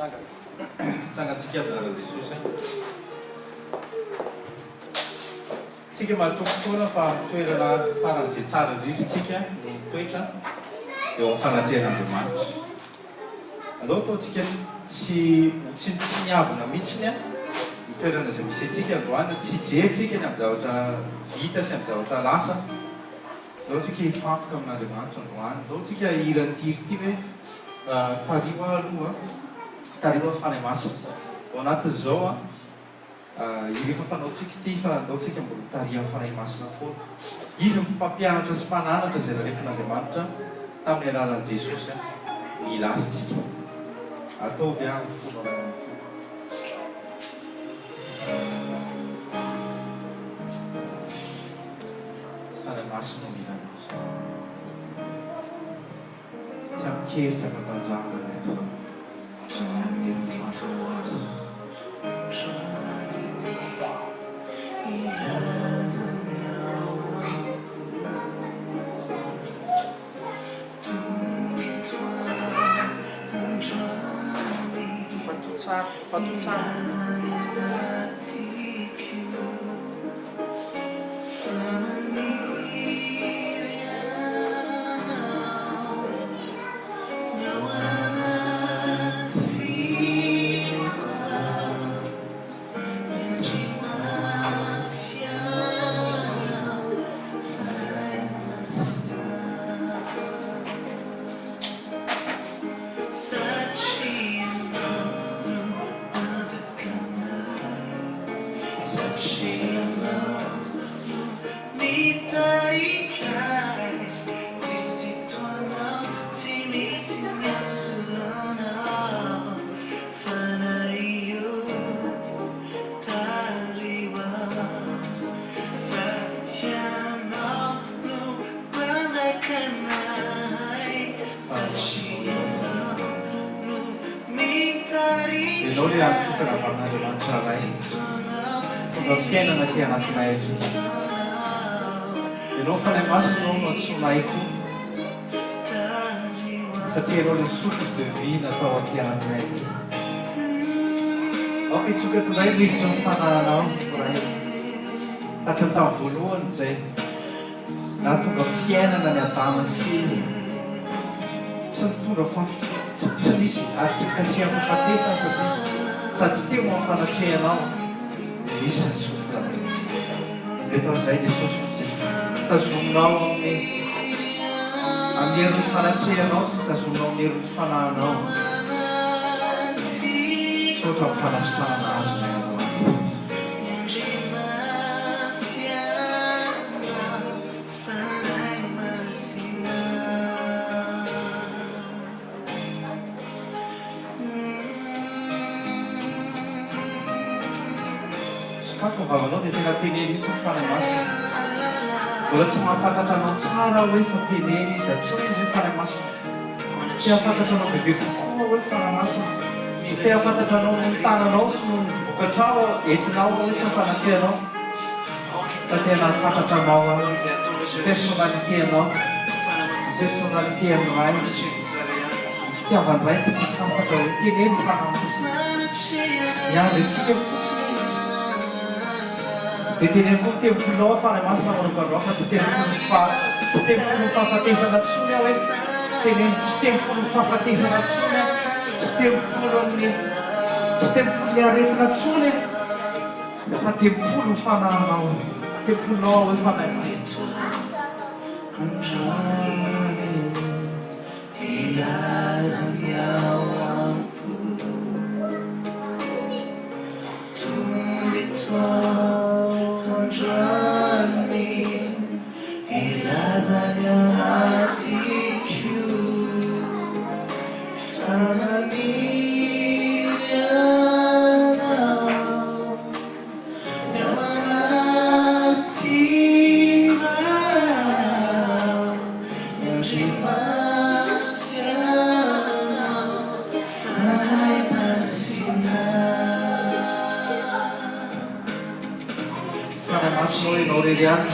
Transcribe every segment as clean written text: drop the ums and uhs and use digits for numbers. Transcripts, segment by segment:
Tsangatsika amin'an'i Jesosy. Tsika mahatoky foana fa toerana faran'izay tsara indrindratsika no toetra eo amin'ny fanatrehan'Andriamanitra. Aleo ataontsika tsy miavona mihitsiny ny toerana izay misy antsika androany, tsy jerytsika ny amin'ny zavatra vita sy amin'ny zavatra lasa. Aleo tsika hifantoka amin'Andriamanitra androany. Aleo tsika hiran'ity ity hoe tariho aloha tariho fanahy masina. Ao anatin'izao rehefa fanaontsika ity fa anaontsika mbola tarihan'ny fanahy masina foana. Izy ny mpampianatra sy mpananatra izay rehefin'Andriamanitra tamin'ny alalan'i Jesosy milasitsika. Ataovy ny fomba fanahy masina no mila nosy. Tsy amikery tsy ampatanjahana nefa. Fatutsara. Fiainana ty anatinay azy. Ianao fanahy masina no antsoinay koa satria ianao le souffle de vie natao aty anatinay aty. Aoka itsoka tonay rivotry ny fananao tahaka ny tamin'ny voalohany izay nahatonga fiainana ny Adama sy tsy nitondra tsy nisy ary tsy mikasiha fahafatesana satria sady tsy teo mampanatrehanao misy ny souffle rehefa izay Jesosy tazominao amin'ny herin'ny fanatrehanao sy tazominao amin'ny herin'ny fanahinao sotra amin'ny fanasitranana azy nay anao aty. Sakafo vavanao dia tena teneny mihitsy ny fanahy masina. Mbola tsy mahafantatra anao tsara hoe fa teneny izy tsy hoe izy hoe fanahy masina. Tsy hafantatra anao bebe kokoa hoe fanahy masina. Tsy te hafantatra anao ny tananao sy ny vokatrao entinao hoe sy fanatrehanao. Fa tena hafantatra anao personnalité anao, personnalité amin'ray, fitiavan-dray tsy mifantatra hoe teneny fanahy masina. Miandry antsika fotsiny. Dia teneny koa fitempolao fanahy masina manokandro fa tsy tempolo fahafatesana tsony aho hoe teneny tsy tempolo fahafatesana tsony aho, tsy tempolo ny aretina tsony fa tempolo fanahinao, tempolao hoe fanahy masina.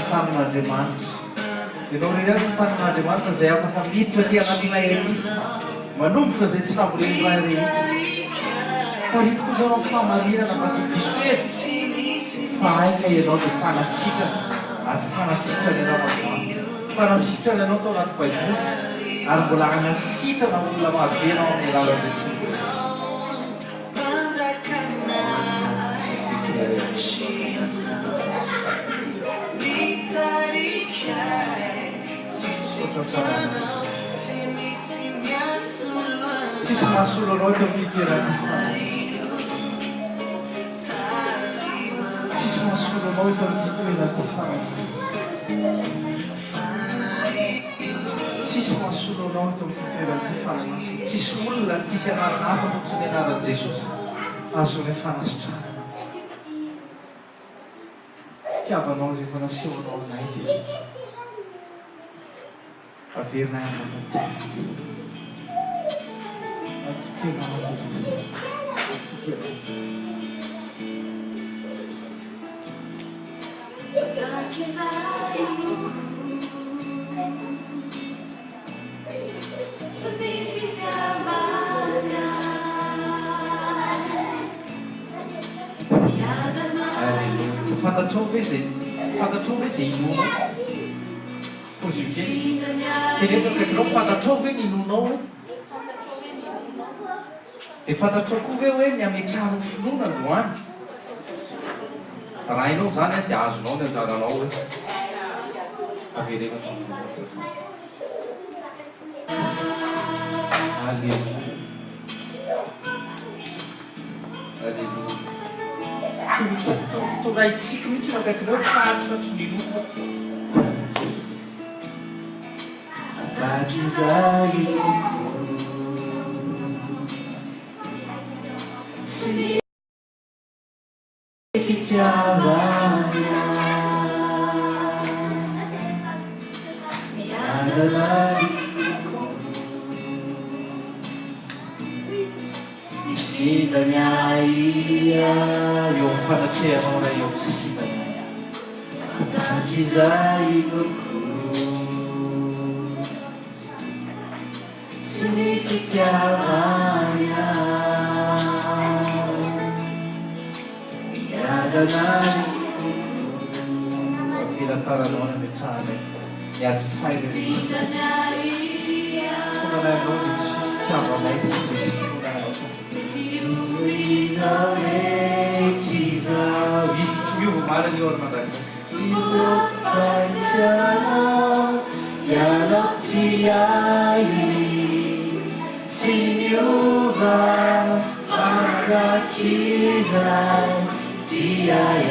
Tamin'Andriamanitra. Ianao rehetra ny tamin'Andriamanitra izay afaka miditra aty anatinay aty. Manomboka izay tsy namboleny raha rehetra. taritiko zao amin'ny famarirana mba tsy diso hevitra fa aika ianao dia mpanasitrana ary mpanasitrana ianao androany mpanasitrana ianao tao anaty baiboly ary mbola hanasitrana olona mahabenao amin'ny alalan'ny tompony tsisy mahasolo anao eto amin'ny toerana tsisy mahasolo anao eto amin'ny toerana tsisy mahasolo anao eto amin'ny toerana fananasina tsisy olona tsisy anarana hafa fotsy ny anaran'i Jesosy azony fanasitrana tiavanao zay efa nasehonao anay Jesosy averinay anao atokenao zay Jesosy fantatrao ve zay inonao pozivy tenenao kaikinao fantatrao ve ny inonao dia fantatrao koa ve hoe ny ametrahano finoana androany raha hainao zany a dia azonao ny anjaranao hoe averenao alleluia alleluia toraitsika mihitsy makaikinao faritra troniloko satratrizay sy fitiavana miadana Sidania eo fanatrehanao na eo amin'ny sidania fantatry izay loko sy ny fitiavana miadana filantaranao ny ametrahanay miady saina fonanay anao zay tsy fitiavanay zay tsy fonanay izy tsy miova marina eo ary mandrasa ianao ty ai tsy miova fanrakizay ty ai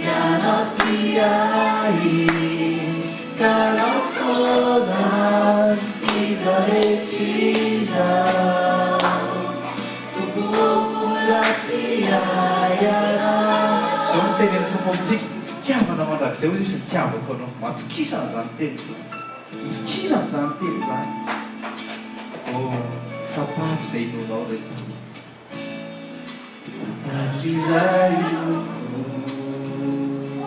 ianao ty ai kanao foana iza rehetriza zao ny teny tompo amitsika fitiavana mandrakizay ozy izy nitiavako anao matokisana zany teny fikirana zany teny zany fatavy zay inonao reto fatavy izay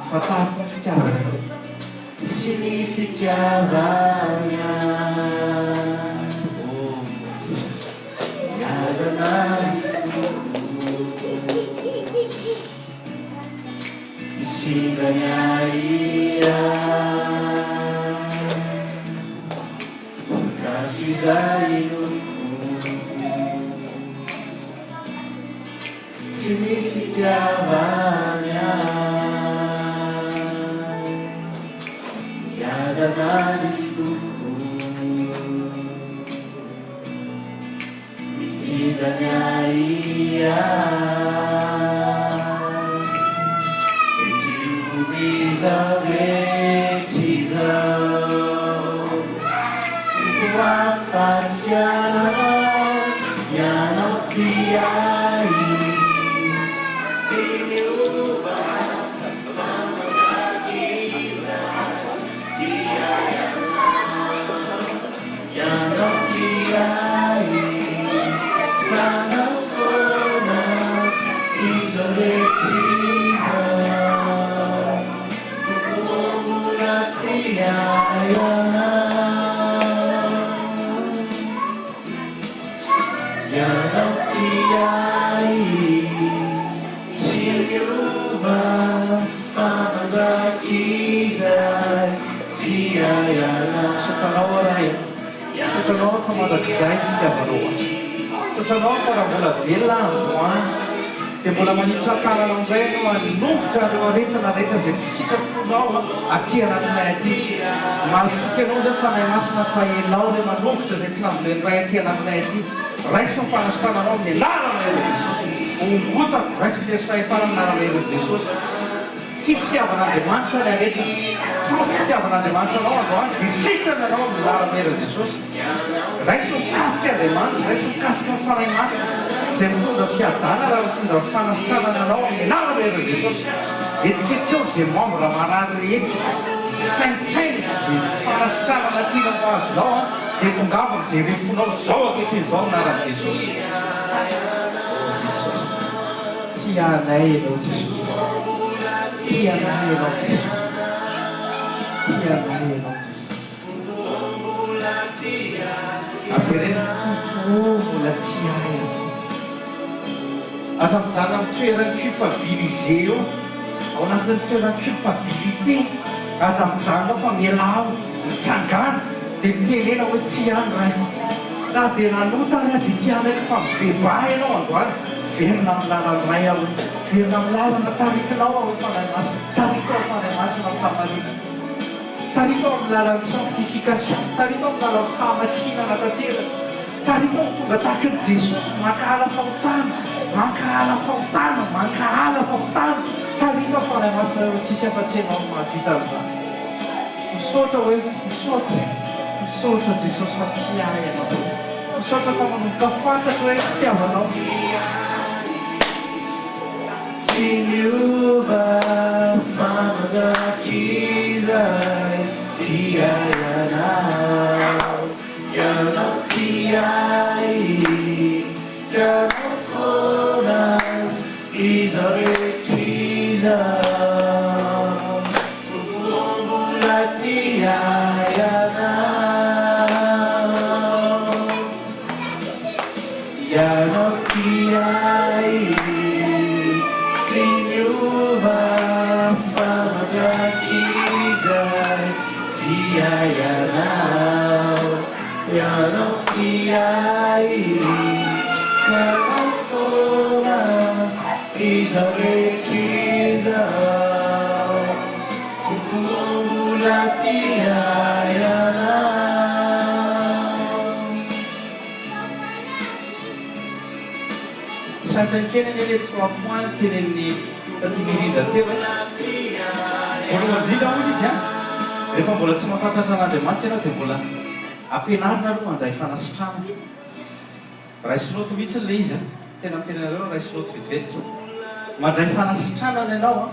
fatavy ny fitiavana sy ny fitiavana miadana Sidania fantatry izay loko sy ny fitiavana miadana ny foko Sidania rehetrizaho toko afatsiana ianao ty ai sy miova fanatrakiza ty ai ianao ty ai kanao foana iza rehetrizaho Yana tiai Siliuva Famadakizai Tiaiana Satranao aray Satranao fa mandrakizay fitiavanao Satranao fa raha mbola velona androany dia mbola manitra tanana amin'izay ianao hanombotra ireo aretina rehetra izay tsy sitraponao aty anatinay aty mahatoky ianao zay fanahy masina fa enao ilay manombotra izay tsy nambolen'iray aty anatinay aty raisy ny fanasitrananao amin'ny lalana eron Jesosy ongota raisy fitesy fahefana amin'ny lalana eron Jesosy tsy fitiavan'Andriamanitra ny aretina profo fitiavan'Andriamanitra anao androany dia sitrana anao amin'ny lalana eron Jesosy raisy ny mikasika Andriamanitra raisy mikasika ny fanahy masina izay mitondra fiadana raha mitondra fanasitranana anao amin'ny lalana eron Jesosy etsiketseo izay membre marary rehetra saintsainy izay fanasitranana tianao azonao dia tongava mijery fonao zao ankehitriny zao anaran'i Jesosy Jesosy tianay ianao Jesosy tianay ianao Jesosy tianay ianao Jesosy averena tompo mbola tianay aza mijanona amin'ny toerany culpabilisé eo ao anatin'ny toerany culpabilité aza mijanona fa mialao mitsangana dia mitenena hoe tiany raiko na dia nanota ary dia tianayko fa mibeba ianao androany verina amin'ny lalany ray aho verina amin'ny lalana taritinao aho fanahy masina tarito ao fanahy masina amin'ny famarina tarito ao amin'ny lalany sanctification tarito ao amin'ny lalany fahamasinana tanteraka tarito ao tonga tahaka ny Jesosy mankahala fahotana mankahala fahotana mankahala fahotana tarito ao fanahy masina eo tsisy afa-tsy ianao no mahavita amin'izany misaotra hoe misaotra Jesosy fa tiahy ianao misaotra fa manomboka fantatra hoe fitiavanao Siliuva Famadakizai Tiaiana Ianao tiai Ianao fonas Izao rehetrizao Tombola tiaiana Ianao tiai Siliuva Famadakizai Tiaiana Ianao tiai Ianao fonas Izao rehetrizao Tombola tiaiana Santsakena ny le 3 points tenen'ny tatimirindra teo voalohany indrindra moa izy rehefa mbola tsy mahafantatra an'Andriamanitra ianao dia mbola ampianarina aloha mandray fanasitrana raisinoto mihitsy le izy tena mitenareo raisinoto vetivetika mandray fanasitranana ianao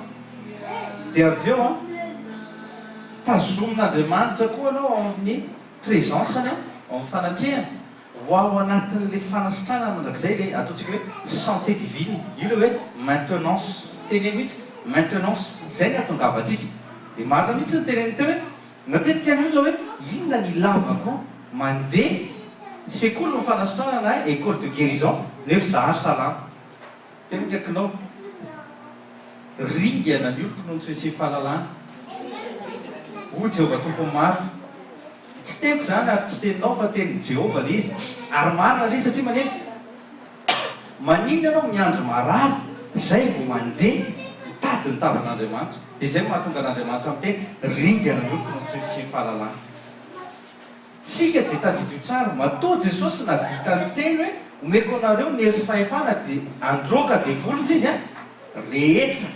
dia avy eo tazomin'Andriamanitra koa anao ao amin'ny présenceny ao amin'ny fanatrehana ho ao anatin'le fanasitranana mandrakizay le ataontsika hoe santé divine io le hoe maintenance teneny mihitsy maintenance zay ny atongavantsika dia marina mihitsy ny teneny teo hoe matetika any olona hoe inona ny ilavako mandeha sekoly ny fanasitranana na école de guérison nefa zaha salama tena mikaikinao ringana ny oloko noho ny tsy hoe fahalalana hoy Jehova tompo maro tsy teko zany ary tsy teninao fa teny Jehova le izy ary marina le izy satria maneny maninona ianao miandro marary zay vao mandeha mitady ny tavan'Andriamanitra dia zay mahatonga an'Andriamanitra amin'ny teny ringana ny oloko noho ny tsy hoe fahalalana tsika dia tadidio tsara matao Jesosy na vita ny teny hoe omeko anareo ny hery sy fahefana dia androka dia volotsy izy rehetra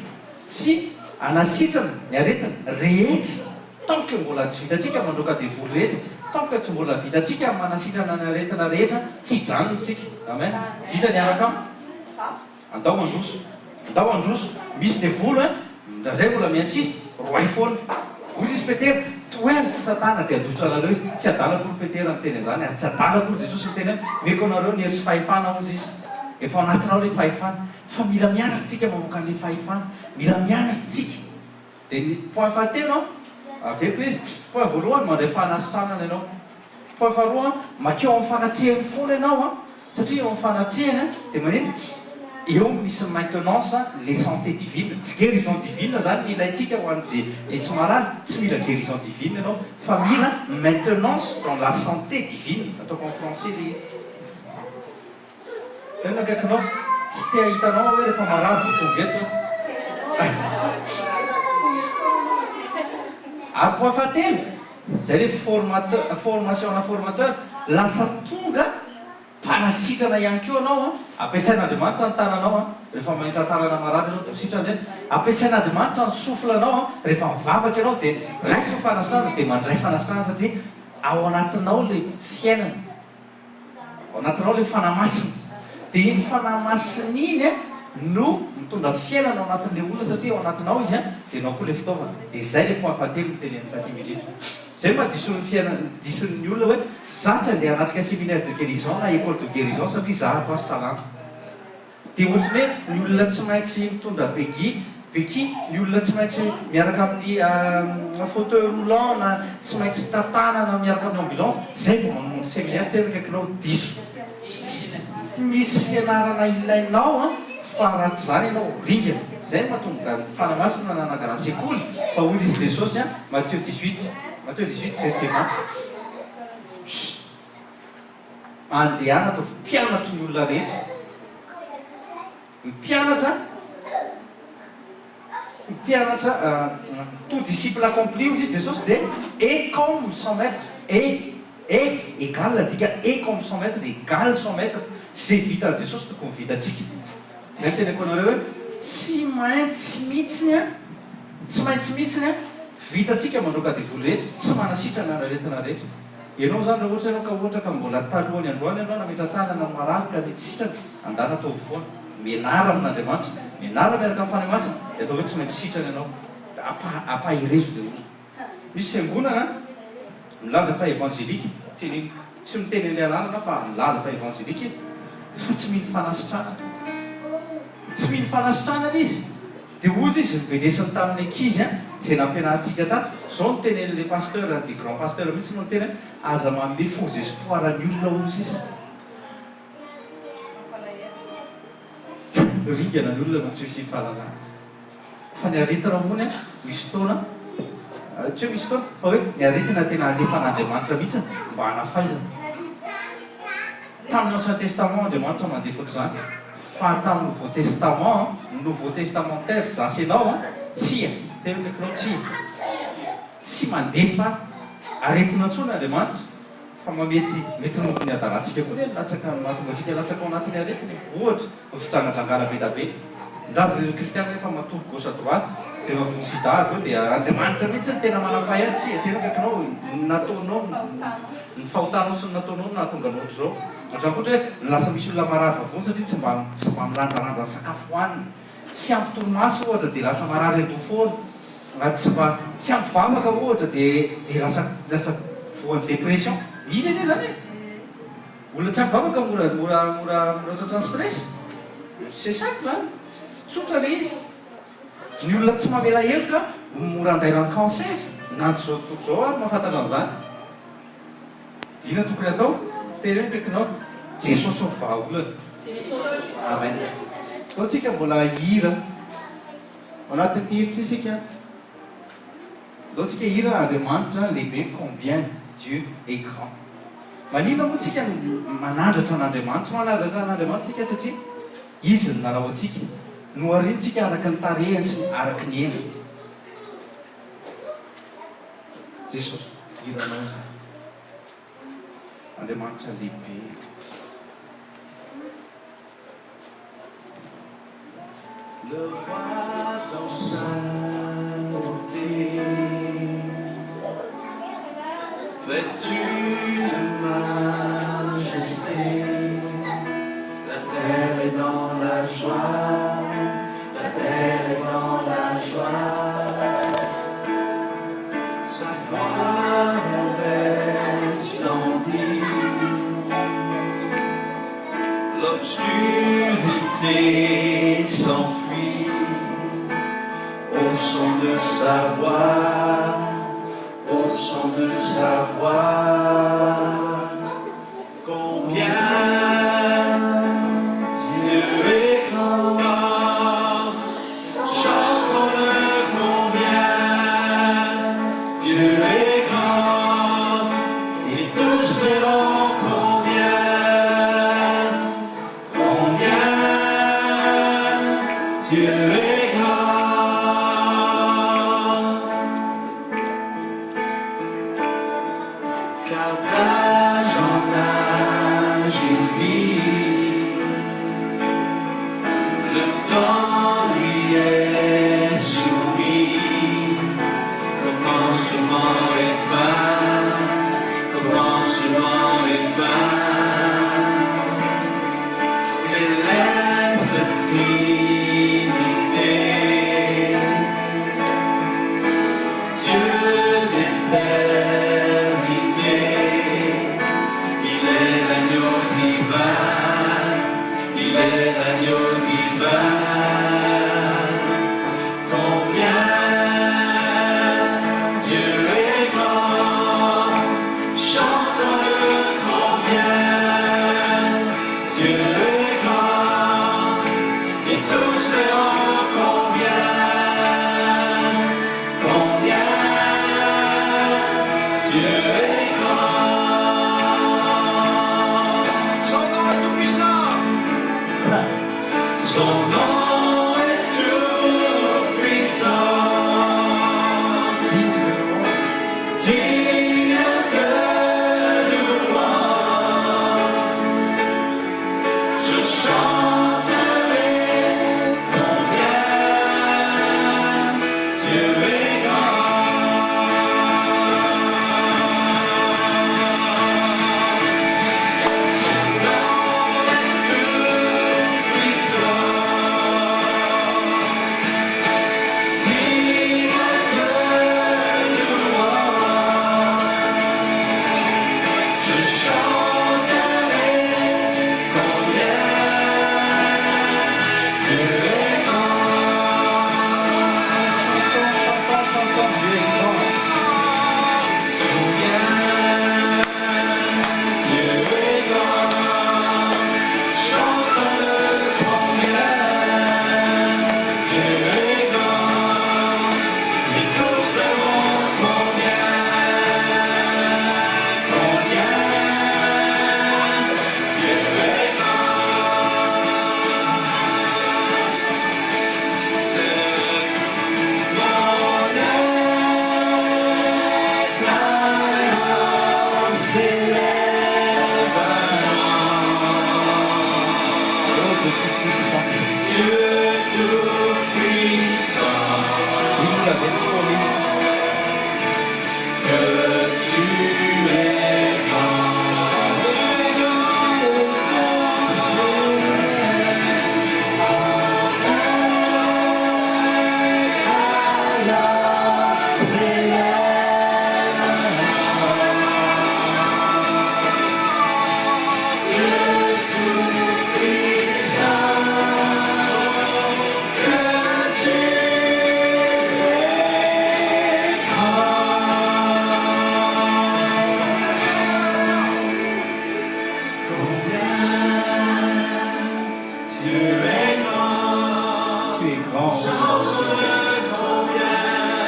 sy anasitrana ny aretina rehetra tant que mbola tsy vitatsika mandroka dia volo rehetra tant que tsy mbola vitatsika manasitrana ny aretina rehetra tsy hijanona tsika amen iza ny araka andao androso misy dia volo ndraindray mbola miinsiste roay foana ozy izy petera toeriko satana dia adosotra anareo izy tsy adala kory petera ny teny zany ary tsy adala kory Jesosy ny teny meko anareo ny hery sy fahefana ozy izy efa anatinao le fahefana fa mila mianatra tsika mamoaka an'le fahefana mila mianatra tsika dia ny point fahatelo aveko izy point voalohany mandray fanasitranana ianao point faharoa makeo amin'ny fanatrehany foana ianao satria eo amin'ny fanatrehana dia maneny eo misy maintenance les santé divine tsy guérison divine zany ilayntsika ho an'zay tsy marary tsy mila guérison divine ianao fa mila maintenance dans la santé divine ataoko en français le izy tena akaikinao tsy te ahitanao hoe rehefa marary votonga eto ary point fahatelo zay le formation na formateur lasa tonga mpanasitrana ihany keo anao ampiasain'andriamanitra ny tananao rehefa mahitra tanana marary anao tositrana reny ampiasain'andriamanitra ny soflanao rehefa mivavaka ianao dia raisy ny fanasitrana dia mandray fanasitrana satria ao anatinao le fiainana ao anatinao le fanamasina dia iny fanamasina iny no mitondra fiainana ao anatin'le olona satria ao anatinao izy dia nao koa le fitaovana dia zay le point fahatelo mitenen'ny taty midritra zay mahdison'ny fiainana dison'ny olona hoe za tsy andeha anatrika séminaire de guérison na école de guérison satria za ato salama dia ohatrany hoe ny olona tsy maintsy mitondra bequi ny olona tsy maintsy miaraka amin'ny fauteuil roulant na tsy maintsy tatanana miaraka amin'ny ambulance zay vao mamono séminaire tena akaikinao diso misy fianarana ilainao fa raha tsy zany ianao ringana zay mahatonga fanamasina nanagana sekoly fa ozy izy jesosy Matthieu 18 verset 20 andehana atao mpianatra ny olona rehetra mpianatra tout disciple accompli ozy izy jesosy dia et comme 100 mètres et égal dika et comme 100 mètres égal 100 mètres zay vita jesosy tokony vitatsika zay ny tenako anareo hoe tsy maintsy mihitsiny vitatsika mandroka devoly rehetra tsy manasitrana naretina rehetra ianao zany raha ohatra ianao ka ohatra ka mbola talohany androany ianao nametra tanana marary ka mety sitrana andana atao voana mianara amin'andriamanitra mianara miaraka amin'ny fanamasina dia atao hoe tsy maintsy sitrana ianao ampahirezo le olona misy fiangonana milaza fa évangélika teny tsy miteny le alalana fa milaza fa évangélika izy fa tsy mily fanasitrana izy dia ozy izy nibedesiny tamin'ny ankizy zay nampianarantsika tato zao no tenen'le pasteur de grand pasteur mihitsy no tena aza manome faux espoir ny olona ozy izy ringana ny olona no tsy misy fahalalana fa ny aretina mony misy fotoana tsy hoe misy fotoana fa hoe ny aretina tena alefan'andriamanitra mihitsy mba hanafaizana tamin'ny ancien testament andriamanitra mandeha fotr'izany fa tamin'ny nouveau testament nouveau testamentaire zasy ianao tsia tena kaikinao tsy mandefa aretina ntsony andriamanitra fa mety nompony adaratsika koa hoe latsaka mahatonga atsika latsaka ao anatin'ny aretina ohatra fijangajangana be da be ndaza le kristiana rehefa matory gauche à droite rehefa vony sida avy eo dia andriamanitra mihitsy ny tena manafay any tsia tena kaikinao nataonao ny fahotanao sy ny nataonao nahatonga anao ohatr' zao zany koatra hoe lasa misy olona marary vavony satria tsy mba milanjalanja ny sakafo hoaniny tsy ampy torimaso ohatra dia lasa marary adofona tsy ampy vavaka ohatra dia lasa voan'ny dépression izy ane zany olona tsy ampy vavaka mora tratra ny stress c'est simple tsotra le izy ny olona tsy mamela heloka mora andairany cancer nanjo zao toko zao ary mahafantatra an'izany dina tokony atao tena hoe kaikinao jesosy ny vahaolana amen ataotsika mbola hira anatin'ity hira ty sika ataotsika hira andriamanitra lehibe combien Dieu est grand manina moa tsika manandratra an'andriamanitra an'andriamanitra tsika satria izy ny nanao atsika noarintsika araka ny tarehany sy araky ny endriny jesosy hiranao zany andriamanitra lehibe le roi dans sa bonté vêtu de majesté la terre est dans la joie la terre est dans la joie sa gloire resplendit l'obscurité s'enfuit au son de sa voix, au son de sa voix. Combien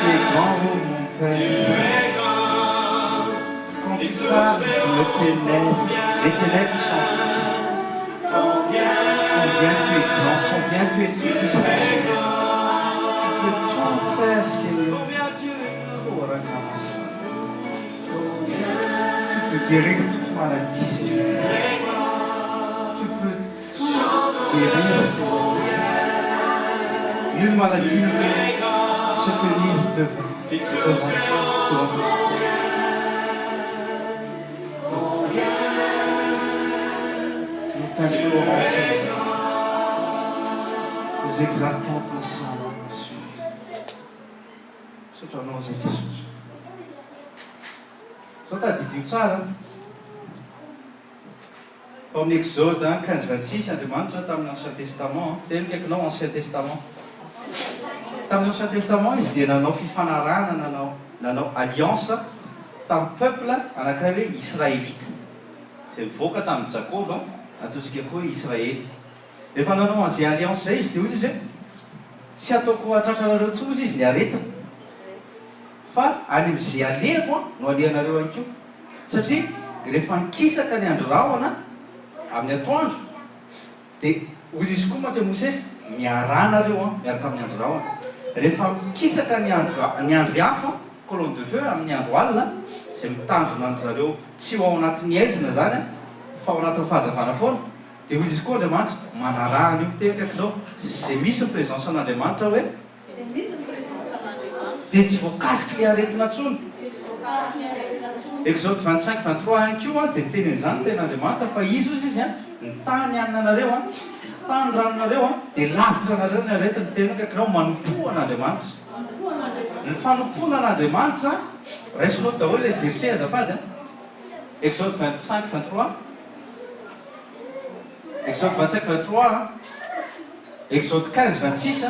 es grand, oh mon Père. Quand tu parles, les ténèbres s'enfuient. Combien tu es grand, combien tu es tout puissant. Tu peux tout faire, Seigneur. Tu peux guérir toute maladie, Seigneur. Tu peux tout guérir, Seigneur. Nulle maladie ne peut se tenir devant toi. Nous t'implorons, Seigneur. Nous exaltons ton Saint-Nom, Sotranao zay Jesosy. Zao tadidio tsara. Fa amin'ny Exode 15-26 Andriamanitra tamin'ny Ancien Testament, teny kaikinao Ancien Testament. Tamin'ny Ancien Testament izy dia nanao fifanarahana, nanao alliance tamin'ny peuple anankiray hoe Israélite. Izay mivoaka tamin'ny Jakob, ataontsika koa hoe Israely. Rehefa nanao an'izay alliance zay izy dia hoy izy hoe tsy ataoko atratrarareo tsozy izy ny aretina. Fa any amin'izay alehako no alehanareo ihany koa. Satria rehefa nikisaka ny andro rahona amin'ny atoandro dia hoy izy koa mantsy Mosesy miaranareo miaraka amin'ny andro rahona. Rehefa mikisaka ny andro hafa colonne de feu amin'ny andro alina izay mitanjona an'zareo tsy ho ao anatin'ny aizina zany fa ao anatin'ny fahazavana foana. Dia hoy izy koa Andriamanitra manarahana io teny kaikinao izay misy ny présence an'Andriamanitra hoe dia tsy voakasiky ilay aretina intsony. Exode 25-23 ihany koa dia miteny an'izany ten'Andriamanitra fa izy ozy izy ny tany aninanareo tany ranonareo dia lavitra anareo ny aretina teny kaikinao manompo an'Andriamanitra. Ny fanompoana an'Andriamanitra raisinao daholo ilay verset azafady. Exode 25-23 Exode 25-23 Exode 15-26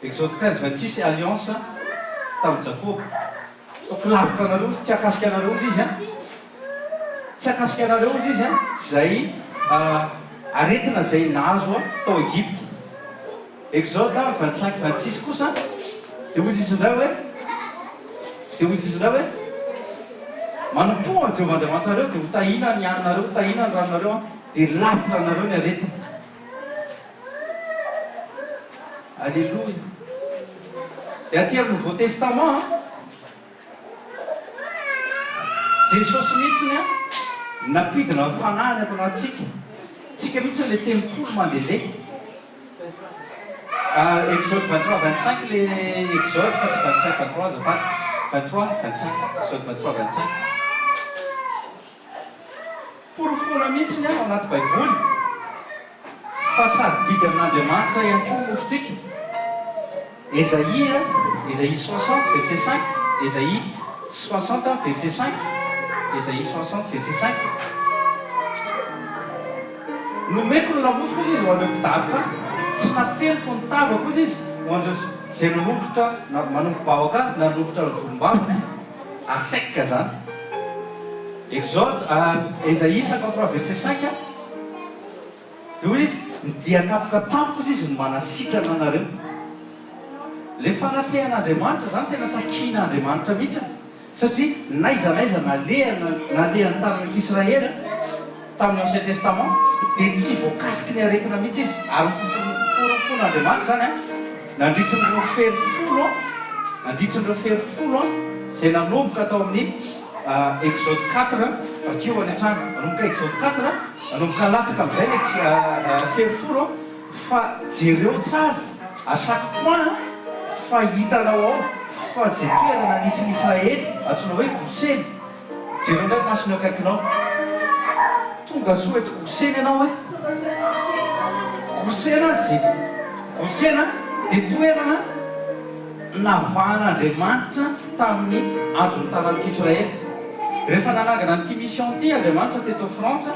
Exode 15-26 alliance tamin'ny Jakob. Lavitra anareo tsy akasika anareo izy tsy akasika anareo izy zay aretina zay nahazo tao Egypte. Exode 25-26 kosa dia hoy izy indray hoe manompo Jehovah Andriamanitra nareo dia ho tahina ny haninareo, ho tahina ny ranonareo dia lavitra anareo ny aretina. Alléluia. Dia aty amin'ny Nouveau Testament Jesosy mihitsiny napidina fanahiny ato anatsika. Tsika mihitsy ilay tempolo mandehandeha. Exode 23-25 le Exode fa tsy 25-23 azafady. 23-25 Exode 23-25 porofona mihitsiny ao anaty Baiboly fa sarobidy amin'Andriamanitra ihany koa mofontsika. Ésaïe 60 verset 5 Ésaïe 60 verset 5 Ésaïe 60 verset 5 nomeko ny lamosiko izy izy ho an'ireo mpitavaka tsy nafeliko ny tavako izy izy ho an'ireo zay nanombotra manompo-bavaka na nanombotra ny volombavany asaika zany. Exode Ésaïe 53 verset 5 dia hoy izy nidiakapoka tampoka izy izy ny manasitrana anareo. Le fanatrehan'Andriamanitra zany tena takian'Andriamanitra mihitsy satria naiza nalehany taranak'Israely tamin'ny Ancien Testament dia tsy voakasiky ny aretina mihitsy izy ary porompon'Andriamanitra zany nandritrin'ireo fery folo zay nanomboka tao amin'ny Exode 4 akeo any an-trano nanomboka Exode 4 nanomboka latsaka amin'izay fery folo fa jereo tsara à chaque point fa hitanao ao fa zay toerana nisy Israely antsoina hoe Goseny. Jereo indray masony eo akaikinao tonga soa eto Goseny ianao hoe Gosena dia toerana navahan'Andriamanitra tamin'ny andron'ny taranak'Israely. Rehefa nanangana n'ity mission ity Andriamanitra teto Frantsa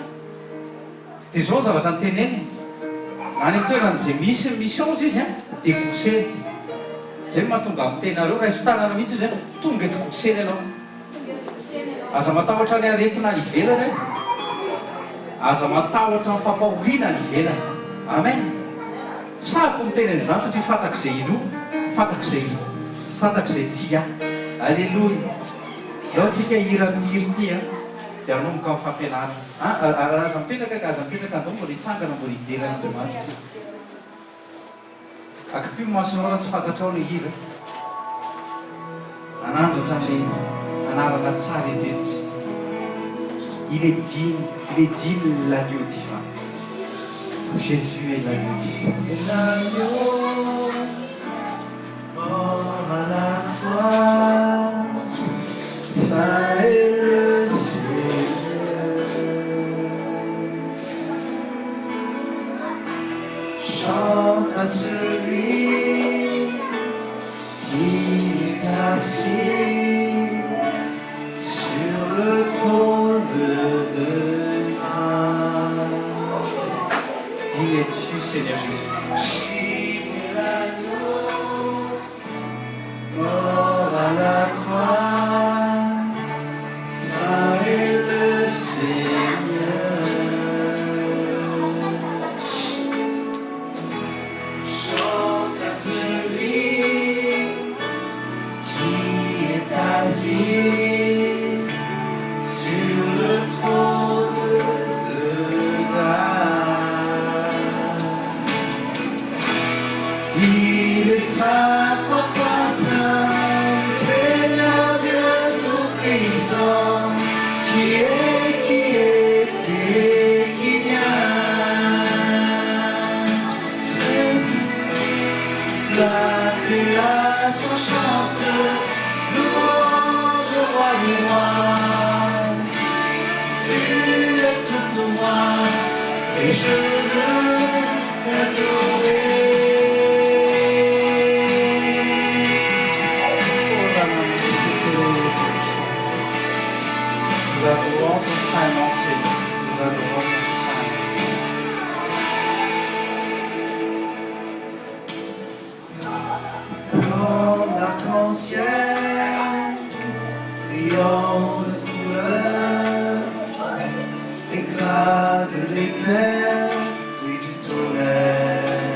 dia zao zavatra nyteneniny any amin'ny toerana izay misy mission izy dia Goseny. Zay mahatonga amin'ny tenareo raiso tanana mihitsy izy tonga eto Goseny ianao. Aza matahotra ny aretina ny ivelany aza matahotra ny fampahoriana ny ivelany. Amen. Sako miteny an'izany satria fantako izay iloha, fantako izay fantako izay tia. Alléluia. Ao tsika hirantiry ty dia anomboka amin'ny fampianarana. Aza mipetraka andao mbola hitsangana mbola hideran'Andriamanitra. Akipio masonao tsy fantatrao ilay hira. Anandro hatramin'ny anarana tsara iveritsy. Il est digne l'agneau divin. Jésus est l'agneau divin. L'agneau mort à la croix, ça est le Seigneur. Chante à celui qui est assis sur le trône de grâce. Dis-le-tu, Seigneur Jésus. Mort à la croix, ça est le Seigneur. Chante à celui qui est assis sur le trône de grâce. Il est saint, trois saint, Seigneur Dieu Tout-Puissant, qui était, qui vient. Jésus, la création chante, louange au roi des rois. Tu es tout pour moi, et je veux t'adorer. Nous adorons ton Saint-Nom, Seigneur. Nous adorons ton Saint-Nom. Comme l'arc-en-ciel, brillant de couleur, éclat de l'éclair, oui du tonnerre.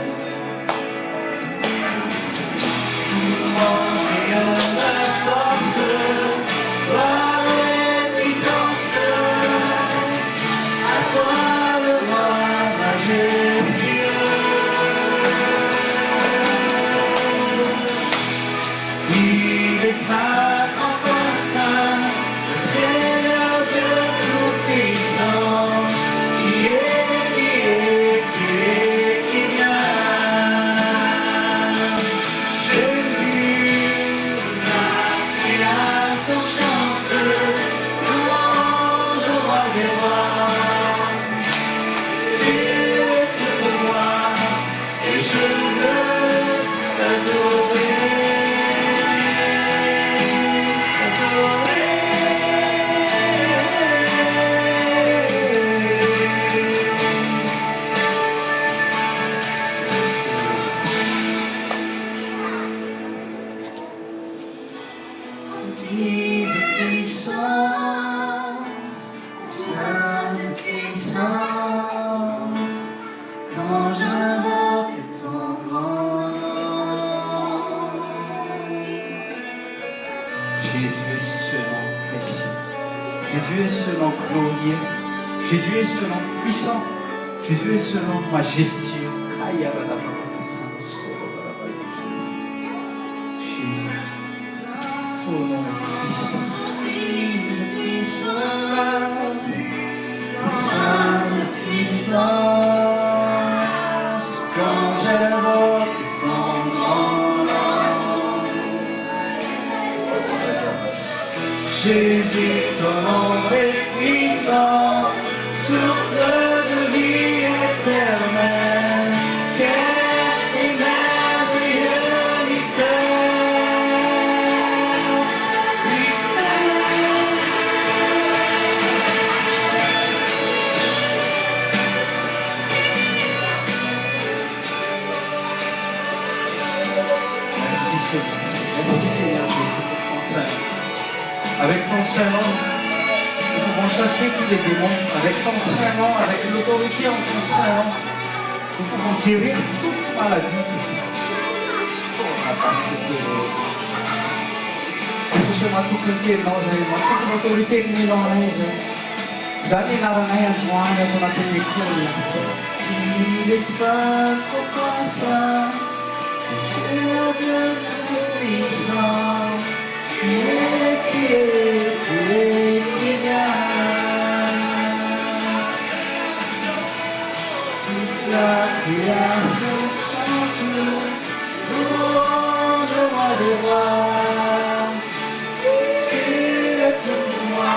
Louange rayonne la force, gloire et puissance, à toi le roi majestueux. Il est saint, enfant saint, le Seigneur Dieu Tout-Puissant, qui est, qui vient. Jésus, la création chante, louange au roi des rois. Tu es tout pour moi, et je veux t'adorer. Qui de puissance, sainte puissance, quand j'invoque ton grand nom. Jésus est ce nom précieux. Jésus est ce nom glorieux. Jésus est ce nom puissant. Jésus est ce nom majestueux. Jésus, ton nom est puissant. Sainte puissance, quand j'invoque ton grand nom. Jésus, ton nom est puissant, souffle de vie éternelle. Qu'est-ce si merveilleux mystère, Merci Seigneur Jésus pour ton Saint-Nom. Avec ton Saint-Nom, nous pouvons chasser tous les démons. Avec ton Saint-Nom, avec l'autorité en ton Saint-Nom, nous pouvons guérir toute maladie. Jesosy matokony teninao zay, matokony autorité-ninao anay zay. Zany anaranay androany ato anatin'ny école. Il est saint, papa saint, Seigneur Dieu Tout-Puissant, qui vient. Toute la création chante, louange au roi des rois. Tu es tout pour moi,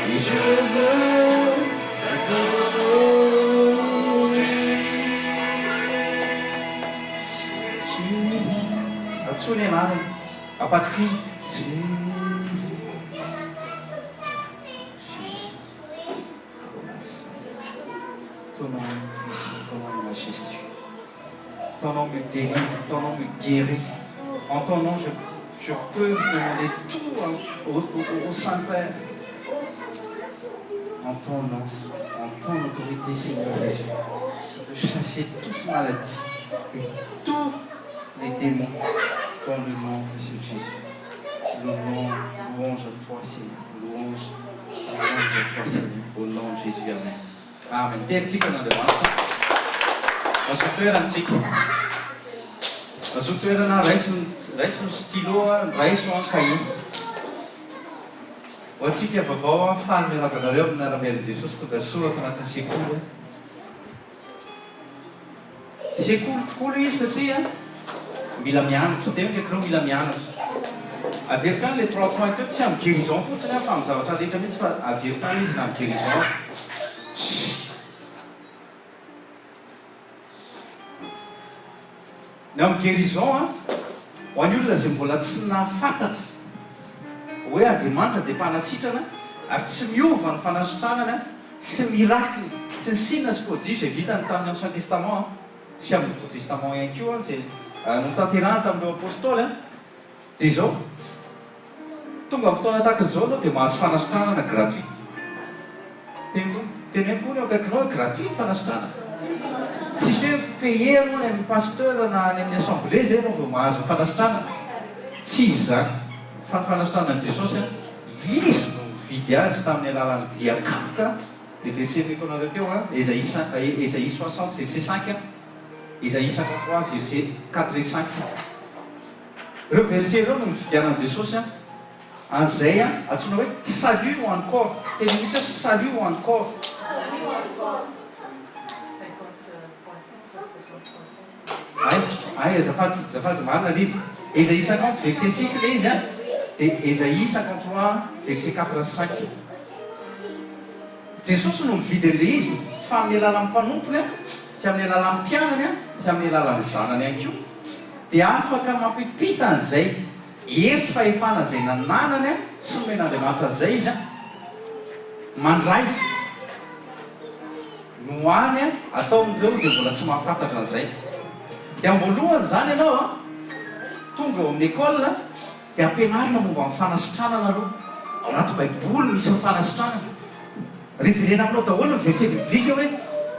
et je veux t'adorer. Jésus, atsuone anarany, apatiky Jésus. Ton nom est puissant, ton nom est majestueux. Ton nom me délivre, ton nom me guérit. En ton nom, je peux demander tout au Saint-Père. En ton nom, en ton autorité, Seigneur Jésus, je peux chasser toute maladie et tous les démons dans le nom de Jésus. Louange à toi, Seigneur. Louange à toi, Seigneur. Au nom de Jésus, amen. Amen. Tertsika n'Andriamanitra. Azo toerantsika. Azo toerana raiso stylo, raiso cahier. Ho antsika vaovao faly miaravanareo amin'ny anaran'i Jesosy tonga soratra anatin'ny sekoly. Sekoly tokoa izy satria mila mianatra, tena kaikireo mila mianatra. Averiko any le 3 points teo tsy amin'ny guérison fotsiny fa amin'ny zavatra rehetra mihitsy fa averiko any izy na amin'ny guérison. Ny amin'ny guérison ho an'ny olona izay mbola tsy nahafantatra hoe Andriamanitra dia mpanasitrana ary tsy miova ny fanasitranana sy miracle sy ny signe sy prodige izay vitany tamin'ny Ancien Testament sy amin'ny Nouveau Testament ihany koa izay notanterahana tamin'ireo apôstôly. Dia izao tonga amin'ny fotoana tahaka izao anao dia mahazo fanasitranana gratuit. Teneniko ny akaikinao gratuit ny fanasitranana. Tsisy hoe paye aloha ny amin'ny pasteur na ny amin'ny assemblée zay anao vao mahazo ny fanasitranana. Tsy izy zany. Fa ny fanasitranan'i Jesosy izy no vidy azy tamin'ny alalan'ny diakapoka. Le verset meko anareo teo Ésaïe 60 verset 5, Ésaïe 53 verset 4 et 5. Ireo verset ireo no mividianan'i Jesosy an'izay antsoina hoe salut ou encore. Teny mihitsy hoe salut ou encore. Ay, azafady marina le izy. Ésaïe 50 verset 6 le izy dia Ésaïe 53 verset 4 à 5. Jesosy no mividy an'le izy fa amin'ny alalan'ny mpanompony sy amin'ny alalan'ny mpianany sy amin'ny alalan'ny zanany ihany koa dia afaka mampipita an'izay hery sy fahefana izay nananany sy nomen'Andriamanitra izay izy mandray no any ataon'ireo izay mbola tsy mahafantatra an'izay. Dia amboalohany zany ianao tonga eo amin'ny école dia ampianarina momba amin'ny fanasitranana aloha. Ao anaty baiboly misy ny fanasitranana. Reverena aminao daholo ny verset biblika hoe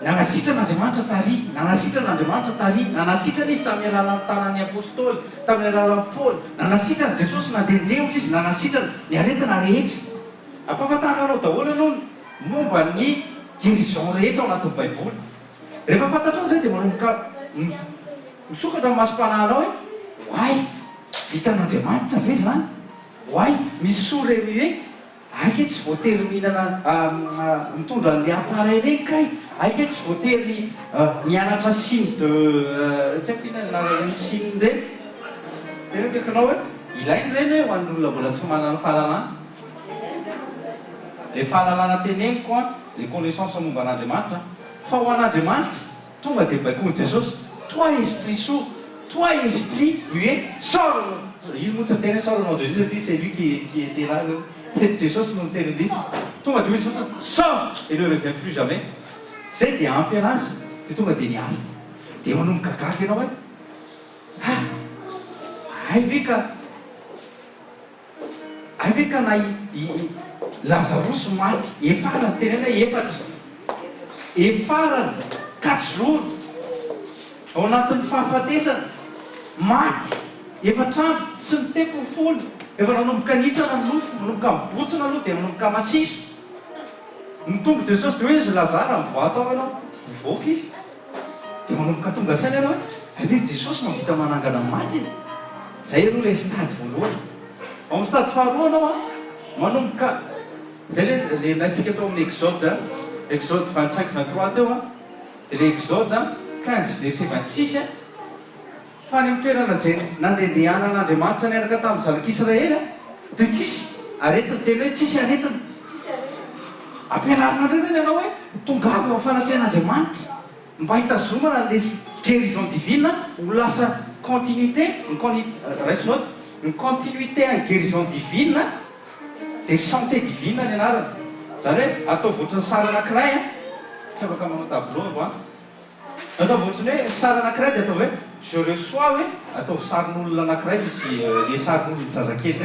nanasitra'Andriamanitra tary, nanasitra'Andriamanitra tary, nanasitrana izy tamin'ny alalan'ny tanan'ny apôstôly, tamin'ny alalan'ny Paoly, nanasitrana Jesosy nandehandeha izy, nanasitrana ny aretina rehetra. Ampahafantaranao daholo ianao momba ny guérison rehetra ao anatin'ny baiboly. Rehefa fantatrao zay dia manomboka misokatra ny masom-panahinao hoe hoay vitan'Andriamanitra ve zany? Hoay misy souremue aika tsy voatery mihinana mitondra an'le appareil reny kay, aika tsy voatery mianatra signe de tsy haiko inona ny signe reny. Tena kaikinao hoe ilainy reny ho an'ny olona mbola tsy manana fahalalana. Le fahalalana teneniko le connaissance momba an'Andriamanitra fa ho an'Andriamanitra tonga dia baikoan'i Jesosy. Toi esprit sourd, toi esprit muet, sors. Il monte sa terre, sort au nom de Jésus, c'est lui qui était là. Jesosy no miteny an'izy tonga dia izy fotsiny sors et ne revient plus jamais. Zay dia ampy anazy dia tonga dia niala dia manomboka gaga ianao hoe ay ve ka na Lazarosy maty efarany tenena efatra efarany 4 jours ao anatin'ny fahafatesana maty efatrandro tsy miteko ny folo efa nanomboka nitsana ny lofo manomboka mibotsina aloha dia manomboka masiso nitonga jesosy dia hoe izy lazara mivoatao ianao mivoaka izy dia manomboka tonga saina ianao hoe ale jesosy mavita manangana maty zay aloha ilay stady voalohany ao amin'ny stady faharoa anao a manomboka zay le naitsika tao amin'ny exode 25-23 teo a dia le exode 15 verset 26 fa any amin'ny toerana zay nandehandehanan'Andriamanitra niaraka tamin'ny zanak'Israely dia tsisy aretiny tena hoe tsisy aretiny ampianarina indray zany ianao hoe tongavy ao fanatrehan'Andriamanitra mba hitazomana le guérison divine ho lasa continuité raisinoty ny continuité en guérison divine dia santé divine ny anarana zany hoe atao voatriny sara anankiray tsy afaka manao tableau vo atao voatriny hoe sara anankiray dia atao hoe je reçois hoe atao sarin'olona anankiray misy le sarin'olona jazakely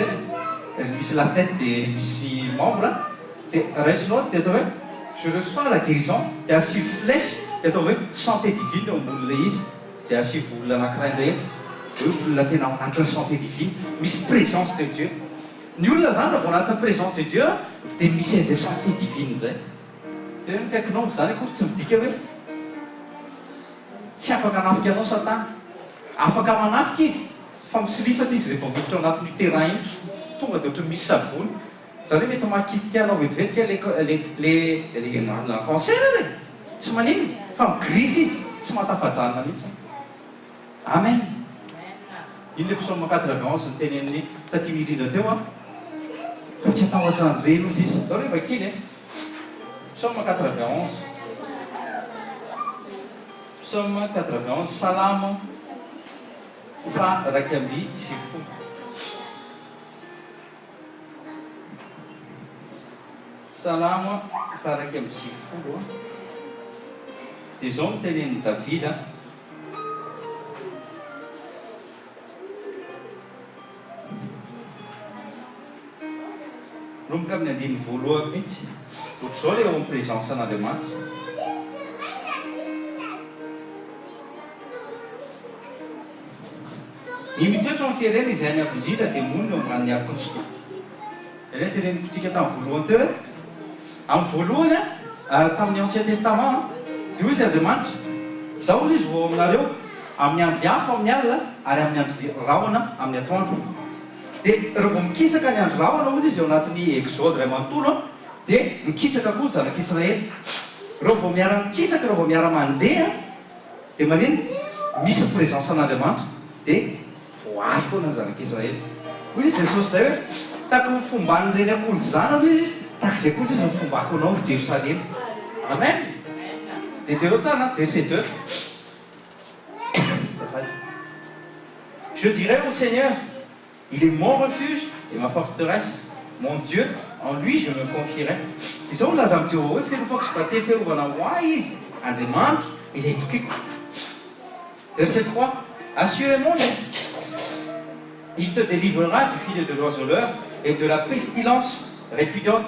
reny misy la tête dia misy membre dia raisinoty dia atao hoe je reçois la guérison dia asivy flèche dia atao hoe santé divine eo ambon'la izy dia asivy olona anankiray indray hoe olona tena ao anatin'ny santé divine misy présence de Dieu ny olona zany raha vao anatin'ny présence de Dieu dia misy an'izay santé divine zay dia mikaikinao zany akory tsy midika hoe tsy afaka anafika anao satana afaka manafika izy fa misilifatsy izy rehefa miditra ao anatin'io terrain iny tonga dia ohatry misy savony zany hoe mety makitika anao vetivetika le cancer re tsy manino fa migrisy izy tsy mahatafajanona mihitsy amen iny le psaume 91 ny tenen'ny taty mirindra teo a fa tsy atahotra andreno izy izy dao rehefa kely psaume 91 psaume 91 salamo fa raiky amby sivifolo salamo fa raiky amby sivifolo dia zao mitenen'ny Davida romboka amin'ny andiny voalohany mihitsy ohatr' zao le eo amin'ny présence an'Andriamanitra ny mitoetra amin'ny fiarena izay any avindrindra dia monina eo ambany arkontsika ila tenenitsika tamin'ny voalohany teo hoe amin'ny voalohany tamin'ny ancien testament dia hoy izy Andriamanitra zao izy vao aminareo amin'ny andro hafa amin'ny alina ary amin'ny andro rahona amin'ny atoandro dia rehefa vao mikisaka ny andro rahona ozy izy eo anatin'ny exode ray manontolo dia mikisaka koa zanak'Israely rehefa vao miara-mikisaka rehefa vao miara-mandeha dia manino misy présence an'Andriamanitra dia voary foana ny zanak'Israely hoy izy Jesosy zay hoe tahaka ny fomban'ireny akoho zana aloha izy tahak'izay koa izy ny fombako anao ny Jérusalem amen dia jereo tsara verset 2 je dirai au Seigneur il est mon refuge et ma forteresse mon Dieu en lui je me confierai izao laza amin'ny Jehovah hoe felovako sy bate felovana ho ahy izy Andriamanitra izay tokiko verset 3 assurément il te délivrera du filet de l'oiseleur et de la pestilence répugnante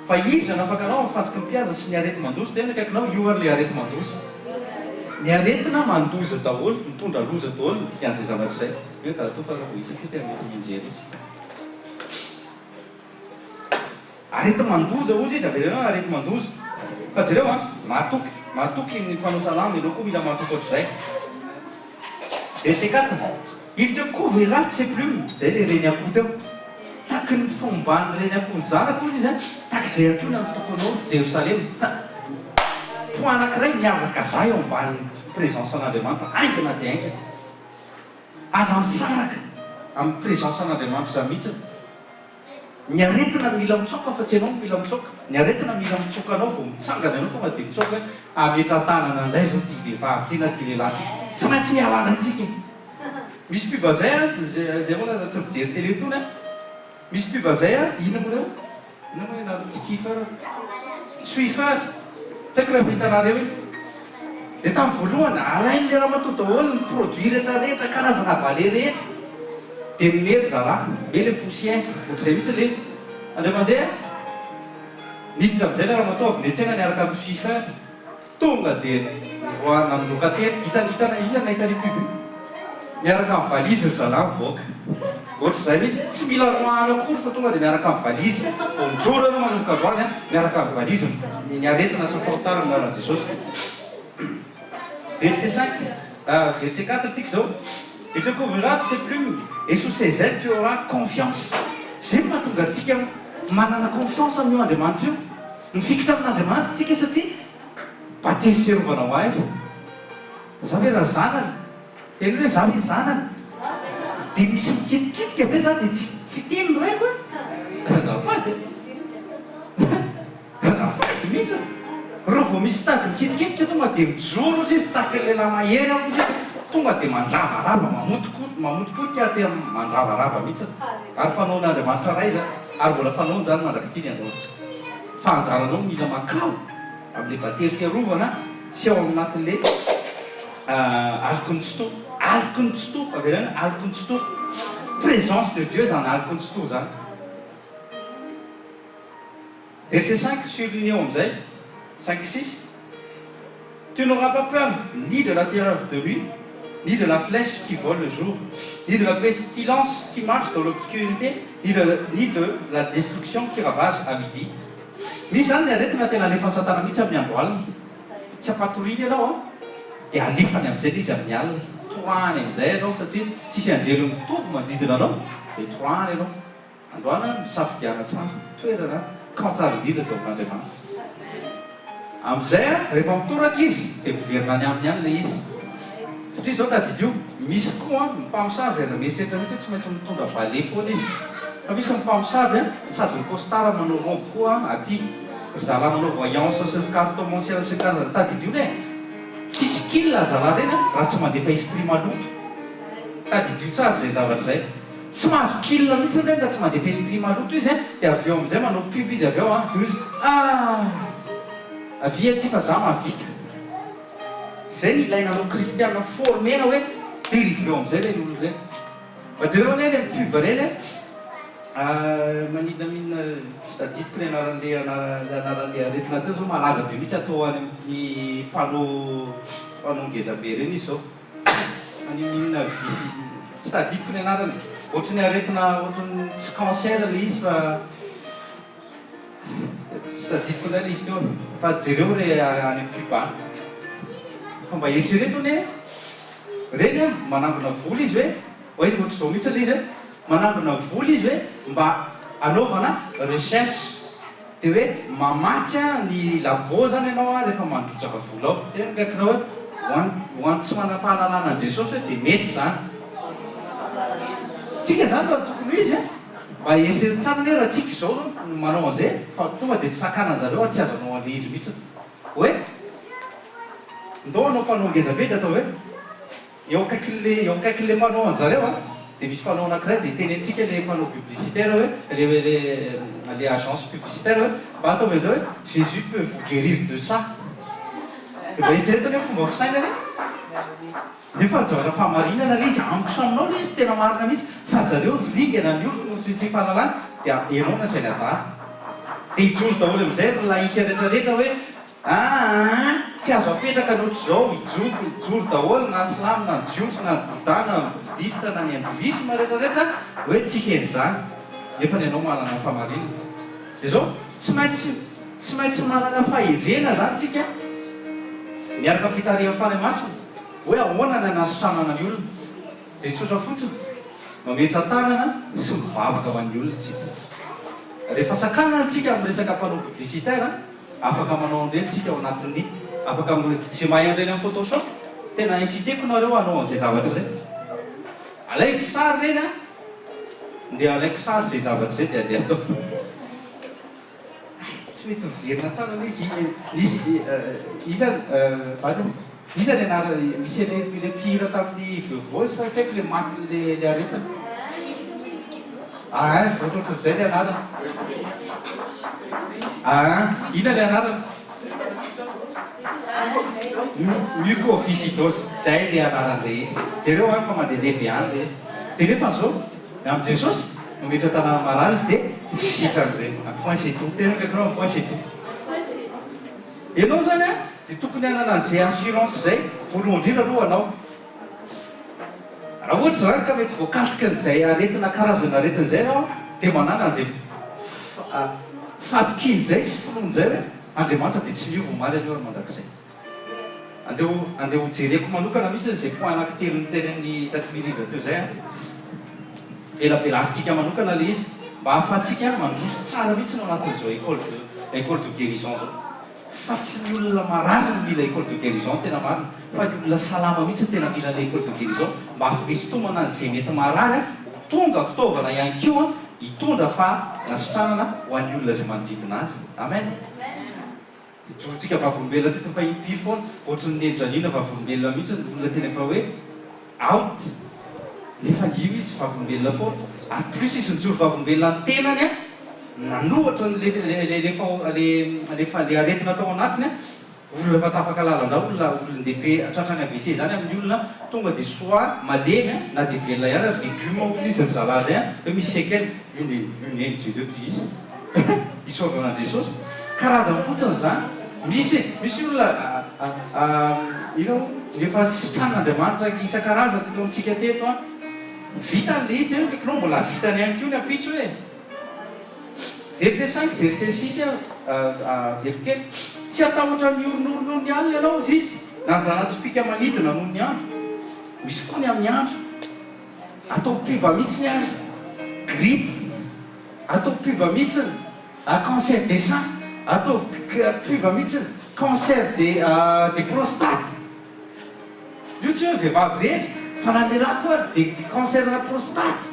fa izy nanafaka anao mifantoky ny mpiaza sy ny arety mandoza tena kaikinao io ary le arety mandoza ny aretina mandoza daholo mitondra loza daholo nitikan'izay zanak'izay io taratofa vohitsako tena mety minjery arety mandoza ozy izy averena arety mandoza fa jereo a matoky ny mpanao salama ianao koa mila matoky ohatr'izay verset 4 il te couvrira de ses plumes zay le reny akoho teo tahaky ny fombany reny akoho zanako izy a tahak'izay atony amin'ny tokonao Jérusalem po anankiray miazaka zay eo amban'ny présence an'Andriamanitra aingana dia aingana aza misaraka amin'ny présence an'Andriamanitra za mihitsy ny aretina mila mitsoka fa tsy ianao mila mitsoka ny aretina mila mitsoka anao vao mitsangana ianao tonga dia mitsoka hoe ametra tanana indray zao ty vehivavy ty na ty lehilahy ty tsy maintsy mialana antsika misy piba zay a zay moa tsy mijery télé tony a misy piba zay a ina moa reo ina moa anarantsy kifeur Swiffer tsy haiko rehefa hitanareo iny dia tamin'ny voalohany alainy le raha mato daholo ny produit rehetrarehetra karazana valet rehetra dia mimery zaraha me le poussière ohatr'izay mihitsy le andray mandeha niditra amin'izay le raha matao avy ny an-tsena niaraka amin'ny Swiffer tonga dia voana amin'ndroka tety hitana piby miaraka amin'ny valizy ry zalahy mivoaka ohatr'izay mihitsy tsy mila roahana akory fa tonga dia miaraka amin'ny valizy vao mijoro anao manomboka androany miaraka amin'ny valizy ny aretina sy fahotana miaran'i Jesosy. Verset 5, verset 4 c'est que ça. Et te couvrira de ses plumes, et sous ses ailes tu auras confiance. C'est pas tout gatsika manana confiance amin'ny Andriamanitra io. Mifikitra amin'Andriamanitra tsika satria batesy fiarovana ho azy. Za hoe raha zanany, tena hoe za hoe zanany. Dia misy mikitikitika be za dia tsy teny raiko hoe. Azafady. Azafady mihitsy. Raha vao misy tady mikitikitika tonga dia mijoro izy tahaka lehilahy mahery ao izy tonga dia mandravarava mamotopotika dia mandravarava mihitsy ary fanaon'Andriamanitra ray zany ary mbola fanaony zany mandrakitiny andao fa anjaranao mila makao amin'ilay batery fiarovana sy ao aminatin'ilay alkontsito averana alkontsito présence de Dieu zany alkontsito zany. Verset 5 surligné amizay 5-6. Tu n'auras pas peur ni de la terreur de nuit, ni de la flèche qui vole le jour, ni de la pestilence qui marche dans l'obscurité, ni de la destruction qui ravage à midi. Misy zany ny aretina tena alefan'ny satana mihitsy amin'ny andro alina. Tsy ampatoriany ianao dia alefany amin'izay izy amin'ny alina. Troany amin'izay ianao satria tsisy anjely mitoby manodidina anao dia troany ianao. Andro alina misafidiana tsara toerana kantsara indrindra tao amin'Andriamanitra. Amin'izay rehefa mitoraka izy dia miverina any amin'ny any ilay izy. Satria izao tadidio misy koa mpamosavy aza mieritreritra mihitsy tsy maintsy mitondra valet foana izy. Fa misy mpamosavy sady mikostara manao rombe koa aty. Zalahy manao voyance sy ny cartomanciel sy karazana tadidio ne tsisy killa zalahy reny raha tsy mandefa esprit maloto. Tadidio tsara izay zavatra izay. Tsy mahazo killa mihitsy reny raha tsy mandefa esprit maloto izy dia avy eo amin'izay manao pub izy avy eo dia izy avia ty fa za mahavita. Zay ny ilainanao kristiana formena hoe dérivé amin'izay le olo zay. Majereo le pub reny maninamina tsy tadidiko ny anaran'le aretina teo zao malaza be mihitsy atao any amin'ny panneau ngezabe reny izy zao. Maninamina visy tsy tadidiko ny anarany. Ohatrany aretina ohatrany tsy cancer le izy fa tsy tadidiko ndray le izy teo fa jereo re any amin'ny pub any. Fa mba eritrereto ne reny manangona vola izy hoe izy ohatra zao mihitsy le izy hoe manangona vola izy hoe mba anaovana recherche dia hoe mamatsy ny labo zany ianao rehefa mandrotsaka vola ao. Dia mikaikinao hoe hoany tsy manam-pahalalana an' Jesosy hoe dia mety zany. Tsika zany fa tokony izy mba eritrereto tsara ne raha tsika izao manao an'izay fa tonga dia tsy sakanany zareo ary tsy azonao an'le izy mihitsy hoe ndao anao mpanao ngezabe dia atao hoe eo akaikin'le manao an'zareo dia misy mpanao anankiray dia teny antsika le mpanao publicitaire hoe le agence publicitaire hoe mba atao hoe zao hoe Jésus peut vous guérir de ça. Dia mba eritreretany hoe fomba fisainany nefa zavatra fahamarinana le izy amiko aminao le izy tena marina mihitsy fa zareo rigana ny olo no tsy fahalalana dia ianao na saina dara dia ijoro daholo amin'izay laika rehetrarehetra hoe tsy azo apetraka nohatry zao ijoro daholo na silamo na jiosy na buda na budista na ny hindoisme rehetrarehetra hoe tsisy an'izany nefa ny ianao manana fahamarinana. Dia zao tsy maintsy manana fahendrena zany tsika miaraka amin'ny fitarihan'ny fanahy masina hoe ahoana ny anasitranana ny olona dia tsotra fotsiny mametra tanana sy mivavaka ho an'ny olona tsika. Rehefa sakanana tsika amin'ny resaka mpanao publicitaire afaka manao an'ireny tsika ao anatin'ny afaka zay mahay an'ireny amin'ny photoshop tena inciteko nareo hanao an'izay zavatra izay. Alaiko sary reny dia alaiko sary izay zavatra izay dia andeha atao. Tsy mety miverina tsara le izy iza ny anara misy le mpihira tamin'ny veuvose sa tsy haiko le maty le aretina. Ohatrohatra zay le anarany. Ina le anarany? Mucoviscidose zay le anaran'le izy. Jereo any fa mandeha lehibe any le izy. Dia nefa zao amin'i Jesosy mametra tanàna marary izy dia sitrany ireny. Point c'est tout. Tena kaikinao point c'est tout. Ianao zany dia tokony hanana an'izay assurance zay voalohany indrindra aloha anao raha ohatra zany ka mety voakasika n'izay aretina karazana aretin'izay anao dia manana an'izay fadokiny zay sy finoany zay hoe andriamanitra dia tsy miova maly anio ary mandrakizay andeha hojereko manokana mihitsy n'izay point anankitelo nytenen'ny tatrimirindra teo zay velabelaritsika manokana le izy mba hahafahantsika mandroso tsara mihitsy no anatin'izao école de guérison zao fa tsy ny olona marary no mila école de guérison tena marina fa ny olona salama mihitsy tena mila le école de guérison mba afaka isitomana an'izay mety marary tonga fitaovana ihany kio hitondra fa nasitranana ho an'ny olona zay manodidina azy amen jorotsika vavolombelona teto fa impiry foana ohatry ny enjanina vavolombelona mihitsy ny olona tena efa hoe out nefa io izy vavolombelona foana ary plus izy nijoro vavolombelona ny tenany nanohatra le aretina tao anatiny olona efa tapaka lalandao olondehibe tratrany AVC zany amin'ny olona tonga dia soit malemy na dia velona ihany ary légume ozy izy mizala zay hoe misy sekely une Dieu izy isaovana an' Jesosy karazany fotsiny zany misy olona ino efa sitran'Andriamanitra isan-karazany teto amintsika teto vitan'le izy tena kaikinao mbola vitany ihany koa ny apitso hoe verset 5 verset 6 verikely tsy atahotra ny oronorona ny alina ianao izy izy na zanatsipika manidina noho ny andro misy koa ny amin'ny andro atao piba mihitsy ny azy grippe atao piba mihitsiny cancer des seins atao piba mihitsiny cancer de prostate io tsy hoe vehivavy rery fa na lehilahy koa dia cancer na prostate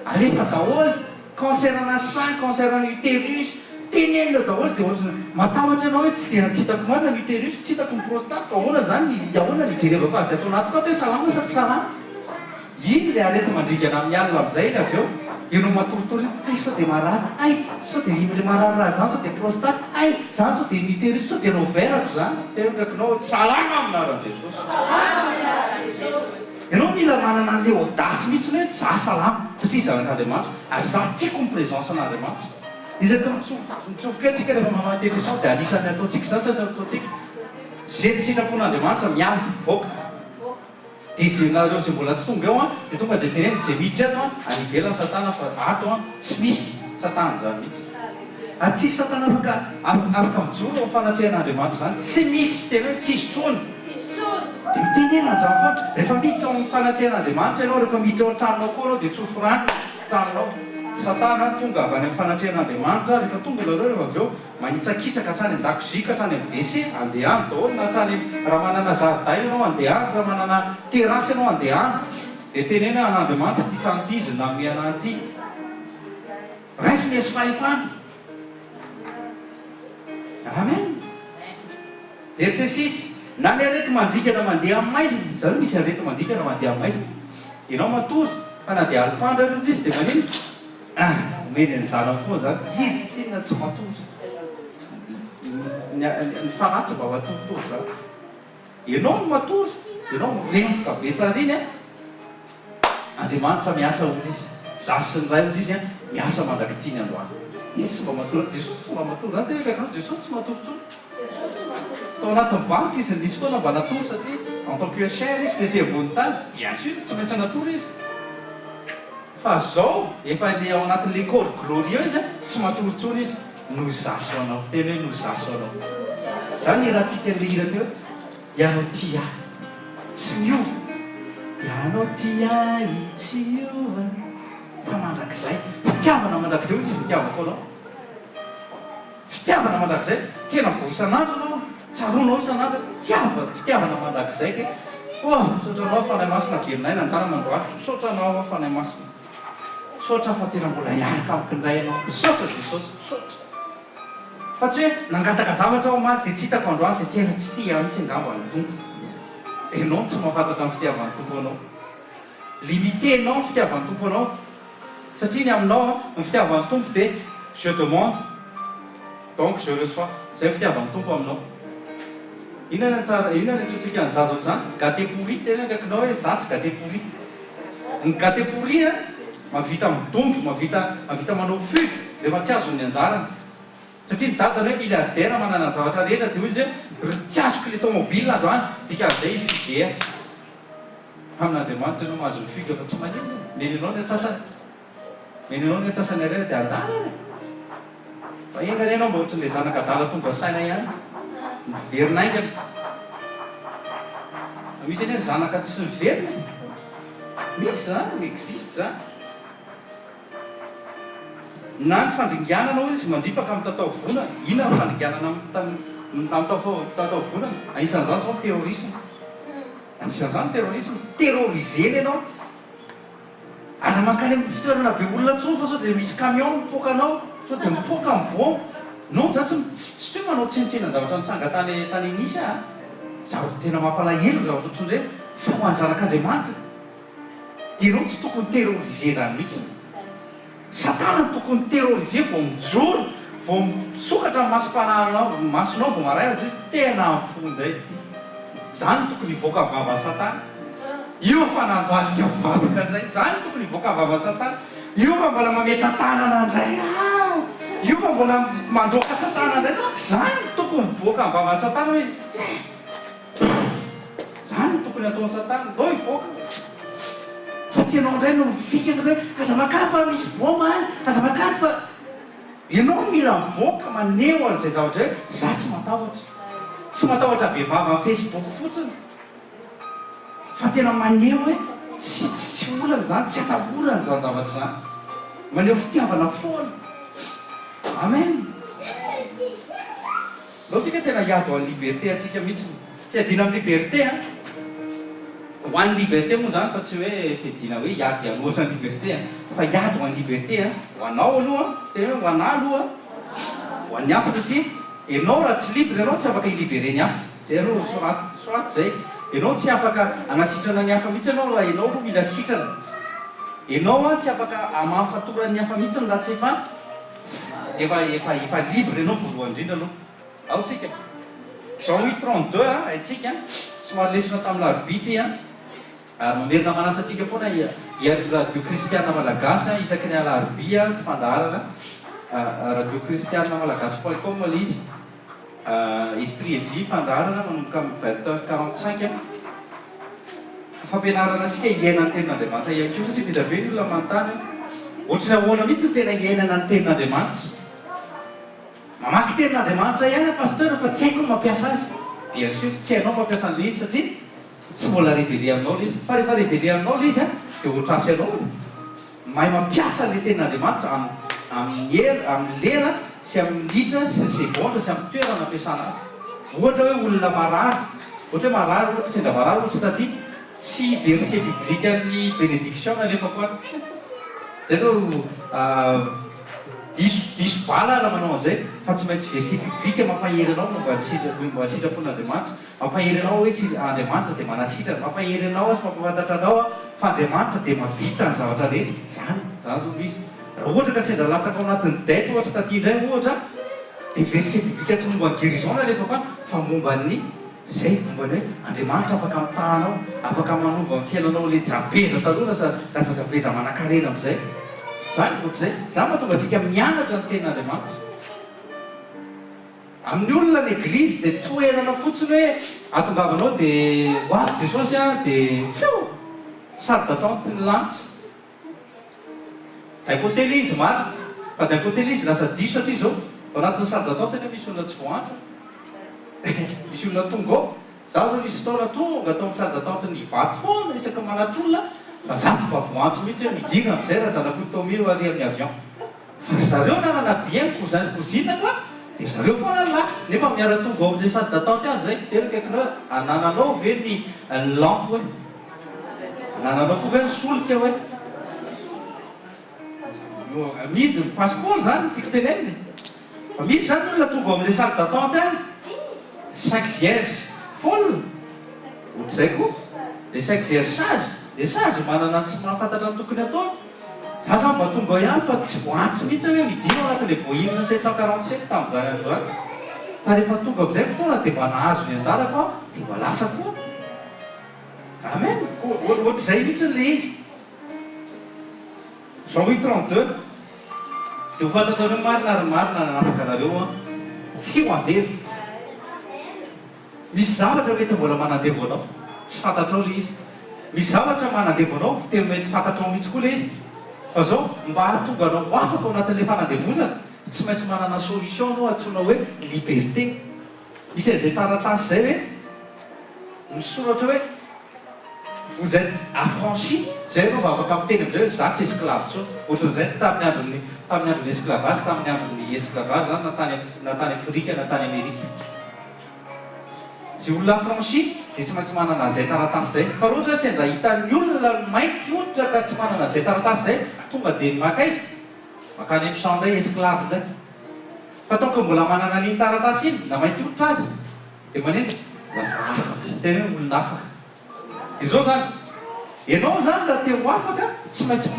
alefa daholo cancer na sein cancer na utérus tenenina daholo dia ohatrany matahotra ianao hoe tsy tena tsy hitako marina ny utérus tsy hitako ny prostate fa ahoana zany ahoana ny jerevako azy atao anaty koa hoe salama sa tsy salama iny le arety mandrikana amin'ny alina amin'izay iny avy eo ianao matoritory ay sao dia marary ay sao dia le marary zany sao dia prostate ay zany sao dia ny utérus sao dia noverako zany tenakakinao salama aminaran Jesosy ianao mila manana an'le audasy mihitsy hoe za salama satria zanak'Andriamanitra ary za tiako ny présence an'Andriamanitra izy atao mitsofoka antsika rehefa manao intercession dia anisan'ny ataontsika zany satria ataontsika zay tsy sitrapon'Andriamanitra miala voaka dia izy nareo zay mbola tsy tonga eo dia tonga dia teneny zay miditra ato any ivelany satana fa ato tsy misy satana zany mihitsy ary tsisy satana afaka mijoro ao fanatrehan'Andriamanitra zany tsy misy tena hoe tsisy trony dia mitenena zany foana rehefa miditra ao amin'ny fanatrehan'Andriamanitra ianao rehefa miditra ao an-tranonao koa anao dia tsofo-rano tranonao satana tonga avy any amin'ny fanatrehan'Andriamanitra rehefa tonga ilareo rehefa avy eo manitsakitsaka hatrany an-dakozika hatrany amin'ny WC andehany daholo na hatrany raha manana zaridaina ianao andehany raha manana terasy ianao andehany dia tenena an'Andriamanitra ty trano ty izy namiana an'ity raiso ny esy fahefana amen verset 6 na ny arety mandrikana mandeha amin'ny maizina zany misy arety mandrikana mandeha amin'ny maizina ianao matory fa na dia alipandra izy izy dia manino omeny ny zanany foana zany izy tsinona tsy matory ny fanatsy mba matoritory zany ianao no matory ianao mirengoka be tsara iny Andriamanitra miasa ozy izy zasy ny ray ozy izy miasa mandrakitiny androany izy tsy mba matory Jesosy tsy mba matory zany tena kaikanao Jesosy tsy matory tsony tao anatin'ny banky izy nisy fotoana mba natory satria en tant que cher izy dia ambony tany bien sûr tsy maintsy natory izy fa zao efa le ao anatin'le corps glorieuse tsy matory tsony izy no zaso anao tena hoe no zaso anao zany raha tsika lehira teo ianao tia tsy miova ianao tia tsy miova fa mandrakizay fitiavana mandrakizay ozy izy nitiavako anao fitiavana mandrakizay tena vo isan'andro anao tsaronao isan'andro fitiavana mandrakizay ke sotranao fanahy masina velonay nandana mandroatro sotranao fanahy masina sotra fa tena mbola hiaraka amiko indray ianao sotra Jesosy sotra fa tsy hoe nangataka zavatra ao maly dia tsy hitako androany dia tena tsy tia mihitsy angamba ny tompo ianao tsy mahafantatra amin'ny fitiavan'ny tompo anao limité anao ny fitiavan'ny tompo anao satria ny aminao ny fitiavan'ny tompo dia je demande donc je reçois zay fitiavan'ny tompo aminao inona ny antsointsika ny zaza ohatr'izany gâté pourri tena kaikinao hoe zatsy gâté pourri ny gâté pourri mavita midongy mavita manao fuky rehefa tsy azony anjarany satria nidadana hoe milliardaire manana ny zavatra rehetra dia izy hoe tsy azoko le tomobile androany dikazay fidea amin'andriamanitra ianao mahazo mifidy fa tsy manino menynao ny atsasany menynao ny atsasany arena dia andala fa engany ianao mba ohatran'ilay zanaka adala tonga saina ihany miverin'aingana misy any zanaka tsy miverina misy zany existe zany na ny fandringananao izy mandripaka amin'ny tatao vonana inona ny fandringanana amin'ny tatao vonana anisan'izany zao terrorisme anisan'izany terrorisme terrorisena ianao aza mankany amin'ny fitoerana be olona tsoa fa sao dia misy camion mipoka anao sao dia mipoka amin'ny bon non zany tsy hoe manao tsinitsina ny zavatra nitsangatany tany misy zavatra tena mampalahelo ny zavatra ohatr'izay fa ho any zanak'andriamanitra dia ianao tsy tokony terroriser zany mihitsy satana tokony terroriser vao mijoro vao misokatra masom-pananao masonao vao maraina izy tena mifondray ty zany tokony hivoaka ny vavan'ny satana io fa nandoalika mivavaka indray zany tokony hivoaka ny vavan'ny satana io fa mbola mametra tanana indray io fa mbola mandroaka satana indray zany tokony mivoaka ny vavan'ny satana hoe zany tokony ataon'ny satana dao hivoaka fa tsy ianao indray no mifika hoe aza makany fa misy boma any aza makany fa ianao mila mivoaka maneho an'izay zavatra hoe za tsy matahotra behivavy amin'ny Facebook fotsiny fa tena maneho hoe tsy olana zany tsy atahorana zany zavatra zany maneho fitiavana foana amen loatsika tena hiady amin'ny liberté atsika mihitsy fiadina amin'ny liberté ho an'ny liberté moa zany fa tsy hoe fiadina hoe hiady anoatra ny liberté fa hiady ho an'ny liberté ho anao aloha tena ho anà aloha ho an'ny hafa satria ianao raha tsy libre ianao tsy afaka hilibere ny hafa zay aloha soraty zay ianao tsy afaka anasitrana ny hafa mihitsy ianao raha ianao aloha mila sitrana ianao tsy afaka amafatorany hafa mihitsy raha tsy efa libre ianao voalohany indrindra aloha ao tsika Jean 8:32 aitsika somary lesona tamin'ny larobity mamerina manasa atsika foana radio kristiana malagasy isaky ny alarobia fandaharana radio kristiana malagasy.com le izy esprit et vie fandaharana manomboka amin'ny 20h45 fampianarana atsika hiaina ny tenin'andriamanitra ihany koa satria be be ny olona manontany ohatrany ahoana mihitsy ny tena hiainana ny tenin'andriamanitra mamaky tenin'andriamanitra ihany pasteur fa tsy haiko ny mampiasa azy bien sûr tsy hainao mampiasa an'le izy satria tsy mbola révélé aminao le izy fa rehefa révélé aminao le izy dia ohatrasy ianao mahay mampiasa le tenin'andriamanitra amin'ny lera sy amin'ny litra sy ny segondra sy amin'ny toerana ampiasana azy ohatra hoe olona marary ohatra hoe marary ohatra sendra marary ohatra taty tsy verset biblique ny bénédiction nefa koa zay zao diso bala raha manao an'izay fa tsy maintsy verset biblique mampahery anao mba sitrapon'andriamanitra mampahery anao hoe andriamanitra dia manasitrana mampahery anao sy mampafantatra anao fa andriamanitra dia mavita ny zavatra rehetra zany zao izy raha ohatra ka sendra latsaka ao anatin'ny daity ohatra taty indray ohatra dia verset biblique tsy momba ny guérison nefa koa fa momba ny zay momba ny hoe andriamanitra afaka mitahanao afaka manova ny fiainanao le jabeza taloha lasa jabeza manan-karena amin'izay zany ohatr'izay zany mahatonga atsika mianatra ny tenin'andriamanitra amin'ny olona n'eglizy dia toerana fotsiny hoe atongavanao dia hoavy jesosy dia fio sary d'attente ny lanitra d'un côté le izy mary fa d'un côté le izy lasa diso satria zao ao anatin'ny sary d'attente eny misy olona tsy voantso misy olona tonga ao zaho zao misy fotoana tonga atao amin'ny sary d'attente ny vaty foana isaka manatr'olona fa za tsy mba voantso mihitsy hoe midina amizay raha zanako tomio ary amin'ny avion fa zareo nanana bien kozany kozina koa dia zareo foana lasa nefa miara-tonga ao amin'ilay sary d'attente azy zay tena kaikinao anananao ve ny lampe hoe anananao koa ve ny solika hoe misy ny passeport zany tiako teneniny fa misy zany olona tonga ao amin'ilay sary d'attente any 5 vierge folle ohatr'izay koa le 5 vierge sage le sage manana tsy mahafantatra ny tokony atao za zany mba tonga ihany fa tsy voantsy mihitsy hoe midina ao anatin'le bohime 747 tamin'izany andro zany fa rehefa tonga amin'izay fotoana dia mba nahazo ny anjara koa dia mba lasa koa amen ohatr'izay mihitsy le izy Jean 8:32 dia ho fantatrareo marina nanapaka anareo tsy ho andevy misy zavatra mety mbola manandevo anao tsy fantatrao le izy misy zavatra manandevo anao tena mety fantatrao mihitsy koa le izy fa zao mba hatonga anao ho afaka ao anatin'le fanandevozana tsy maintsy manana solution anao antsoina hoe liberté misy an'izay taratasy zay hoe misoratra hoe vous êtes affranchi zay anao mba afaka miteny amizay hoe za tsy esclave tsony ohatran'izay tamin'ny andron'ny esclavage tamin'ny andron'ny esclavage zany natany afrika natany amerika zay olona affranchi dia tsy maintsy manana zay taratasy zay fa raha ohatra sendra hitan'ny olona mainty ohatra ka tsy manana zay taratasy zay tonga dia makaiza makany amin'ny champ ndray esclave ndray fa tonga mbola manana an'iny taratasy iny na mainty ohatra azy dia maneno lasa afaka tena hoe olona afaka dia zao zany ianao zany raha te ho afaka tsy maintsy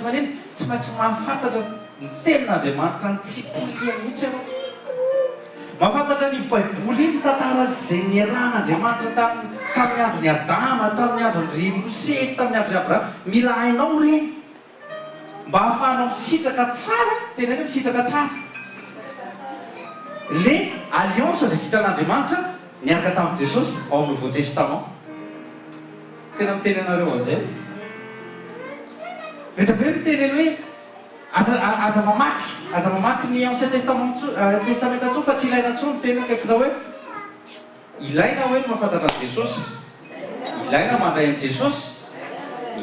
maneno tsy maintsy mahafantatra ny tenin'Andriamanitra ny tsy poliany mihitsy ianao mahafantatra ny baiboly iny tantaran'izay niaran'Andriamanitra tamin'ny andron'ny Adama tamin'ny andron'ny Mosesy tamin'ny andron'ny Abrahama mila hainao reny mba hahafahanao misitraka tsara tena hoe misitraka tsara le alliance zay vita an'Andriamanitra niaraka tamin'i Jesosy ao Nouveau Testament tena miteny anareo azay mety be miteny hoe aza mamaky ny ancien testament tsoa fa tsy ilaina tsony tena kaikinao hoe ilaina hoe mahafantatra an' Jesosy ilaina mandray an' Jesosy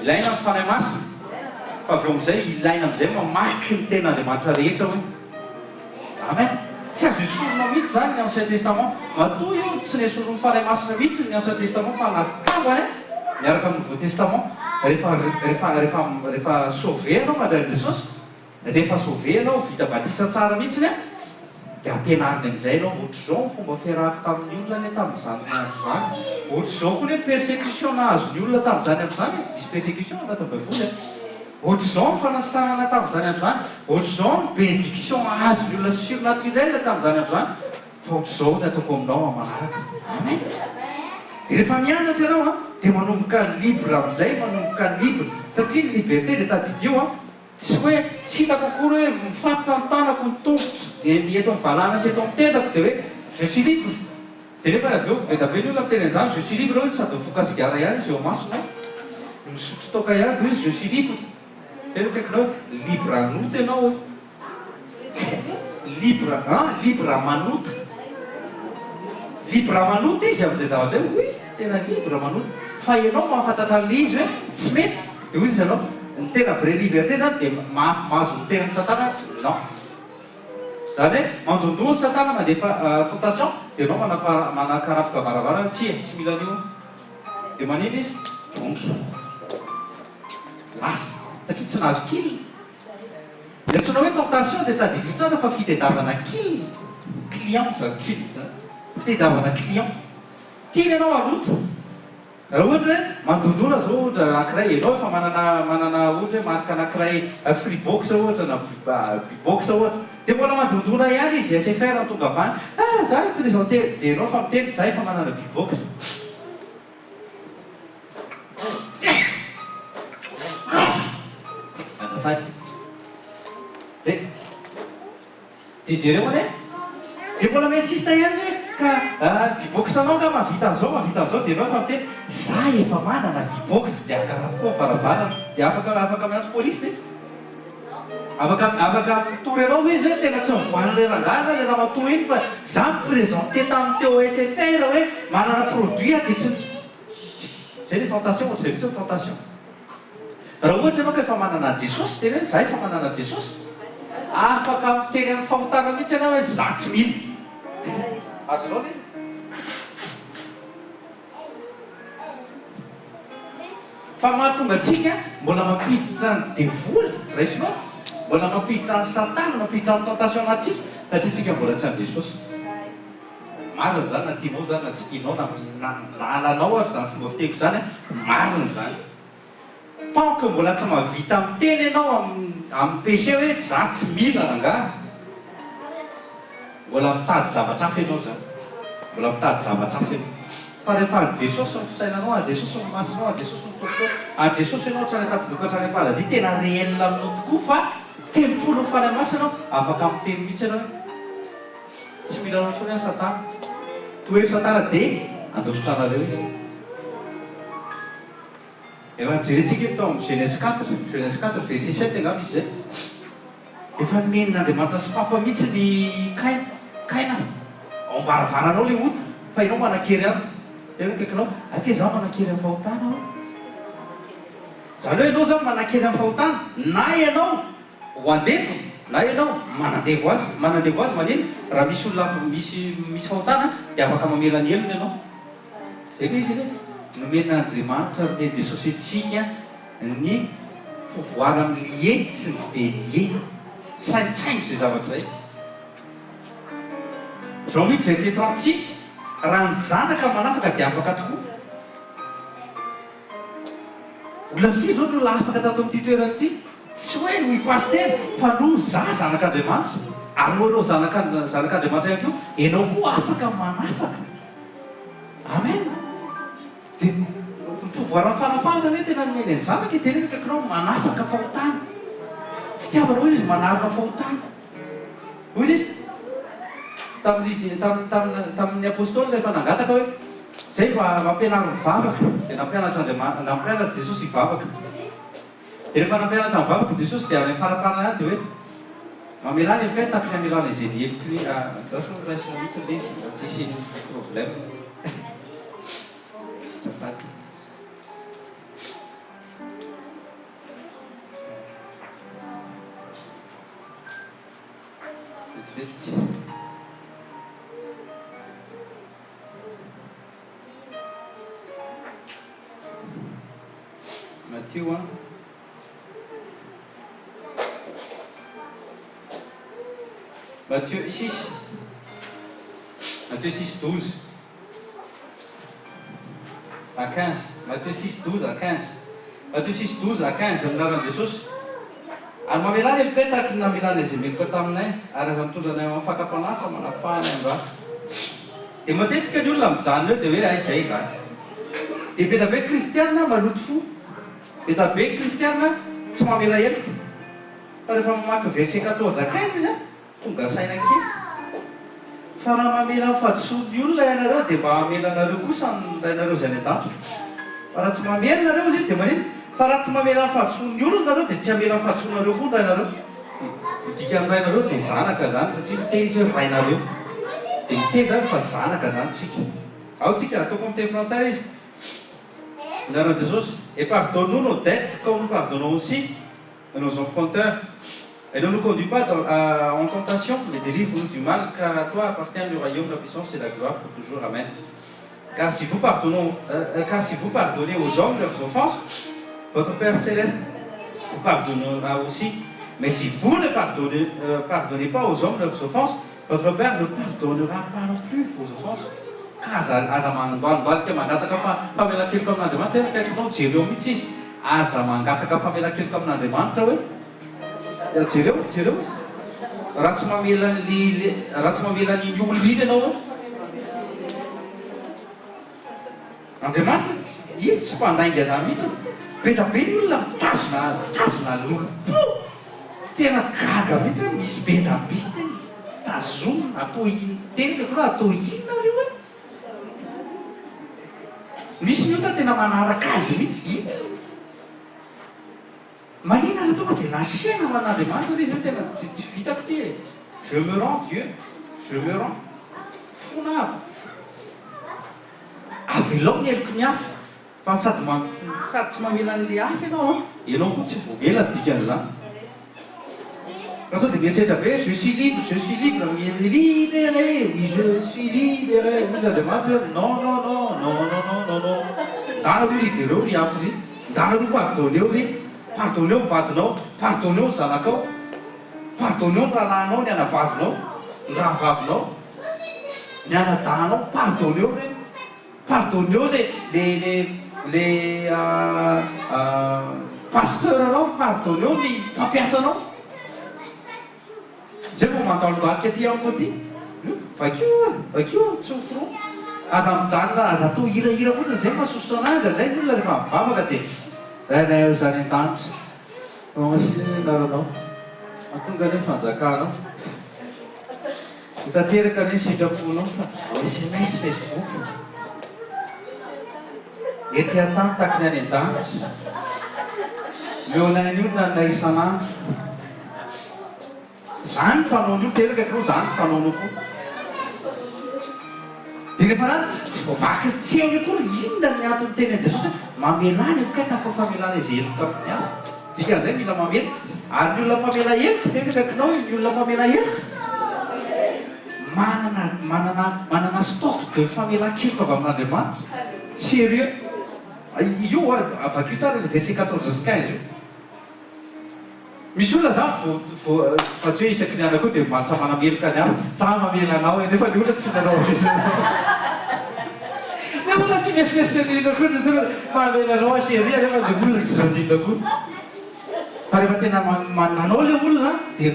ilaina mifanahy masina fa avy eo amizay ilaina amizay mamaky ny ten'Andriamanitra rehetra hoe amen tsy azo isorona mihitsy zany ny ancien testament matoa io tsy nesoro mifanahy masina mihitsy ny ancien testament fa natambany miaraka amin'ny nouveau testament rehefa sauvé anao mandray an' Jesosy rehefa sauvé anao vita batisa tsara mihitsiny a dia ampianariny amizay anao ohatra zao ny fomba fiarahako tamin'ny olona ny tamin'izany andro zany ohatra zao koa hoe persécution nahazony olona tamin'izany andro zany misy persécution anatin'ny baiboly ohatra zao ny fanasitranana tamin'izany andro zany ohatra zao ny bénédiction ahazony olona surnaturel tamin'izany andro zany fa ohatra zao ny ataoko aminao amanaraka amen dia rehefa mianatra ianao a dia manomboka libre amizay manomboka libre satria ny liberté dia tadidio a tsy hoe tsy hitako akory hoe mifatotra ny tanako ny tongotra dia mieto amin'ny valana sy eto amin'ny tendako dia hoe je suis libre dia nefa avy eo be da be ny olona miteny an'izany je suis libre hoe sady mifoka sigara ihany izy eo masina misotro toka ihany dia hoe je suis libre tena kaikinao hoe libre anota ianao libre amanota libre amanota izy amin'izay zavatra hoe oi tena libre amanota fa ianao mahafantatra an'le izy hoe tsy mety dia hoy izy ianao ny tena vrai liberté zany dia mahazo mitenany satana non zany hoe mandondony satana mandefa tentation dia anao manakarafoka varavarana tsy mila an'io dia manino izy dongy lasa satria tsy nahazo kily dia antsoina hoe tentation dia tadidio tsara fa fitediavana kily client zany kily zany fitediavana client tiany ianao aloto raha ohatra hoe mandondona zao ohatra anankiray ianao efa manana ohatra hoe marika anankiray freebox ohatra na bibox ohatra dia mbola mandondona ihany izy SFR tonga avany za présenté dia ianao fa miteny za efa manana bibox azafady dia jereo ane dia mbola minsista ihany hoe ka bibox anao ka mavita an'izao dia anao fa miteny za efa manana bibox dia akarako koa varavarana dia afaka miantso polisy izy afaka mitory anao hoe izy hoe tena tsy mivoana le rangana le raha matoa iny fa za mipresenté tamin'ny teo SFR hoe manana produit a dia tsy zay le tentation ohatra zay mitsy tentation raha ohatra ianao ka efa manana Jesosy tena hoe za efa manana Jesosy afaka miteny amin'ny fahotana mihitsy ianao hoe za tsy mila azonao izy fa mahatonga atsika mbola mampiditra ny devoly raisinoty mbola mampiditra ny satana mampiditra ny tentation anatsika satria tsika mbola tsy any Jesosy marina zany na tianao zany na tsy tianao na alanao ary zany fomba fiteko zany marina zany tant que mbola tsy mahavita miteny ianao amin'ny péché hoe za tsy mila rangaha mbola mitady zavatra hafa ianao zany mbola mitady zavatra hafa ianao fa rehefa any Jesosy ny fisainanao any Jesosy ny masinao any Jesosy ny tokotrao any Jesosy ianao hatrany tampidoko hatrany am-paladie tena réel aminao tokoa fa tempolo fanamasy anao afaka miteny mihitsy anao tsy mila anao tsony any satana toery satana dia andosotranareo izy efa nijerentsika eto amin'ny Genèse 4 verset 7 angamba izy zay efa nomenin'Andriamanitra sy papa mihitsy ny kaina ao mbaravaranao le ota fa ianao manakery any tena kaikinao ake zaho manakery amin'ny fahotana ao zany hoe ianao zao manakery amin'ny fahotana na ianao ho andefo na ianao manandevo azy manino raha misy olona misy fahotana dia afaka mamela ny helony ianao zay le izy le nomen'Andriamanitra ny Jesosy antsika ny pouvoir amin'ny lie sy ny délie saintsaino zay zavatra zay Jean 8 verset 36 raha ny zanaka manafaka dia afaka tokoa olona firy zao no la afaka tato amin'ity toerana ity tsy hoe no ipasitera fa no za zanak'Andriamanitra ary no anao zanak'Andriamanitra ihany koa ianao koa afaka manafaka amen dia pouvoir amin'ny fanafahana ne tena nomeny ny zanaka itenena kaikinao manafaka fahotana fitiavana hoy izy manarona fahotana hoy izy tamin'ny apôstôly rehefa nangataka hoe zay mampianaro mivavaka dia nampianatra Jesosy hivavaka dia rehefa nampianatra mivavaka Jesosy dia any faraparana any dia hoe mamelany amika tapiny amelana izay ny helokny zaso raisina mihitsy le izy tsisy problème Matthieu 1 Matthieu 6 12 à 15 Matthieu 6 12 à 15 Matthieu 6 12 à 15 aminaran'i Jesosy ary mamelany mipetaka ny namelany izay meloka taminay ary aza mitondranay amin'ny fakapanafa manafahany am'ratsy dia matetika ny olona mijanona eo dia hoe ay zay zany dia be tabe kristianina maloto fo be tabe kristianina tsy mamela helika fa rehefa mamaky verset 14 à 15 izy a tonga saina kely fa raha mamela fahadisoany olona ianareo dia mba mamela anareo kosa rainareo zay ny adantra fa raha tsy mamela nareo izy dia manino fa raha tsy mamela fahadisoany olona nareo dia tsy hamela fahadisoanareo koa ny rainareo midika amin'ny rainareo dia zanaka zany satria miteny izy hoe rainareo dia miteny zany fa zanaka zany tsika ao tsika ataoko amin'ny teny frantsay izy Dans Jésus, et pardonne-nous nos dettes comme nous pardonnons aussi à nos emprunteurs. Et ne nous conduis pas en tentation, mais délivre-nous du mal, car à toi appartient le royaume, la puissance et la gloire pour toujours. Amen. Car si vous pardonnez aux hommes leurs offenses, votre Père Céleste vous pardonnera aussi. Mais si vous ne pardonnez pas aux hommes leurs offenses, votre Père ne pardonnera pas non plus vos offenses. Aza mangataka famelan-keloka amin'Andriamanitra tena kaikinao jereo mihitsy izy aza mangataka famelan-keloka amin'Andriamanitra hoe jereo izy raha tsy mamela ny olona ianao Andriamanitra izy tsy mpandainga zany mihitsy be tabe ny olona mitazona lolo tena gaga mihitsy misy be tabe teny tazomina atao ino teny koa atao inona reo e misy miota tena manaraka azy mihitsy manina le tonga dia nasiana man'Andriamanitra izy hoe tena tsy vitako ty e je me rends Dieu je me rends fonako avelao ny heloko ny hafa fa sady tsy mamela n'le hafa ianao koa tsy voavela dikan'izany raha sao dia mieritreritra be je suis libre libéré oui je suis libéré misy Andriamanitra hoe non ndanareo libéreo ry hafa ry ndanareo pardonneo ry pardonneo vadinao pardonneo zanakao pardonneo ny rahalahinao ny anabavinao ny rahavavinao ny anadanao pardonneo ry pardonneo les pasteur anao pardonneo ny mpampiasanao zay mo mandalogalika ty amiko ty vakio tsy hoforo aza mijanona aza atao hirahira fotsiny zay mahasosotra anazy ndraindray ny olona rehefa mivavaka dia rainay zany an-danitra naranao mahatonga ny fanjakanao hitateraka ny sitraponao fa SMS Facebook mety atany takiny any an-danitra meonainy io na nay isan'andro zany fanaon'io teraka kao zany fanaonao koa dia rehefa raha tsy voavaky tsy eny koa inona ny antony teny an Jesosy mamelany kaitako famelana izy heloka amin'ny aho dikan'izay mila mamela ary ny olona mpamela heloka tenakakinao ny olona mpamela heloka manana stock de famelan-keloka avy amin'Andriamanitra sérieux io avakio tsara le verset 14 sy 15 io misy olona zany fa tsy hoe isaky ny anako dia malasa manameloka ny aho sa mamela anao nefa ny olona tsy nanao na olona tsy mieritreritrerina koa mamela anao aseria nefa le olona tsy ranina koa fa rehefa tena nanao le olona dia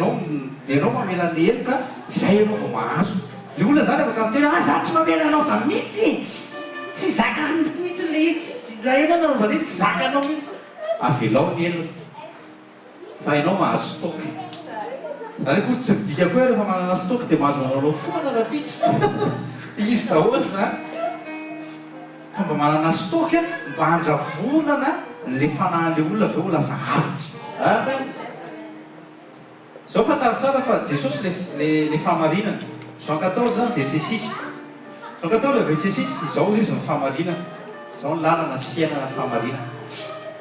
anao mamela le heloka izay anao vao mahazo le olona zany afaka mitena za tsy mamela anao za mihitsy tsy zaka mihitsy le izy la ena anao vane tsy zaka anao mihitsy avelao ny elona fa ianao mahazo stock zany koa tsy midika koa rehefa manana stock dia mahazo mananao foana rapitsy izy daholo zany fa mba manana stock mba handravonana le fanahan'le olona aveo lasa avitra amen zao fantaro tsara fa Jesosy le fahamarinana Jean 14 verset 6 Jean 14 verset 6 izao izy ny fahamarinana zao ny lalana sy fiainana fahamarinana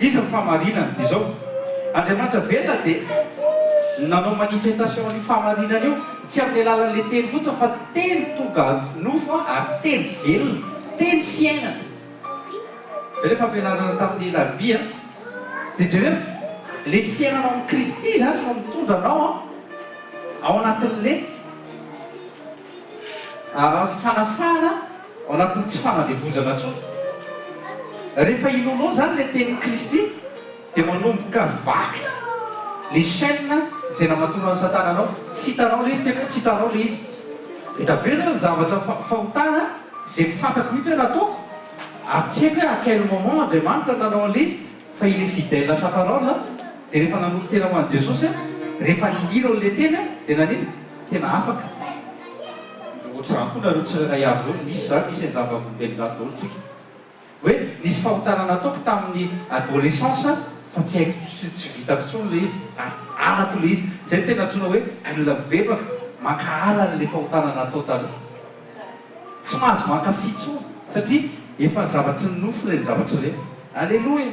izy ny fahamarinana dia zao Andriamanitra velona dia nanao manifestation ny fahamarinana io tsy amin'ny alalan'le teny fotsiny fa teny tonga nofo ary teny velona teny fiainana zay rehefa ampianarana tamin'ny larobia dia jereo le fiainana amin'ny Kristy zany no mitondra anao ao anatin'le fanafana ao anatin'ny tsy fanadevozana tsony rehefa inonao zany le teny Kristy dia manomboka vaky le chaîne izay namatonany Satana anao tsy hitanao le izy tena tsy hitanao le izy etabe zany zavatra fahotana izay fantako mihitsy nataoko ary tsy haiko hoe à quel moment Andriamanitra nanao an'le izy fa ile fidèle sa parole dia rehefa nanolo tena ho an'i Jesosy rehefa nindiro le tena dia nanino tena afaka ohatr'izany koa nareo tsirairay avy reo misy zany misy ny zava-bombely zany daholo tsika hoe nisy fahotana nataoko tamin'ny adolescence fa tsy haiko tsy vitako tsony le izy alako le izy zay tena antsona hoe olona bebaka mankahala le fahotana natao taloha tsy mahazo mankafy tsony satria efa zavatry ny nofo le zavatra reny alleloia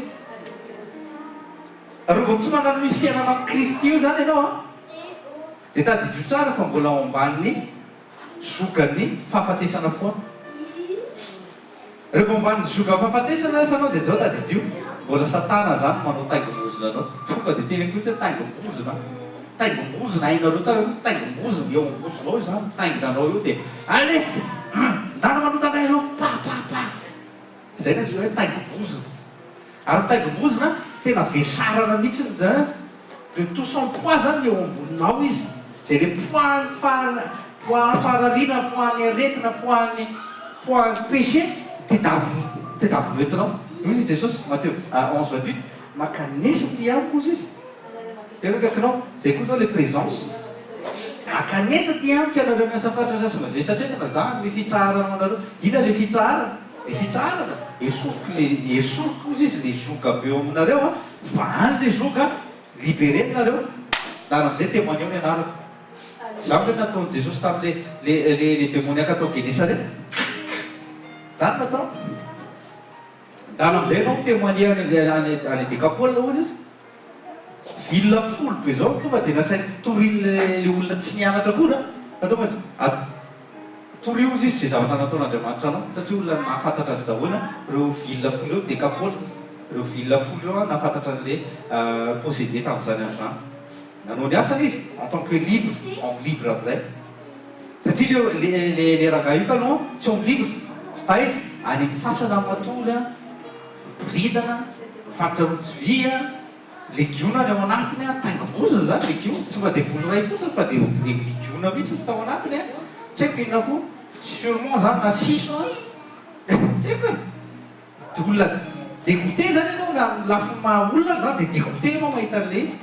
raha vao tsy manano misy fiainana amin'ny Kristy io zany ianao dia tadidio tsara fa mbola ao ambaniny zokany fahafatesana foana rehefa ambany zoka fahafatesana rehefa anao dia zao tadidio mbola Satana zany manao taingom-bozina anao tonga dia teny koa tsy taingom-bozina hainareo tsara hoe taingom-bozina eo am-bozonao zany taingonanao io dia alefa ndana manotanay anao papapa zay na zay hoe taingom-bozina ary taingom-bozina tena vesarana mihitsy zany de tout son poids zany eo amboninao izy dia le poids fararina poids-ny aretina poids-ny péché tedaviny entinao io izy Jesosy Matteo 11:28 makanesa ty amiko izy izy tenakakinao zay koa zao le présence makanesa ty amiko anareo miasa fatratra sy mave satria tena zany le fitsarana anareo ina le fitsarana le fitsarana esoroko izy izy le zoka be eo aminareo fa any le zoka libéré aminareo dara am'izay témoigneo ny anarako zany hoe nataony Jesosy tamin'le le démoniaka atao Genesaret zany natao dana am'izay anao témoigné any Décapole ozy izy vilona folo be zao tonga dia nasainy toriny le olona tsy nianatra koa natao torio izy izy zay zavatra nataon'Andriamanitra anao satria olona nahafantatra azy daholo reo vilona folo eo Décapole reo vilona folo eo nahafantatra an'le possédé tamin'izany andro zany nanao ny asany izy en tant que libre homme libre amin'izay satria le rangahy io taloha tsy homme libre fa izy any amin'ny fasana matory bridana mifaritra rotsovia legiona ny ao anatiny taingom-bozina zany legiona tsy mba dia volo ray fotsiny fa dia legiona mihitsy ny tao anatiny tsy haiko inona koa sûrement zany na siso tsy haiko dia olona dégoûté zany ianao lafy maha olona zany dia dégoûté ianao mahita an'le izy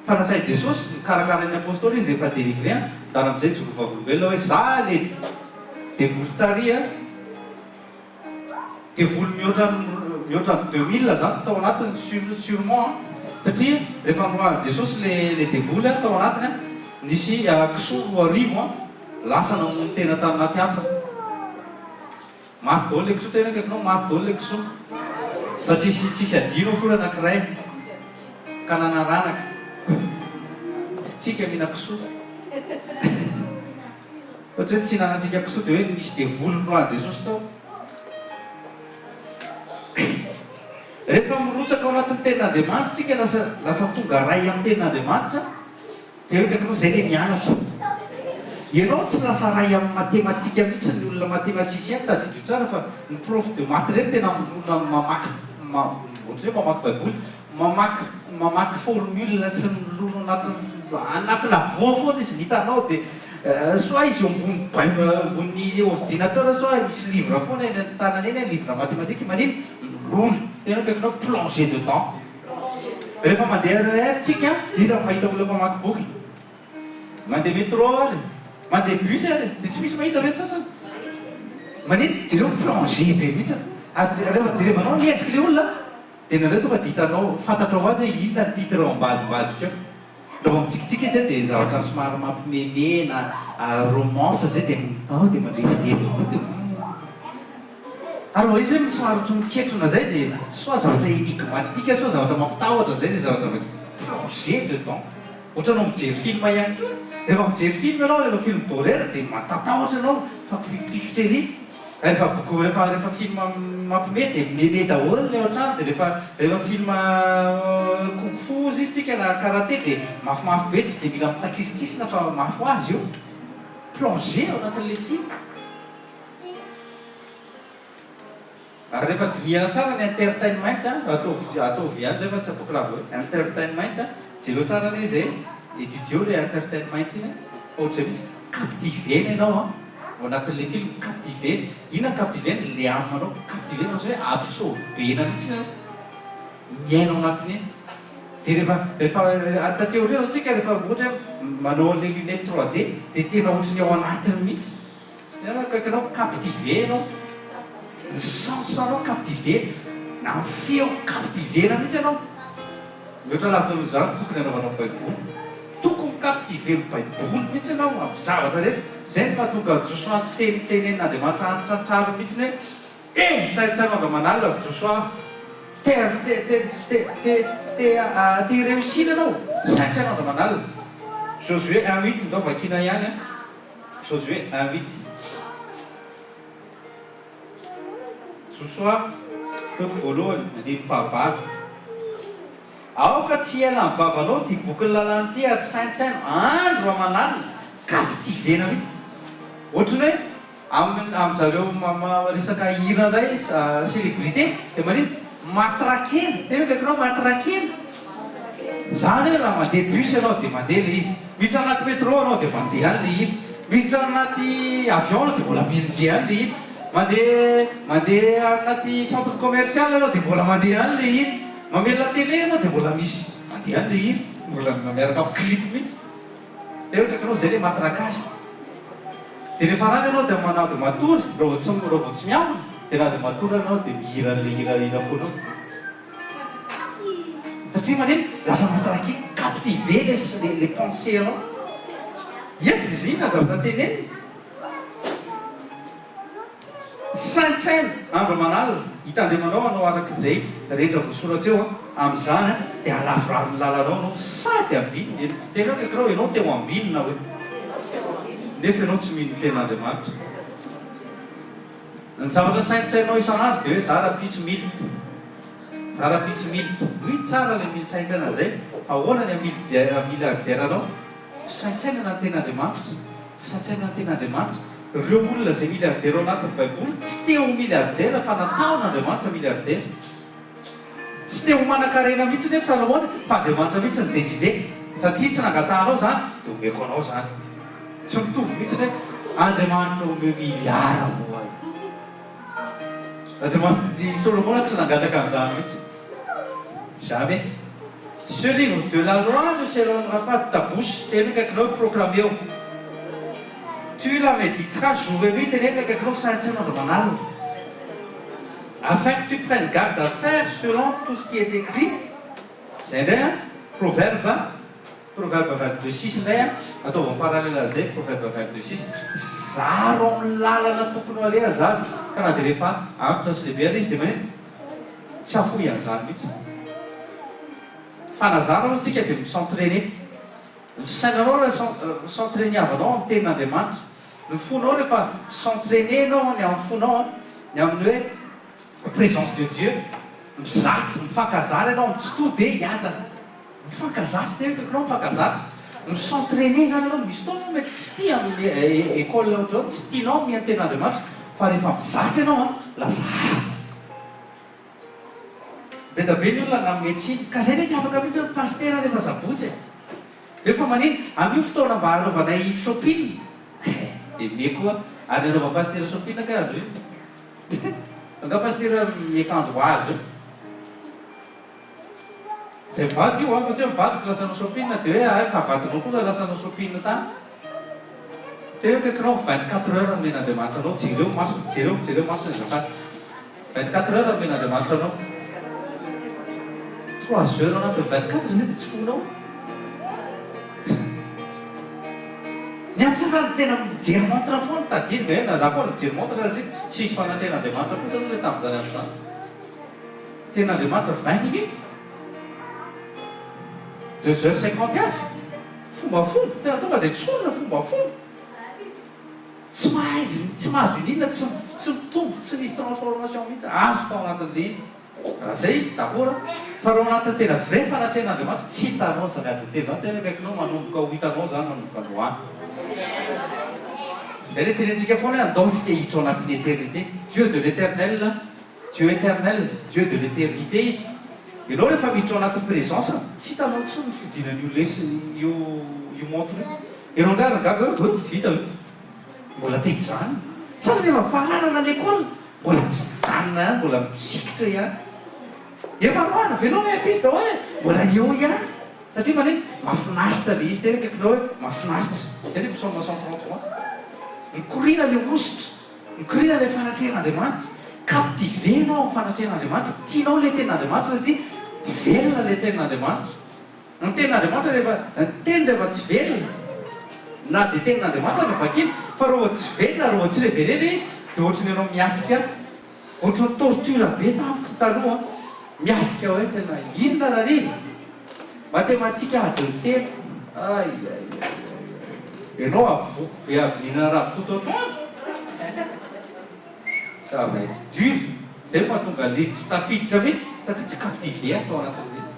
fanasai Jesosy nikarakarany apôstôly izy rehefa délivré dara amin'izay jerovavolombelona hoe za le devoly taria devoly mihoatra 2000 zany tao anatiny sûrement satria rehefa noa Jesosy le devoly tao anatiny nisy kisoa 1000 lasa namono tena tany anaty antsa maty daholo le kisoa tena kaikinao maty daholo le kisoa fa tsisy adino akory anankiray ka nanaranaka tsika mihina kisoa ohatry hoe tsy hinanatsika kisoa dia hoe misy devoly roa Jesosy tao rehefa mirotsaka ao anatin'ny tenin'Andriamanitra tsika lasa tonga ray amin'ny tenin'Andriamanitra dia hoe kaikinao zay le mianatra ianao tsy lasa ray amin'ny matematika mihitsy ny olona mathématicien tadidio tsara fa ny prof de maty reny tena olona mamaky ohatra hoe mamaky baiboly mamaky formule sy milolo anatina boa foana izy nitanao dia soit izy ambony ordinateur soit misy livre foana eny tanany eny livre mathématique manino milolo tena kaikinao plongé dedans rehefa mandeha RER tsika izy mahita olona mamaky boky mandeha métro ary mandeha bus ary dia tsy misy mahita reny sasany manino jereo plongé be mihitsy rehefa jerevanao niendriky le olona dia nareo tonga dia hitanao fantatrao azy hoe inona ny titre ao ambadibadika eo rehefa mitsikitsika izy dia zavatra somary mampimeme na romance zay dia dia mandrehilely ary ho izy hoe somary ohatry miketrona zay dia soit zavatra enigmatika soit zavatra mampitahotra zay le zavatra plongé dedans ohatra anao mijery film ihany koa rehefa mijery film ianao rehefa film d'horreur dia matatahotra ianao fampipikitra ery rehefa film mampime dia meme daholo le ao an-trano dia rehefa film kung fu izy tsika na karaté dia mafimafy be tsy dia mila mitakisikisina fa mafy ho azy io plongé ao anatin'le film ary rehefa diniana tsara ny entertainment atao viany zay fa tsy apoky raha hoe entertainment jereo tsara ny zay étudio le entertainment iny ohatra misy captivena ianao ao anatin'le film captivena inona captivena le amanao captivena ohatry hoe absorbena mihitsy miainao anatiny eny dia rehefa tateoria zao tsika rehefa ohatra manao le lunette 3D dia tena ohatrany ao anatiny mihitsy kaikanao captivenao ny sensanao captivena na ny feo captivena mihitsy ianao mihoatra lavitra aloha zany tokony anaovanao baiboly tokony captiveny baiboly mihitsy ianao amin'ny zavatra rehetra zay ny mahatonga Josoa tenitenenin'Andriamanitra antratrary mihitsy hoe saitsanoanga manalina Josoa te réussir ianao saitsanoanga manalina Josué 1:8 ndao vakina ihany Josué 1:8 Josoa toko voalohany andimy fahavalo aoka tsy ela ny vavanao ty boky ny lalàny ty ary saintsaino andro amanalina captivena mihitsy ohatrany hoe amin'zareo resaka hira indray célébrité dia manino matrakena tena kaikinao matrakena zany hoe raha mandeha bus ianao dia mandeha le izy miditra anaty métro anao dia mandeha any le hira miditra anaty avion anao dia mbola mindre any le hira mandeha anaty centre commercial anao dia mbola mandeha any le hira mamelona télé anao dia mbola misy mandeha any le hira mbola miaraka amin'ny clip mihitsy dia hoe kaikinao zay le matrakage dia rehefa rany ianao dia manao dia matory raha vao tsy miamana dia raha dia matory ianao dia mihira an'le hira foanao satria maneno lasa matrake captivé le pensée anao ety izy iny na zavatra teneny saintsaina andro manalina hitandemanao anao arak'izay rehetra voasoratra eo amin'izany dia alavorary ny lalanao anao sady ambiny tena kaikinao ianao teo ambinina hoe nefa ianao tsy mino ten'Andriamanitra ny zavatra saintsainao isan'azy dia hoe zarapitso milika zarapitso milika hoy tsara le mily saintsaina zay fa ahoana ny milliardaire anao saintsainana ny ten'Andriamanitra saintsainana ny ten'Andriamanitra reo olona zay milliardaire ao anatin'ny baiboly tsy te ho milliardaire fa nataon'Andriamanitra milliardaire tsy te ho manan-karena mihitsy nefa Salomona fa Andriamanitra mihitsy ny décidé satria tsy nangatahanao zany dia omeko anao zany tsy mitovy mihitsy hoe Andriamanitra omeo miliara moa Andriamanitra Solomona tsy nangataka an'izany mihitsy jamais Ce livre de la loi ne s'éloignera pas de ta bouche, tel que nous proclamons. Tu la méditeras jour et nuit, tel que nous sentiments de mon âme. Afin que tu prennes garde à faire selon tout ce qui est écrit. C'est un proverbe 22:6 indray ataovy parallèle an'izay proverbe 22:6 zaro amin'ny lalana tokony aleha zaza ka na dia rehefa antitra sy lehibe ary izy dia manety tsy afoy an'izany mihitsy fanazara aloha tsika dia micentraîner ny sainanao rehefa micentraîner avanao amin'ny tenin'Andriamanitra ny fonao rehefa micentraîner anao ny amin'ny fonao ny amin'ny hoe présence de Dieu mizatsy mifankazary ianao tsy to dia hiadana mifankazatra tena tokony mifankazatra micentraîner zany ianao misy fotoana mety tsy tia amin'ny école ohatrao tsy tianao mihaino tenin'Andriamanitra fa rehefa mizatra ianao lasa be da be ny olona na médecine ka zay ne tsy afaka mihitsy ny pastera rehefa zabotsy rehefa maniny amin'io fotoana mba hanaovanay shopping dia me koa ary hanaova pastera shopping ka andro io nga pastera miakanjo azy io zay vady io fa tsy hoe mivadiko lasanao shopping dia hoe ka vadinao kosa lasanao shopping tany tena kaikinao 24 heures amen'Andriamanitra anao jereo maso ny zakata 24 heures amen'Andriamanitra anao 3 heures anaty 24 zany dia tsy fonao ny amin'ny sasany tena mijery montre foana tadidika hoe na za koa mijery montre tsisy fanatrehan'Andriamanitra kosa aloha le tamin'izany amin'izany tenin'Andriamanitra 20 minutes 2h51 fomba fomba tena tonga dia tsorina fomba fomba tsy mahazo inona tsy mitombo tsy misy transformation mihitsy azo tao anatin'le izy raha zay izy dabora fa raha anatin'ny tena vrai fanatrehan'Andriamanitra tsy hitanao zany aditeny zany tena kaikinao manomboka ho hitanao zany manomboka loany da le tenentsika foana hoe andaontsika hiditra ao anatin'ny éternité Dieu de l'éternel Dieu éternel Dieu de l'éternité izy ianao rehefa miditra ao anatin'ny présence tsy hitanao ntsony ny fidinan'io lesy io montre ianao ndray rangaba hoe vita hoe mbola te hijany sasany efa fahanana ny école mbola tsy mijanona ihany mbola mitsikitra ihany efa roana venao meako izy da hoe mbola eo ihany satria maneny mahafinaritra le izy tena kaikinao hoe mahafinaritra zay le psaume 133 mikorina le ositra mikorina le fanatrehan'Andriamanitra captivenao amin'ny fanatrehan'Andriamanitra tianao le tenin'Andriamanitra satria velona le tenin'Andriamanitra ny tenin'Andriamanitra rehefa ny teny rehefa tsy velona na dia tenin'Andriamanitra rehefa vakiny fa rehefa tsy velona rehefa tsy reverena izy dia ohatrany ianao miatrika ohatrany torture be tamiko taloha miatrika hoe tena inona rariva matematika adetena ay ianao avoko be avinina ravitoto atoandro ça va être dur zay mahatonga le tsy tafiditra mihitsy satria tsy captivé atao anatin'izy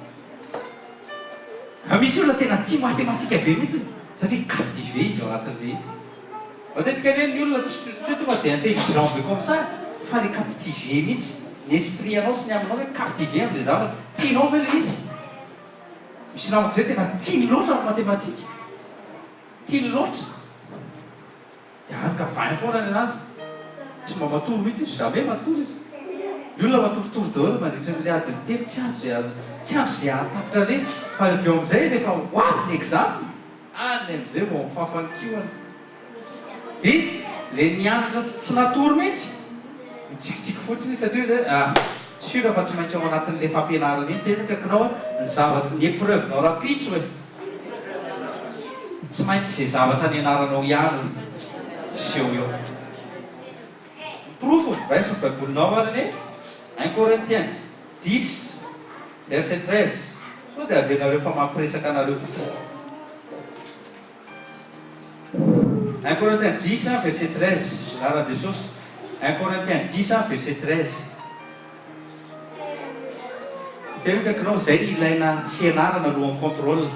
misy olona tena tia matematika be mihitsy satria captivé izy ao anatin'le izy matetika ny ny olona tsy tonga dia intelligent be comme ça fa le captivé mihitsy ny esprit anao sy ny aminao hoe captivé amin'le zavatra tianao ve le izy misy namako zay tena tiany loatra amin'ny matematika tiany loatra dia araka 20 foana ny anazy tsy mba matory mihitsy izy jamais matory izy ny olona matoritory daholo mandritra n'le adiny telo tsy azo zay atapitra le izy fa avy eo amin'izay rehefa hoavy ny examen any amin'izay vao mifafankiona izy le nianatra tsy natory mihitsy mitsikitsiky fotsiny satria zay sura fa tsy maintsy ao anatin'le fampianarana iny tena kaikinao ny zavatra ny épreuvenao rapitsy hoe tsy maintsy zay zavatra ny anaranao ihany seho eo profo vaisy ny baibolinao arany 1 Corinthiens 10 verset 13 so dia avenareo fa mampiresaka anareo fotsiny 1 Corinthiens 10 verset 13 lara Jesosy 1 Corinthiens 10 verset 13 tena kaikinao zay ilaina fianarana alohan'ny contrôle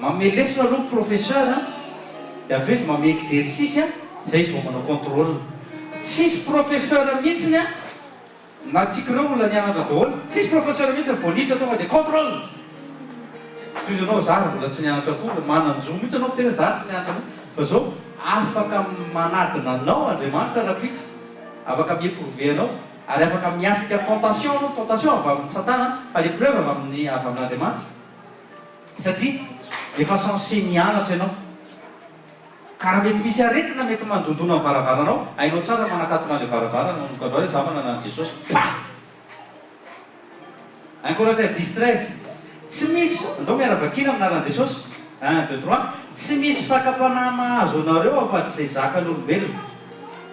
mame lesona aloha professeur dia avy izy mame exercice zay izy vao manao contrôle tsisy professeur mihitsiny na tsikinao olona nianatra daholo tsisy professeur mihitsy voalitra tonga dia contrôle toy ianao zara mbola tsy nianatra koa mananjo mihitsy anao tena za tsy nianatra fa zao afaka manadina anao Andriamanitra rapitsy afaka miéprouvé anao ary afaka miasika tentation avy amin'ny satana fa l'épreuve avy amin'andriamanitra satria efa censé nianatra ianao ka raha mety misy aretina mety mandondona amin'ny varavaranao ainao tsara manakatona le varavarana nokadroa zavana nan Jesosy Corinthiens 10:13 tsy misy andao miaravakina aminaran Jesosy 1 2 3 tsy misy fakapanahy mahazo anareo afa-tsy izay zakan'olombelona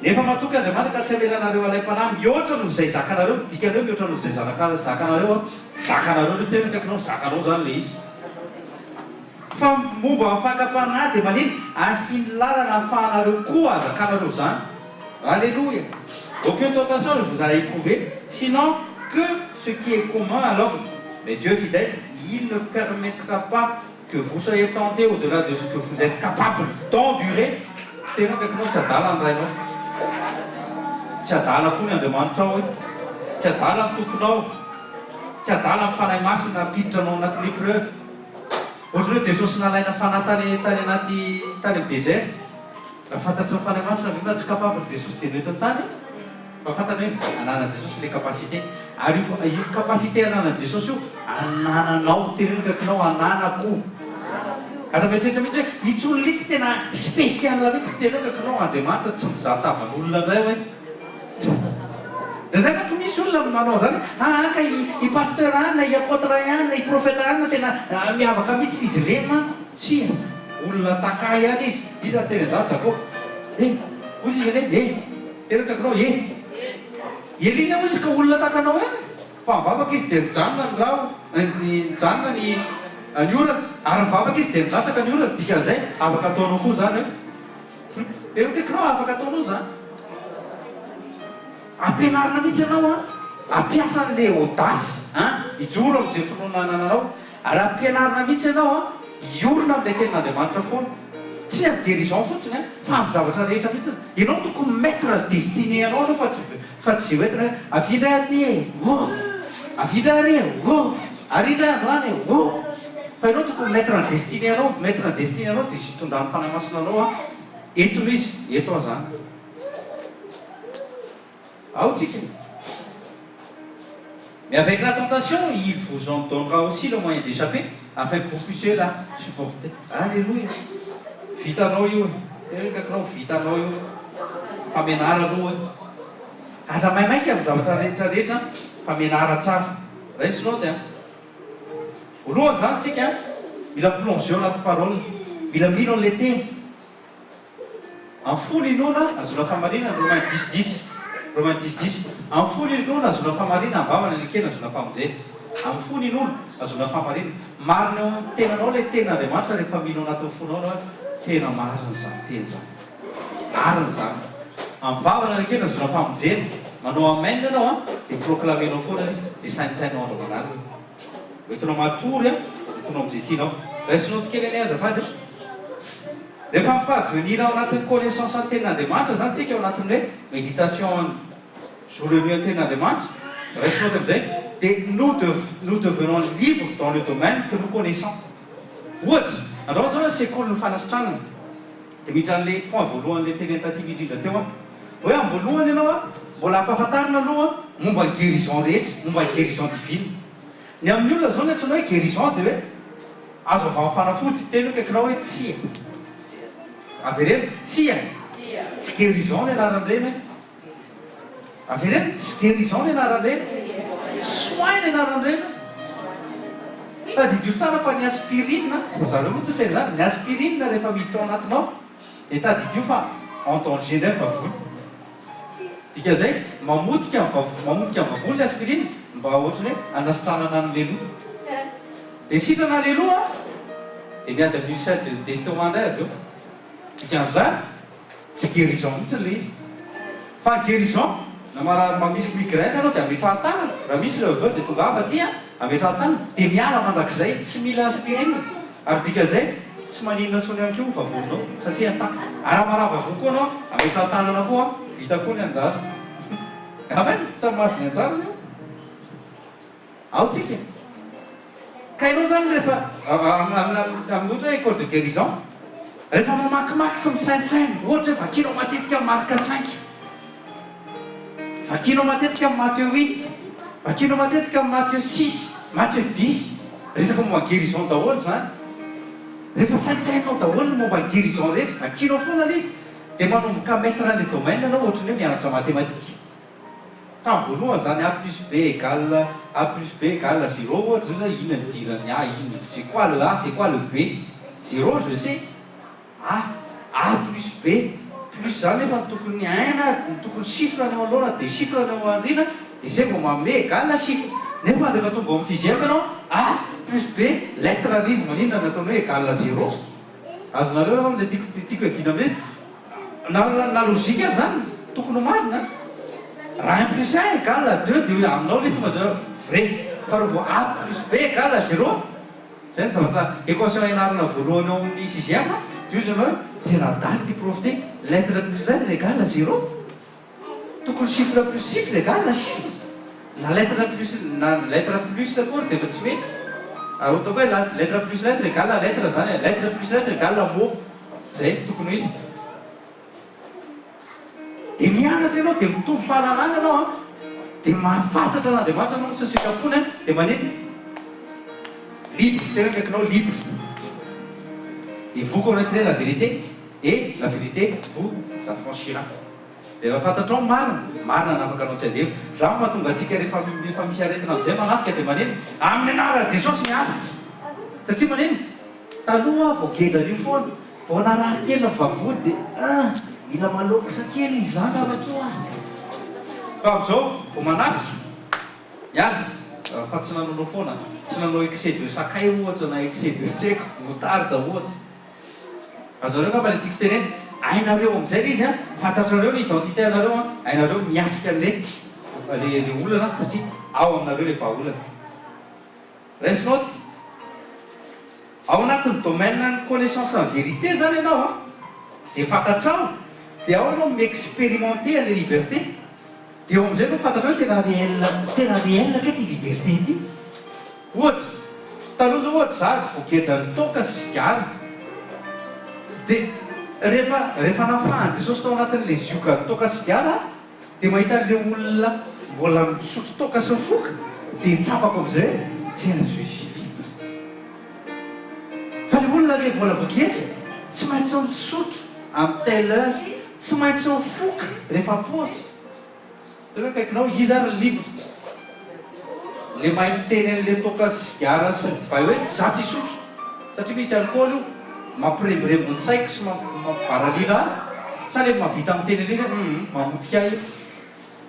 nefa matoky Andriamanitra ka tsy amelanareo alay-panahy mihoatra noho izay zakanareo dikanareo mihoatra noho izay zakanareo zakanareo tena akakinao zakanao zany le izy fa momba fakapanahy dia manino asiny lalana ahafahanareo koa azakanareo zany alléluia aucune tentation ne vous a éprouvé sinon que ce qui est commun alors mais Dieu fidèle il ne permettra pas que vous soyez tentés au-delà de ce que vous êtes capable d'endurer tena akakinao tsy adala ny rainao tsy adala koa ny Andriamanitra ao hoe tsy adala ny tomponao tsy adala ny fanahy masina apiditranao anaty l'épreuve ohatrany hoe Jesosy nalaina fanahy tany amin'ny désert raha fantatry ny fanahy masina vina tsy capable Jesosy dia noetiny tany fa fantany hoe ananan'i Jesosy le capacité ary io capacité ananan'i Jesosy io anananao terenikakinao ananako aza mieritreritra mihitsy hoe itsy olona itsy tena spécial mihitsy terenikakinao Andriamanitra tsy mizahatavan'olona indray hoe Dadakan misy olona manao zany ka i pasteur ana i apôtre ana i prophète ana tena miavaka mihitsy izy ireny manko tsy olona takay ihany izy tena zany Jacob ozy izy ane terakakinao elina izy ka olona takanao eny fa mivavaka izy dia mijanona ny rao mijanona ny orana ary mivavaka izy dia milatsaka ny orana dikan'izay afaka ataonao koa zany hoe terakakinao afaka ataonao zany ampianarina mihitsy ianao ampiasa an'le audasy ijoro amin'izay finoana ananao ary ampianarina mihitsy ianao iorona amin'ilay tenin'Andriamanitra foana tsy amin'ny guérison fotsiny fa amin'ny zavatra rehetra mihitsy ianao tokony maître destiné anao fa tsy zay hoentina hoe avindray aty avindray ary arindray androany fa ianao tokony maître destiné anao maître destiné anao dia tondrany fanahy masina anao entony izy eto azany mais avec la tentation, il vous en donnera aussi le moyen d'échapper afin que vous puissiez la supporter. Alléluia. Vitanao io. Terakakinao vitanao io. Famenara aloha. Aza maimaika amin'ny zavatra rehetrarehetra famenara tsara. Raisinao dia. Voalohany zany tsika mila plongé ao anaty parole. Mila mino an'ilay teny. Amin'ny folo inoana azona famarinana Romains 10:10. Romains 10:10 amin'ny folo inoana azona famarina ambavana ny kena azona famonjena amin'ny folo inoana azona famarina marina eo amin'ny tenanao ilay ten'Andriamanitra rehefa mino anatin'ny fonao anao tena marina zany teny zany marina zany amin'ny vavana ny kena azona famonjena manao amen ianao dia proclamenao foana izy dia sainsainao andro manarina oentinao matory oentinao amin'izay tianao raisinao tikely any azafady rehefa miparvenir ao anatin'ny connaissance ny tenin'Andriamanitra zany tsika ao anatin'ny hoe méditation jour et nuit ny tenin'Andriamanitra raisinao dia amin'izay dia nous devenons libres dans le domaine que nous connaissons ohatra andao zao hoe sekoly ny fanasitranana dia miditra an'ilay point voalohan'ilay teny taty indrindra teo hoe amboalohany ianao mbola ampahafantarina aloha momba ny guérison rehetra momba ny guérison divine ny amin'ny olona zao ny antsoina hoe guérison dia hoe azo avy amin'ny fanafody teny kaikinao hoe tsia avereny tsia tsy guérison ny anaran'ireny avereny tsy guérison ny anaran'ireny soin ny anaran'ireny tadidio tsara fa ny aspirine zareo mihitsy teny zany ny aspirine rehefa miditra ao anatinao dia tadidio fa en danger ndray ny vavony dikan'izay mamotika amin'ny vavony ny aspirine mba ohatrany hoe anasitranana ny leloa dia sitrana leloa dia miady amin'ny usage de d'estomac indray avy eo dikan'izany tsy guérison mihitsy le izy fa guérison na misy migraine ianao dia ametraha tanana raha misy le veuve dia tonga avy aty ametraha tanana dia miala mandrakizay tsy mila aspirine ary dikan'izay tsy maninona sony ihany koa vavonao satria ataka ary amaraha vavony koa anao ametraha tanana koa vita koa ny andara amen samy masony anjarany io ao tsika ka ianao zany rehefa amin'ny ohatra hoe école de guérison rehefa mamakimaky sy misaintsainy ohatra hoe vakinao matetika marika 5 vakinao matetika amin'ny Matthieu 8, vakinao matetika amin'ny Matthieu 6, Matthieu 10, resaka momba guérison daholo zany. Rehefa saintsainao daholo ny momba guérison rehetra, vakinao foana le izy, dia manomboka maître le domaine anao ohatrany hoe mianatra mathématique. Tamin'ny voalohany zany A plus B égale 0 ohatra zao zany inona ny dirany A, inona c'est quoi le A, c'est quoi le B? 0 je sais. A plus B plus zany nefa tokony aina, tokony chiffre ny eo alohana dia chiffre ny eo andrina dia zay vao manome égale chiffre. Nefa rehefa tonga amin'ny sixième ianao A plus B lettre an'izy maninona nataony hoe égale 0. Azonareo le tiako hiviana amin'izy na logika zany tokony marina. Raha 1 plus 1 égale 2 dia aminao le izy tonga dia vrai. Fa rehefa A plus B égale 0, zay ny zavatra équation ianarana voalohany ao amin'ny sixième dia izy anao tena-daly ty prof ty, lettre plus lettre égale 0. Tokony chiffre plus chiffre égale chiffre. Na lettre plus dakory dia efa tsy mety. Ary ohatra hoe lettre plus lettre égale lettre zany, lettre plus lettre égale mot. Zay tokony izy. Dia mianatra ianao dia mitombo fahalalana ianao dia mahafantatra an'Andriamanitra anao sy sikapony dia maneno libre, tena kaikinao libre. Et vous connaîtrez la vérité et la vérité vous affranchira. Rehefa fantatrao marina nafaka anao tsy handevo. Zany mahatonga antsika rehefa misy aretina amin'izay manafika dia maneno amin'ny anaran'i Jesosy miaraka. Satria maneno taloha vao gejany io foana, vao narary kely ny vavody dia mila malokisa kely izy zany avatoa. Fa amin'izao vao manafika miaraka. Fa tsy nanao foana, tsy nanao excès de sakay ohatra na excès de tseko, moutarde ohatra. Azareo ngamba le tiako teneny, hainareo amin'izay le izy fantatrareo ny identité anareo hainareo miatrika le olana satria ao aminareo le vahaolana. Reste note, ao anatin'ny domaine ny connaissance en vérité zany ianao zay fantatrao dia ao ianao miexpérimenter le liberté. Dia eo amin'izay no fantatrao hoe tena réel ka ty liberté ty. Ohatra, taloha zao ohatra zary voagejany toka sy sigara. Dia rehefa nafahan'i Jesosy tao anatin'le zioka toka sy sigara dia mahita le olona mbola misotro toka sy foka dia hitsapako amin'izay tena je suis libre. Fa le olona le mbola voageja tsy maintsy misotro amin'ny telle heure, tsy maintsy mifoka rehefa paosy. Tena kaikinao izy ary libre. Le mahay miteny an'le toka sy sigara sy divay hoe za tsy hisotro satria misy alcool io mampiremborembo ny saiko sy mampivaralina sa le mahavita miteny an'le izy mamotika io.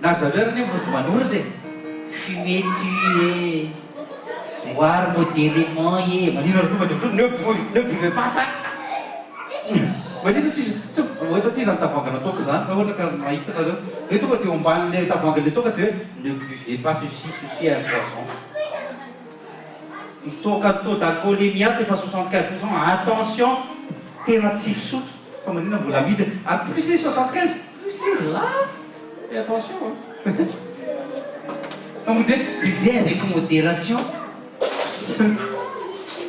Na zareo ary mody manoratra fumer tu boire modérément manino ary tonga dia mitsotra ne buvez pas ça. Manino ohatra ty zany tavoangana toka zany fa ohatra ka mahita nareo hoe tonga dia omban'le tavoangana toka dia hoe ne buvez pas ceci un poisson. Ny toka taux d'alcoolémia efa 75%. Attention, tena tsy fisotro fa manina mbola amidy ary plus les 75 plus les lave. Et attention on dit buvez avec modération.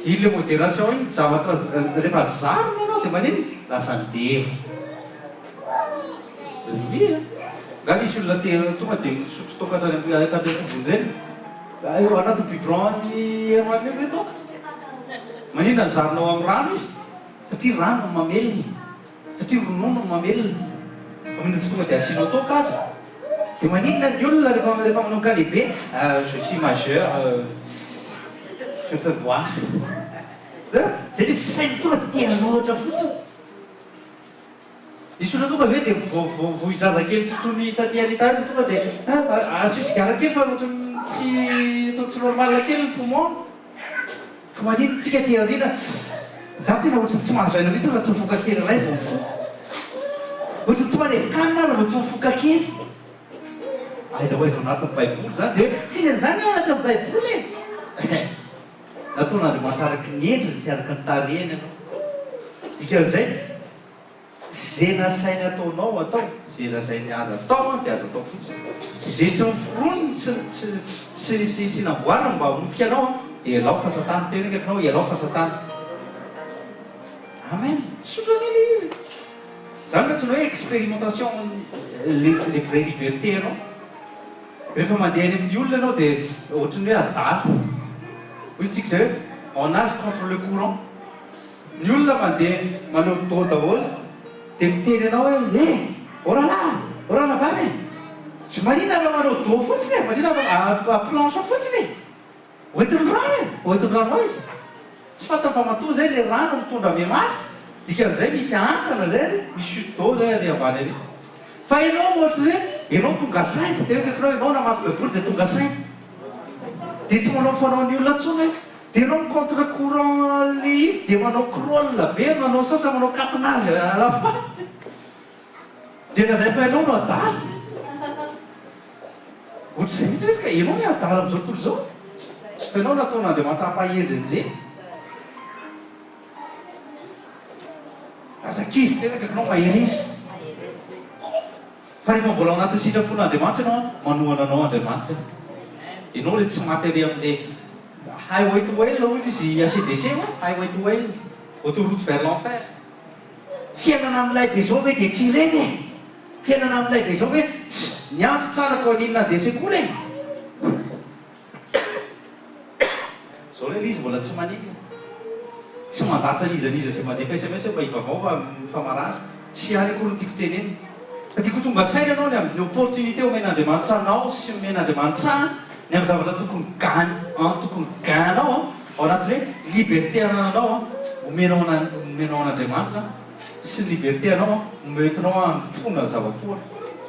Il le modération iny zavatra rehefa zarina ianao dia manino lasa ndevo. Mia nga misy olona tena tonga dia misotro toka hatrany akadefobony ireny eo anaty biberon ny heroanio hoe toka manina ny zarinao amin'ny rano izy satria rano no mamelona, satria ronono no mamelona. Amin'iny tsy tonga dia asianao toka azy dia maninona ny olona rehefa manonka lehibe je suis majeur, je peux boire. Zay le fisainy tonga dia tia loatra fotsiny. Misy olona tonga hoe dia vo izaza kely trotrony tatyany tany tonga dia asio sigara kely fa ohatrany tsy normal kely ny poumon. Ka manino tsika tia ariana za tena ohatrany tsy mahazo aina mihitsy raha tsy mifoka kely ray vao mifoka. Ohatrany tsy manevikanina raha vao tsy mifoka kely. Aiza ho aiza ao anatin'ny baiboly zany dia hoe tsisy an'izany ao anatin'ny baiboly e. Nataon'Andriamanitra araky ny endriny sy araky ny tarehiny ianao. Dikan'izay zay nasainy ataonao atao, zay nasainy aza atao dia aza atao fotsiny. Zay tsy miforoniny sy namboarina mba hamotika anao dia ialao fa Satana. Tena kaikinao ialao fa Satana. Amen. Sotran'iny izy. Zany ka tsy hoe expérimentation les vraies libertés ianao rehefa mandeha any amin'ny olona ianao dia ohatrany hoe adalo hoy tsika zay hoe en nage contre le courant ny olona mandeha manao do daholo dia miteny ianao hoe orana vavy tsy maninona fa manao do fotsiny e maninona fa planche fotsiny oentin'ny rano izy tsy fantany fa matoa zay le rano mitondra ame mafy dikan'izay misy antsana zay misy chute d'eau zay ary ambany ary fa ianao ohatra hoe ianao tonga saina dia kakinao ianao namapy bebory dia tonga saina dia tsy manao fanao ny olona ntsony hoe dia ianao contre courant le izy dia manao crôle be manao sasa manao catenage à la fin dia nazay fa ianao no adalo ohatra zay mihitsy izy ka ianao ny adalo am'izao tontolo izao fa ianao nataon'Andriamanitra hampahendrindre azakivy tena kakinao maheresy fa rehefa mbola ao anatin'ny sitrapon'Andriamanitra ianao manohana anao Andriamanitra ianao le tsy maty ary amin'le highway to hell ozy izy ACDC highway to hell autoroute vers l'enfer fiainana amin'ilay be zao hoe dia tsy ireny fiainana amin'ilay be zao hoe ny andro tsara ko aninona andeha sekoly e zao le izy mbola tsy maniny tsy mandatsa izaniza zay mandefa SMS mba hivavao fa marary tsy ary akory tiako teneny fa tiako tonga saina ianao ny amin'ny opportunité omen'Andriamanitra anao sy omen'Andriamanitra ny amin'ny zavatra tokony ganao ao anaty hoe liberté ananao omenao an'Andriamanitra sy ny liberté anao metinao ampona zavapoana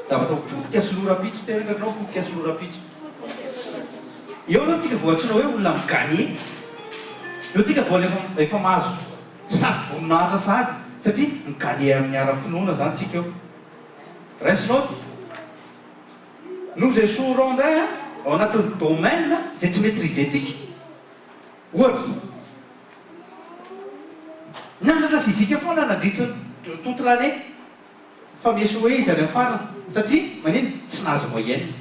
zavatra potika sy lorapitso tenakakinao potika sy lorapitso eo zao tsika voatsinao hoe olona miganie eo tsika voa efa mahazo sady voninahitra sady satria miganie amin'ny ara-pinoana zany tsika eo reste note nous échouerons ndray ao anatin'ny domaine zay tsy maîtriser tsika ohatra nanatra fizika foana nandritra toute l'année fa miéchoué izy any amin'ny farany satria manino tsy nahazo moyenne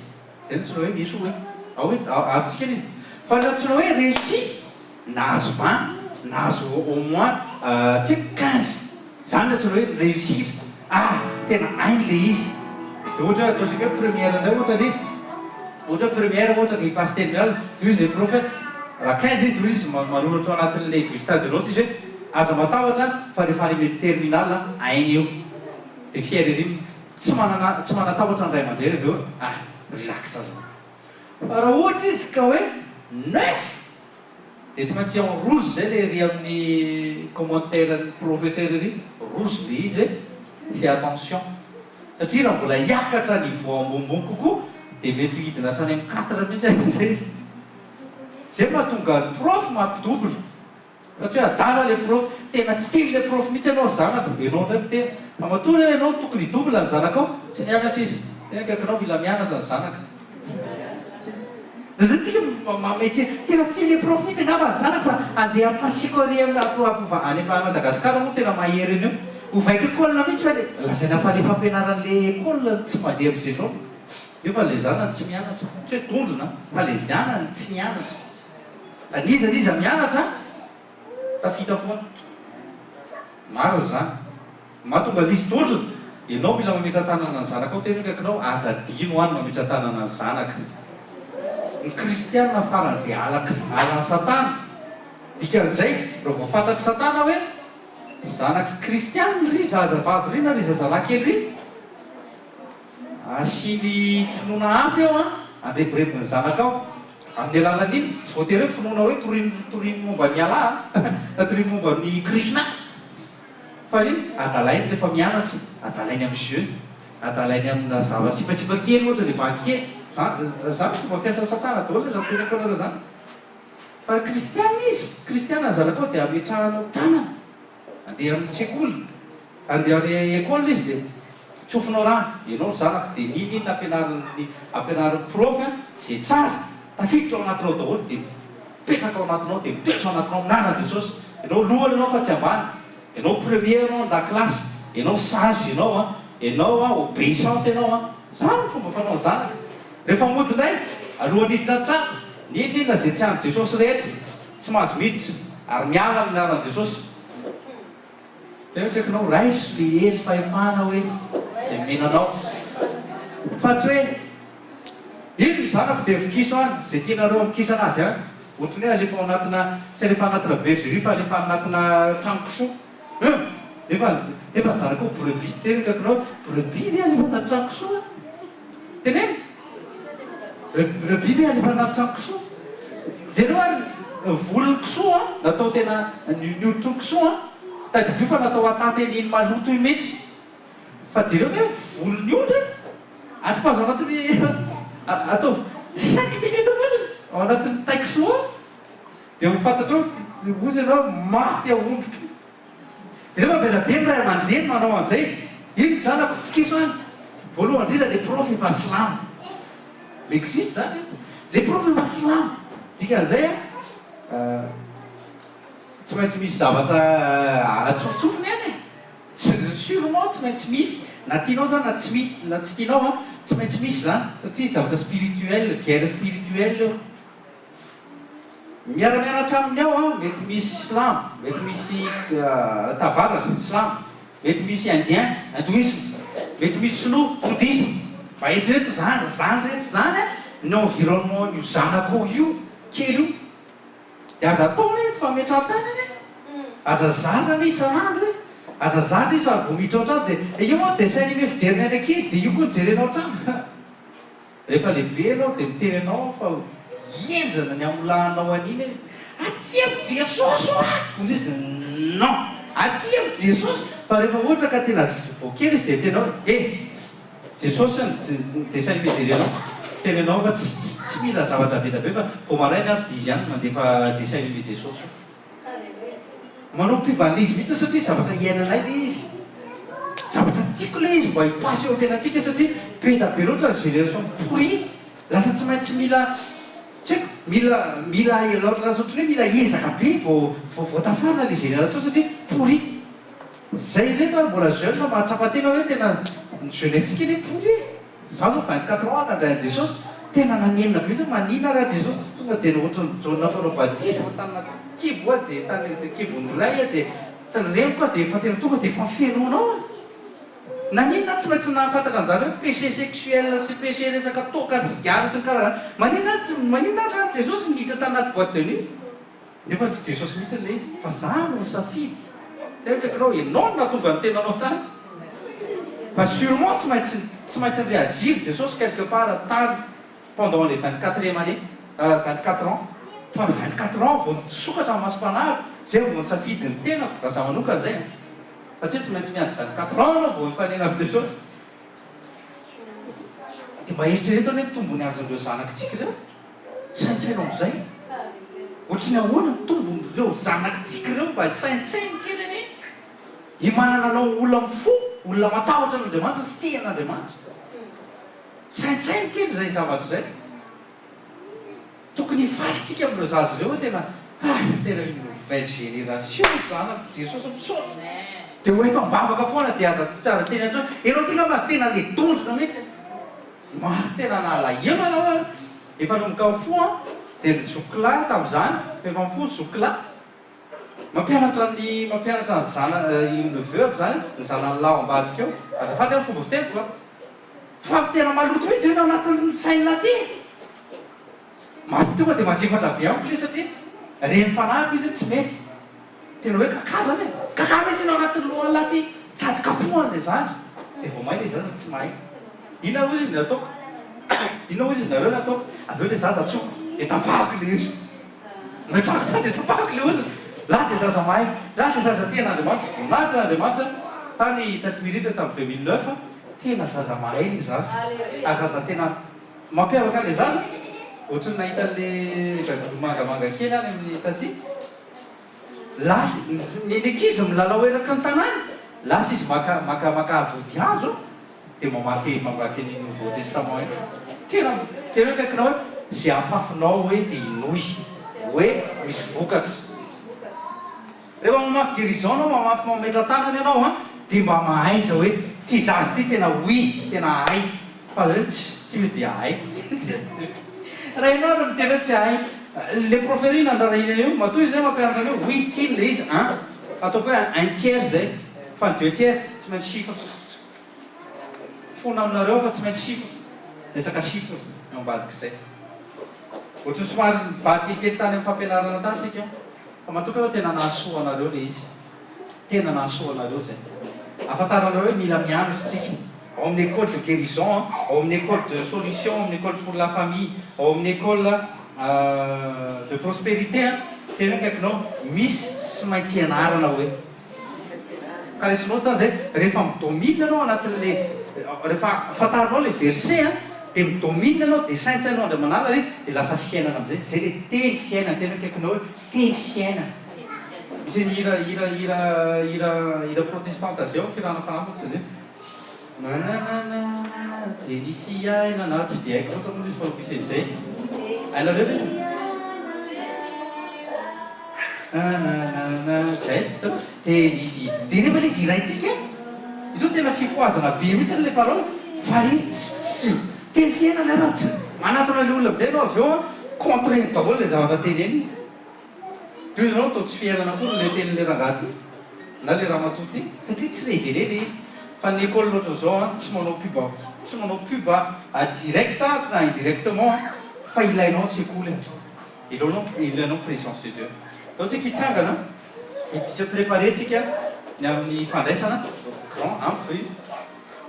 zay no tsonao hoe miéchoué azotsika izy fa natsonao hoe réussi nahazo 20 nahazo au moins tsy 15 zany natsonao hoe réussir tena hainy le izy dia ohatra hoe ataontsika hoe première indray ohatra le izy ohatra première ohatra ny passe terminale toy izy le prophète raha 15 izy toy izy manolotra ao anatin'le bulletin de notes izy hoe aza matahotra fa rehefa any mety terminale hainy io dia fier ery tsy manatahotra ny ray aman-dreny avy eo relax aza raha ohatra izy ka hoe 9 dia tsy maintsy en rouge zay le ry amin'ny commentaire ny professeur ery rouge le izy hoe fais attention satria raha mbola hiakatra niveau ambonimbony kokoa dia mety hidina hatrany amin'ny 4 mihitsy izy zay mahatonga ny prof mampidouble satria hoe adala le prof tena tsy tily le prof mihitsy ianao zanaka ianao ndray miteny fa matoa ianao tokony double ny zanaka ao tsy nianatra izy tena kakinao mila mianatra ny zanaka tsika mametsy tena tsy le prof mihitsy angamba ny zanaka fa andeha pasikory ampova any Madagasikara moa tena mahery eny eo hovaika école mihitsy fa le lazaina fa le fampianaran'le école tsy mandeha am'izay nao io fa le zanany tsy mianatra tsy hoe tondrona fa le zanany tsy mianatra anizaniza mianatra tafita foana maro zany mahatonga lizy tondrona ianao mila mametra tanana ny zanaka ao tena kakinao azadino any mametra tanana ny zanaka ny kristianina faran'izay alan'ny satana dikan'izay raha voafantatry satana hoe zanaka kristianina ry zazavavy ry na ry zazalakely ry asiny finoana hafy ao andrebirebiny zanaka ao amin'ny alalan'iny tsy voatery hoe finoana hoe toriny momba ny ala na toriny momba ny krishna fa iny adalainy rehefa mianatra adalainy amin'ny jeu adalainy amina zava-tsipatsipa kely ohatra le banke zany fomba fiasa satana daholo le zatena koanareo zany fa kristianina izy kristianina zanaka ao dia ametrahanao tanana andeha amin'ny sekoly andeha any école izy dia tsofinao raha ianao zanaka dia ninina ampianarin'ny prof zay tsara tafiditra ao anatinao daholo dia mipetraka ao anatinao dia mitoetra ao anatinao minana jesosy ianao lohany ianao fa tsy ambany ianao premier ianao an-dakilasy ianao sage ianao obéissante ianao zany fomba fanao ny zanaka rehefa mody indray alohan'ny hiditra trano ninina zay tsy any jesosy rehetra tsy mahazo miditra ary miala amin'ny aran'i jesosy kakinao raiso le hery fahefana hoe zay menanao fa tsy hoe iny ny zanako dia fikiso any zay tianareo mikisa anazy a ohatrany hoe alefa anatina tsy alefa anatina bergerie fa alefa anatina trangokisoa efa ny zanako brebis teny kakinao brebis ve alefa anaty trangokisoa teneny brebis ve alefa anaty trangokisoa zareo ary volony kisoa natao tena nioditro kisoa tadibio fa natao atanteniny maloto iny mihitsy fa jereo hoe volony odra atropazo anatiny atao 5 minutes fotsiny ao anatin'ny takisoa dia mifantatra ozy ianao maty aondroky dia rehefa belabe ray aman-dreny manao an'izay iny zanako fikiso any voalohany indrindra le prof efa silamo existe zany le prof efa silamo dikan'izay tsy maintsy misy zavatra atsofitsofiny any e sûrement tsy maintsy misy na tianao zany na tsy misy na tsy tianao a tsy maintsy misy zany satria zavatra spirituel guerre spirituel miara-mianatra aminy ao a mety misy slamo mety misy tavaratra slamo mety misy indien hindouisme mety misy sinoa bouddhisme mba eritrereto zany rehetra zany a ny environnement io zanako io kely io dia aza atao hoe fametran-tany any aza zarina ny isan'andro hoe aza zatra izy fa voamiditra ao trano dia io moa dessin animé fijeriny any ankizy dia io koa nijerenao trano rehefa lehibe anao dia miteny anao fa enjana ny amolahanao an'iny aty amin'ny jesosy a ozy izy non aty amin'ny jesosy fa rehefa ohatra ka tena voakely izy dia tenao jesosy dessin animé jerenao tenenao fa tsy mila zavatra be da be fa vao marainy andro dizy ihany mandefa dessin animé jesosy manao mpiban'izy mihitsy satria zavatra iainanay le izy zavatra tiako le izy mba hipasy eo ampiainatsika satria be da be loatra ny génération pourri lasa tsy maintsy mila tsy haiko mila lasa ohatry hoe mila ezaka be vao tafana le génération satria pourri zay reto ary mbola jeune mahatsapatena hoe tena ny jeunessika le pourri za zao 24 ans nandray an jesosy tena nanenina be hoe manina raha jesosy tsy tonga dia ohatra ny jaune fanao batisa tanina kibo a dia tany kibony ray a dia reniko a dia efa tena tonga dia efa fenonao a naninona tsy maintsy nahafantatra an'izany hoe péché sexuel sy péché resaka toka sy gary sy ny karazany maninona raha jesosy niditra tanaty boîte de nuit nefa tsy jesosy mihitsy le izy fa za no safidy tetrakinao ianao no natonga ny tenanao tany fa sûrement tsy maintsy réagir jesosy quelque part tany pendant les 24e année 24 ans fa 24 ans vao nisokatra amin'ny masom-panary zay vao nisafidy ny tenako raha za manokana zay satria tsy maintsy miandry 24 ans anao vao mifanena amin'ny jesosy dia mba eritrereto hoe tombony azon'ireo zanakitsika ireo saintsainao amin'izay ohatrany ahoana ny tombon'ireo zanakitsika ireo mba saintsainy kely anie himanana anao olona mifo olona matahotra an'andriamanitra sy tia an'andriamanitra saintsainy kely zay zavatra zay tokony hifalytsika amin'ireo zazy ireo tena tena une nouvelle génération zanako jesosy misaotra dia ho eto ambavaka foana dia aza teny antsao ianao tina ma tena le tondrona mihitsy tena nalahelo anao efa nomboka mifo a dia ny zokla tamin'izany efa mifo zokla mampianatra ny neveuko zany ny zanany lao ambadika eo azafady amin'ny fomba fiteniko fa tena maloto mihitsy hoe anatin'ny saina ty maty tonga dia masifatra be amiko le satria reny fanahiko izy tsy mety tena hoe kakazany e kaka mihitsy no anatin'ny lohan laty tsady kapohany le zazy dia vao mahay le zaza tsy mahay inona ozy izy ny ataoko inona ozy izy nareo ny ataoko aveo le zaza atsoko dia tapahako le izy metrako ta dia tapahako le ozy laha dia zaza mahay laha dia zaza tian'andriamanitra voninahitra n'andriamanitra tany tatimiritra tamin'ny 2009 tena zaza mahay le zaza zaza tena mampiavaka le zaza ohatrany nahita le mangamanga kely any amin'ny taty lasy ny ankizy milalao eraka ny tanàny lasy izy maka vody hazo dia mamaky ny nouveau testament tena hoe kaikinao hoe zay afafinao hoe dia inoy hoe misy vokatra rehefa mamafy guérison anao mamafy mametra tanany ianao a dia mba mahaiza hoe ty zazy ty tena oi tena hay fa za hoe tsy hoe dia hay raha ianao no mitena hoe tsy hay le proferina andrarahina io matoa izy zay mampianatra anao oui tiny le izy ataoko hoe un tiers zay fa ny 2 tiers tsy maintsy chiffre fona aminareo fa tsy maintsy chiffre resaka chiffre ambadik'izay ohatra somary mivadika kely tany amin'ny fampianarana tansika fa matoka hoe tena nahasoa anareo le izy tena nahasoa anareo zay afantaranareo hoe mila mianatra tsika ao amin'ny école de guérison ao amin'ny école de solution ao amin'ny école pour la famille ao amin'ny école de prospérité tena kaikinao misy tsy maintsy ianarana hoe ka lesinao tsany zay rehefa midomine anao anatin'le rehefa fantarinao le verset dia midomine anao dia saintsainao andriamanana izy dia lasa fiainana amizay zay le teny fiainana tena kaikinao hoe teny fiainana misy ny ira protestante zay ao firana fanampotsy zay nananana dia ny fiainana tsy dia haiko loatra moa izy fa misy izay ainareo izy zay teny fi dia nefa le izy iraintsika izy io tena fifoazana be mihitsy le parole fa izy tsy teny fiainana raha tsy manatona le olona amizay anao avy eo contraint daholo le zavatra teny eny toy izy anao atao tsy fiainana koa le tenyle rangaty na le raha matoty satria tsy révélé le izy fa ny école loatra zao tsy manao pub direct na indirectement fa ilainao tsekoly ilainao présence de Dieu donc tsika hitsangana se préparé tsika ny amin'ny fandraisana grand ampy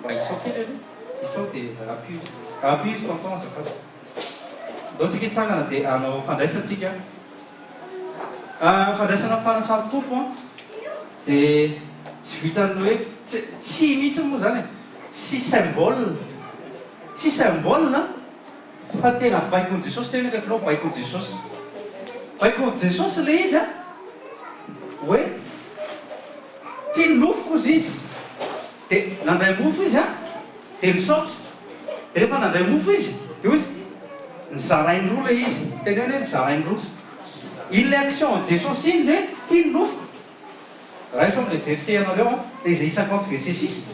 mba isao kely aloha isao dia abuse tonton zafady donc tsika hitsangana dia anao fandraisantsika fandraisana fanasary tompo dia tsy vitany hoe tsy mihitsy moa zany tsy symbole fa tena baikon jesosy tena kaikinao baikon jesosy baikon jesosy le izy hoe tia nofoko izy izy dia nandray mofo izy dia nisaotra dia rehefa nandray mofo izy dia izy nizaraindroa le izy tena hoe nizaraindroa iny le action jesosy iny le tia nofoko raha iso am'le verset anareo le Isaïe 50 verset 6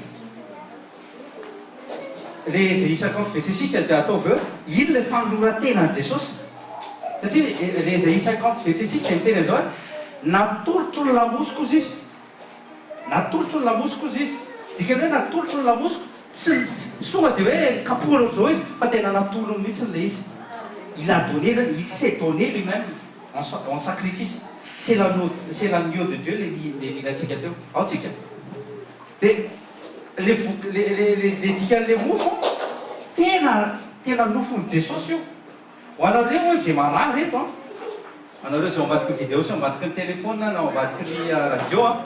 le Isaïe 50 verset 6 dia ataovy eo iny le fanoloran-tena jesosy satria le Isaïe 50 verset 6 dia miteny zao natolotro ny lamosiko izy izy natolotro ny lamosiko izy izy dikany hoe natolotro ny lamosiko tsy tonga dia hoe kapohanao zao izy fa tena natolony mihitsy le izy il a donné zany il s'est donné lui-même en sacrifice c'est l'agneau de Dieu le milantsika teo ao tsika dia le dikan'le mofo tena nofony jesosy io ho anareo zay marah reto anareo zay ambadiky ny vidéo sy ambadiky ny téléphone na ambadiky ny radio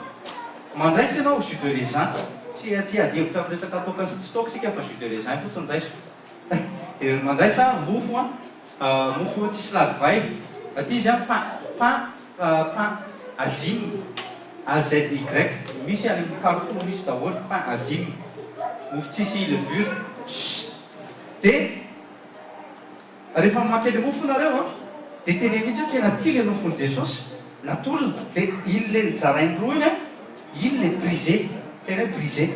mandraisy ianao jus de raisin tsy adevitra amin'ny resaka toka sy tsy tokasika fa jus de raisin fotsiny raiso mandraisa mofo mofo tsisy lalivay aty izy pain azime AZY misy any carrefour misy daholo pain azime mofo tsisy levure dia rehefa mamaky le mofo nareo dia teny mihitsy hoe tena tia le nofony jesosy natolona dia iny le nizaraindroa iny le brisé tena hoe brisé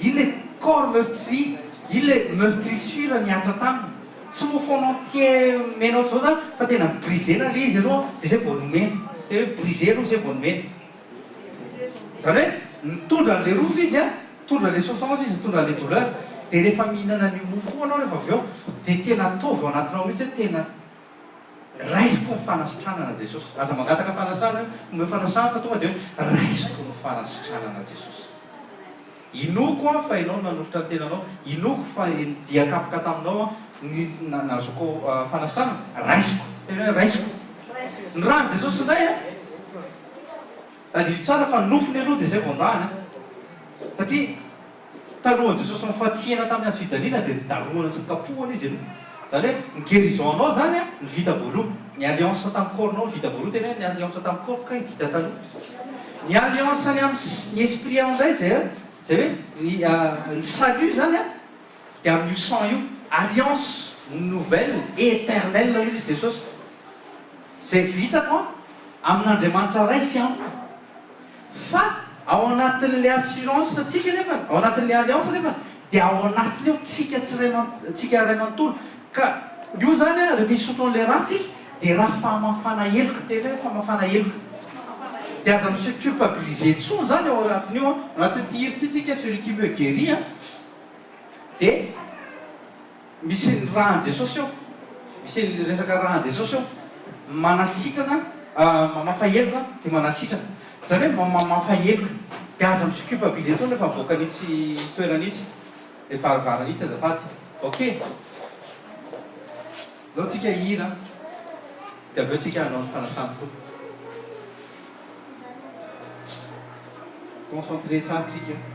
iny le corps meurtri iny le meurtrissure niatsa taminy tsy mofo en entier menao zao zany fa tena brisena le izy aloha dia zay vao nomena tena hoe brisé aloha zay vao nomena zany hoe mitondra an'le rofo izy mitondra le souffrance izy mitondra le douleur dia rehefa mihinana ny mofo anao rehefa avy eo dia tena ataovy ao anatinao mihitsy hoe tena raisiko ny fanasitranana jesosy aza mangataka fanasitranana ombe fanasana fa tonga dia hoe raisiko ny fanasitranana jesosy inoko fa ianao nanolotra ny tenanao inoko fa diakapoka taminao nazoko fanasitranana raisiko tena hoe raisiko ny rany jesosy indray adivy tsara fa nofony aloha dia zay vao ndrahana satria talohan'i jesosy mifatsihana tamin'ny azo fijaliana dia nidaroana sy nikapohana izy aloha zany hoe ny guérison anao zany ny vita voaloha ny alliance tamin'ny corpnao ny vita voaloha tena hoe ny alliance tamin'ny corps ka vita taloha ny alliance any amin'ny esprit ao indray zay hoe ny salut zany dia amin'io sang io alliance nouvelle et éternelle izy jesosy zay vitako amin'andriamanitra ray sy amiko fa ao anatin'le assurance tsika nefa ao anatin'le alliance nefa dia ao anatiny eo tsika ray manontolo ka io zany rehefa isotro an'le ratsika dia raha famafana heloka tena hoe famafana heloka dia aza mise culpabiliser tsony zany ao anatiny io anatin'ity hiritsitsika celui qui me guérit dia misy ny rahan Jesosy eo misy ny resaka rahan Jesosy eo manasitrana mamafaheloka dia manasitrana zany hoe mamafaheloka dia aza misokiopa bile tao nefa avoaka nitsy toeranitsy dia varavara nitsy azafady ok alao tsika hira dia aveo tsika hanao ny fanasany koa concentré tsara tsika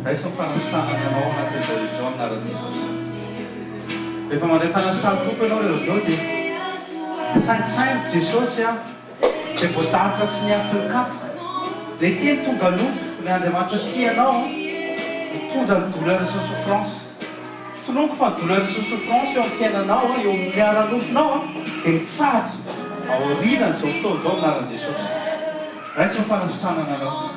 raisy fanasitrananao anatin'izao izao amin'arany Jesosy rehefa mandray fanasitran'ny tompo ianao rehefa zao dia saintsainy Jesosy a dia voadarika sy niantsy ny kapoka le teny tonga nofo le Andriamanitra tianao mitondra ny douleur sy souffrance toloniko fa ny douleur sy souffrance eo amin'ny fiainanao eo amin'ny miara-nofonao dia mitsahatra ao aorianany izao fotoana izao amin'arany Jesosy raisy ny fanasitranana anao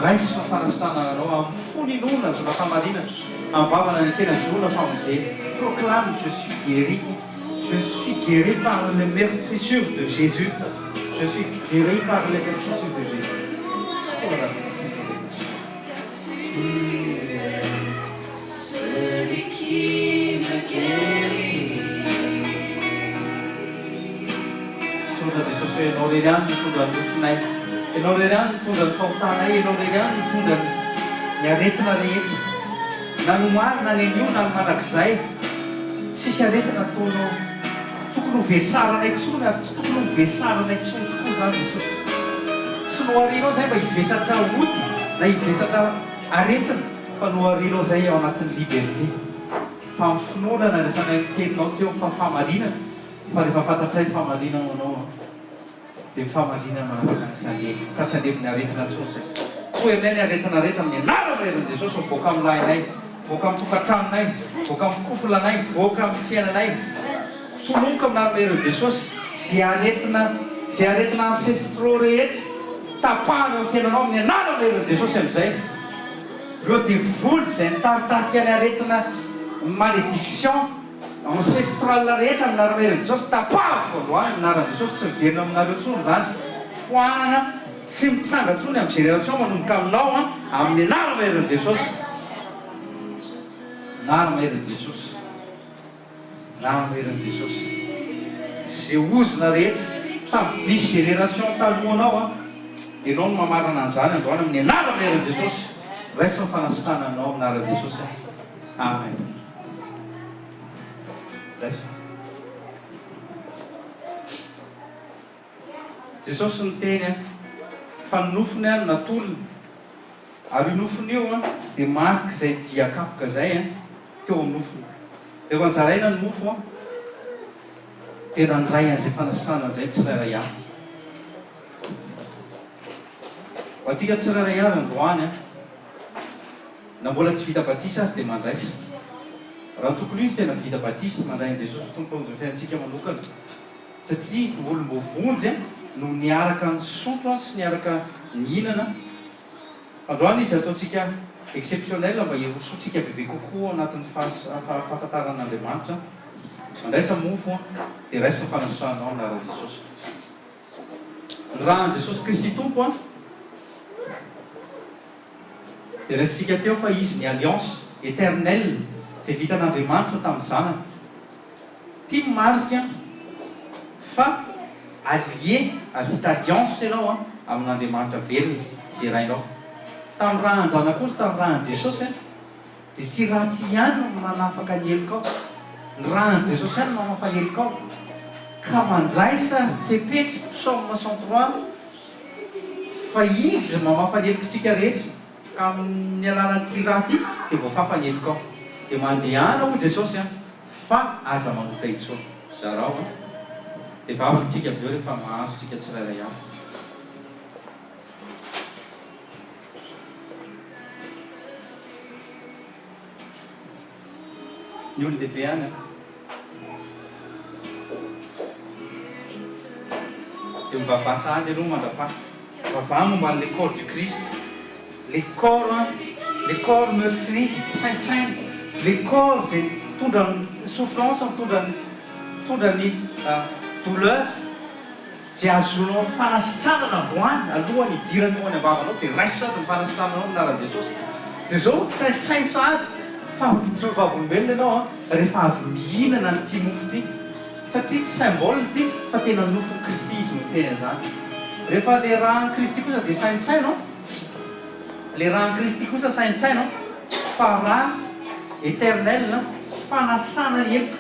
raisy ny fanasitranana anao amin'ny foninona zona famarinana amin'ny vavana ny kena zona famonjena proclame je suis guéri par les meurtrissures de Jésus je suis guéri par les meurtrissures de Jésus oh la merci celui qui me guérit sotra Jesosy hoe ianao rery any mitondra ny nofinay ianao rery any mitondra ny fahotanay ianao rery any mitondra ny aretina rehetra na no mary na nenio na no manakizay tsisy aretina ataonao tokony ho vesaranay tsony ary tsy tokony ho vesaranay tsony tokoa zany Jesosy tsy noharinao zay mba hivesatra ody na hivesatra aretina fa noharinao zay ao anatin'ny liberté fa amin'ny finoana na resanay nyteninao teo fa famarinana fa rehefa fantatray famarinana anao dia mifamarinana manapaka ka tsy andeviny aretina tsony zay ho aminay ny aretina rehetra amin'ny anarana herin' Jesosy mivoaka amin'ny lahinay voaka amin'ny tokantranonay voaka amin'ny kopolanay voaka amin'ny fiainanay tolonoka amin'arana herin' Jesosy zay aretina ancestro rehetra tapahana amin'ny fiainanao amin'ny anarana herin' Jesosy amin'izay reo dia voly zay nitaritarika ny aretina malédiction ancestral rehetra amin'arana herin' Jesosy tapahako androany amin'arana Jesosy tsy miverina aminareo tsony zany foanana tsy mitsanga tsony amin'ny génération manomboka aminao amin'ny anarana herin' Jesosy anarana herin' Jesosy anarana herin' Jesosy zay ozina rehetra tamin'ny 10 génération talohanao ianao no mamarana an'izany androany amin'ny anarana herin' Jesosy raisy ny fanasitrananao amin'arana Jesosy amen raisy Jesosy niteny fa ny nofony any natolony ary io nofony io dia mariky zay diakapoka zay teo amin'ny nofony rehefa nizaraina ny nofo dia nandray an'izay fanasitranana zay tsirairay avy ho antsika tsirairay avy androany na mbola tsy vita batisa azy dia mandraisa raha tokony izy tena vita batisa mandray an' Jesosy tompon'izay fiaintsika manokana satria olombovonjy no niaraka ny sotro sy niaraka ny hinana androany izy ataontsika exceptionnel mba hirosotsika bebe kokoa anatin'ny fahafantaran'Andriamanitra mandraisa mofo dia raisy ny fanasitrananao amin'arana Jesosy ny rahan'i Jesosy Kristy tompo dia raisitsika teo fa izy ny alliance éternelle zay vita an'Andriamanitra tamin'ny zanany tia marika fa allié ary vita alliance ianao amin'Andriamanitra velona zay rainao tamin'ny raha anjana kosa tamin'ny rahan'i Jesosy dia ty raha ty ihany no manafaka ny heloko ao, ny rahan'i Jesosy ihany no mamafa ny heloko ao, ka mandraisa fepetra psaume 103 fa izy mamafa ny helontsika rehetra ka amin'ny alalan'ity raha ty dia voafafa ny heloko ao, dia mandehana ho Jesosy fa aza manota intsony zarao dia vavaka tsika avy eo rehefa mahazo tsika tsirairay avy. Ny olon-dehibe any dia mivavaha sahady aloha mandrapaha vavaha momba les corps du Christ, les corps meurtris saint les corps zay tondra ny souffrance tondra ny douleur zay azonao fanasitranana androany alohany idiranao any avavanao dia raiso sady ny fanasitrananao minaran Jesosy. Dia zao saint sady fa mijoro vavolombelona ianao rehefa avy mihinana nyty mofo ty satria tsy symbole ty fa tena nofo Kristy izy no tena zany. Rehefa le rahan'i Kristy kosa dia saint-sainao, le rahan'i Kristy kosa saint-sainao fa raha éternel fanasana heloko.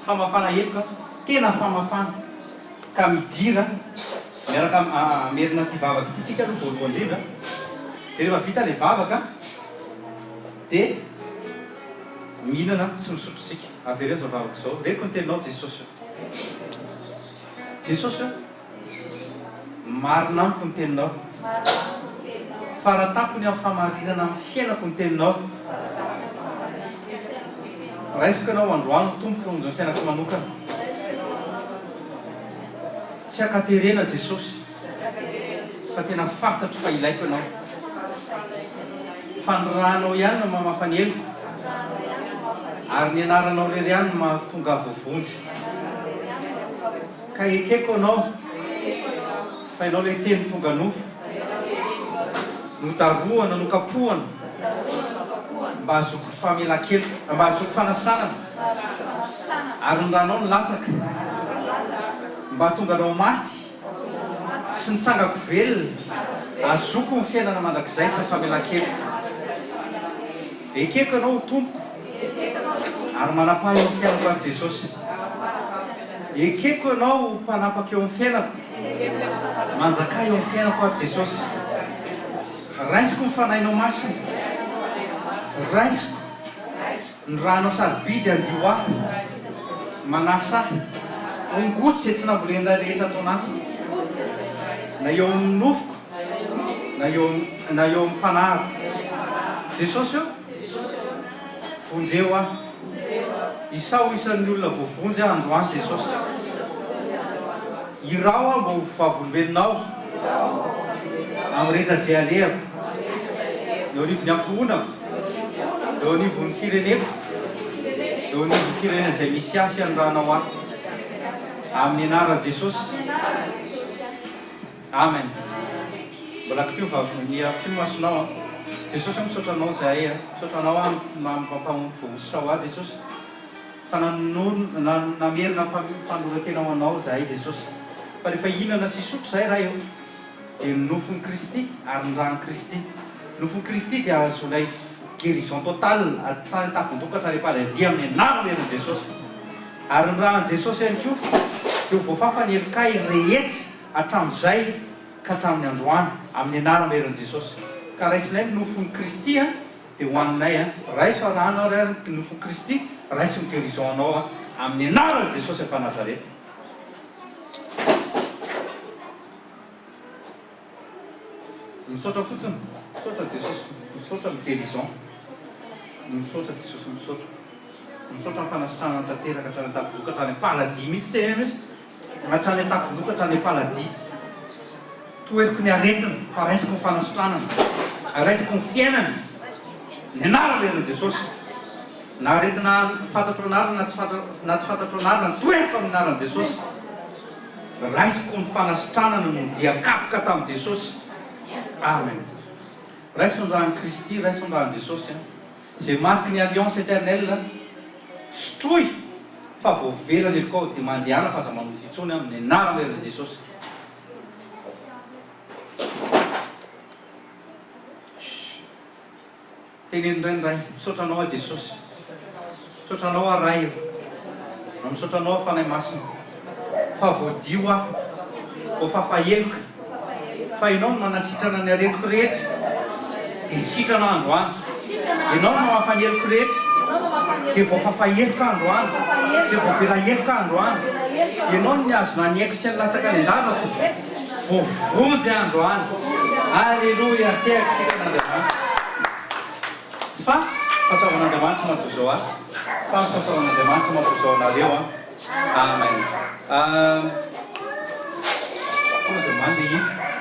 Famafana heloko tena famafana ka midira miaraka merina ty vavaka ty tsika aloha voalohany indrindra dia rehefa vita le vavaka dia mihinana sy misotrotsika avereo zao vavaka zao reko ny teninao Jesosy Jesosy marina amiko ny teninao faratapony amin'ny famarinana amin'ny fiainako ny teninao raisiko ianao androano tompoka onjany fiainako manokana tsy akaterena Jesosy fa tena fantatro fa ilaiko ianao fandrahanao ihany no mamafa ny heloko ary ny anaranao rery ihany no mahatonga vovonjy ka ekeko anao fa ianao le teny tonga nofo notarohana nokapohana mba hazoko famelakelo mba hazoko fanasitranana ary ny ranao nylatsaka mba tonga anao maty sy nitsangako velona azoko ny fiainana mandrakizay sy famelakelo. Ekeko ianao ho tompoko ary manapaha eo amin'ny fiainako ary Jesosy. Ekeko ianao ho mpanapaka eo amin'ny fiainako manjaka eo amin'ny fiainako ary Jesosy. Raisiko ny fanahinao masina, raisiko ny rahanao sarobidy andio ahy manasa ongotsy zay tsy nambolena rehetra atao anatiny na eo amin'ny nofoko na eo amin'ny fanahako Jesosy eo vonjeo aho isao isan'ny olona voavonjy aho androany Jesosy irao aho mba ho vavolombelonao amin'ny rehetra zay alehako eo anivon'ny ankohonako eo anivon'ny fireneko eo anivon'ny firenena zay misy asy anoranao ahy amin'ny anaran'i Jesosy amen. Mbola kipio miapio masonao Jesosy misaotra anao zahay misaotra anao mampampavosotra ho ahy Jesosy fa namerina fanoratenao anao zahay Jesosy fa rehefa hihinana sy sotro zahay raha eo dia nofon'ny Kristy ary ny ran'i Kristy nofon'ny Kristy dia azonay guérison totale hatrany tapondokatra rehefa aladia amin'ny anarana eran'i Jesosy ary ny ran'i Jesosy ihany koa dia voafafa ny helokay rehetra hatramin'izay ka hatramin'ny androany amin'ny anarana eran'i Jesosy ka raisinay ny nofon'ny Kristy dia hoaninay raiso arahana ray nofon'ny Kristy raiso ny guérison anao amin'ny anaran'i Jesosy efa Nazareta. Misaotra fotsiny misaotra Jesosy misaotra amin'ny guérison misaotra Jesosy misaotra ny fanasitranana tanteraka hatrany an-tampondokatra hatrany paladis mihitsy tena misy hatrany an-tampondokatra hatrany paladis toeriko ny aretina fa raisiko ny fanasitranana raisiko ny fiainana ny anarana eran'i Jesosy na aretina fantatro anarana na tsy fantatro anarana toeriko amin'ny anaran'i Jesosy raisiko ny fanasitranana no diakapoka tamin'i Jesosy. Amen. Raiso ny ran'i Kristy raiso ny ran'i Jesosy zay mariky ny alliance éternelle sotroy fa voavela ny heloko ao dia mandehana fa aza mamonjy intsony amin'ny anarana eran'i Jesosy. tenenindray misaotra anao a Jesosy misaotra anao a ray misaotra anao a fanahy masina fa voadio aho voafafaheloka fa ianao no manasitrana ny aretiko rehetra dia sitrana androany ianao no mahafaheloka rehetra dia voafafaheloka androany dia voavelaheloka androany ianao no niazona ny haiko tsy nilatsaka ny andavako voavonjy androany alleloia teakitsika n'Andriamanitra fa fahasavan'Andriamanitra mato zao ahy fa fahasavan'Andriamanitra mato zao anareo amen. Tonga dia mandeha iny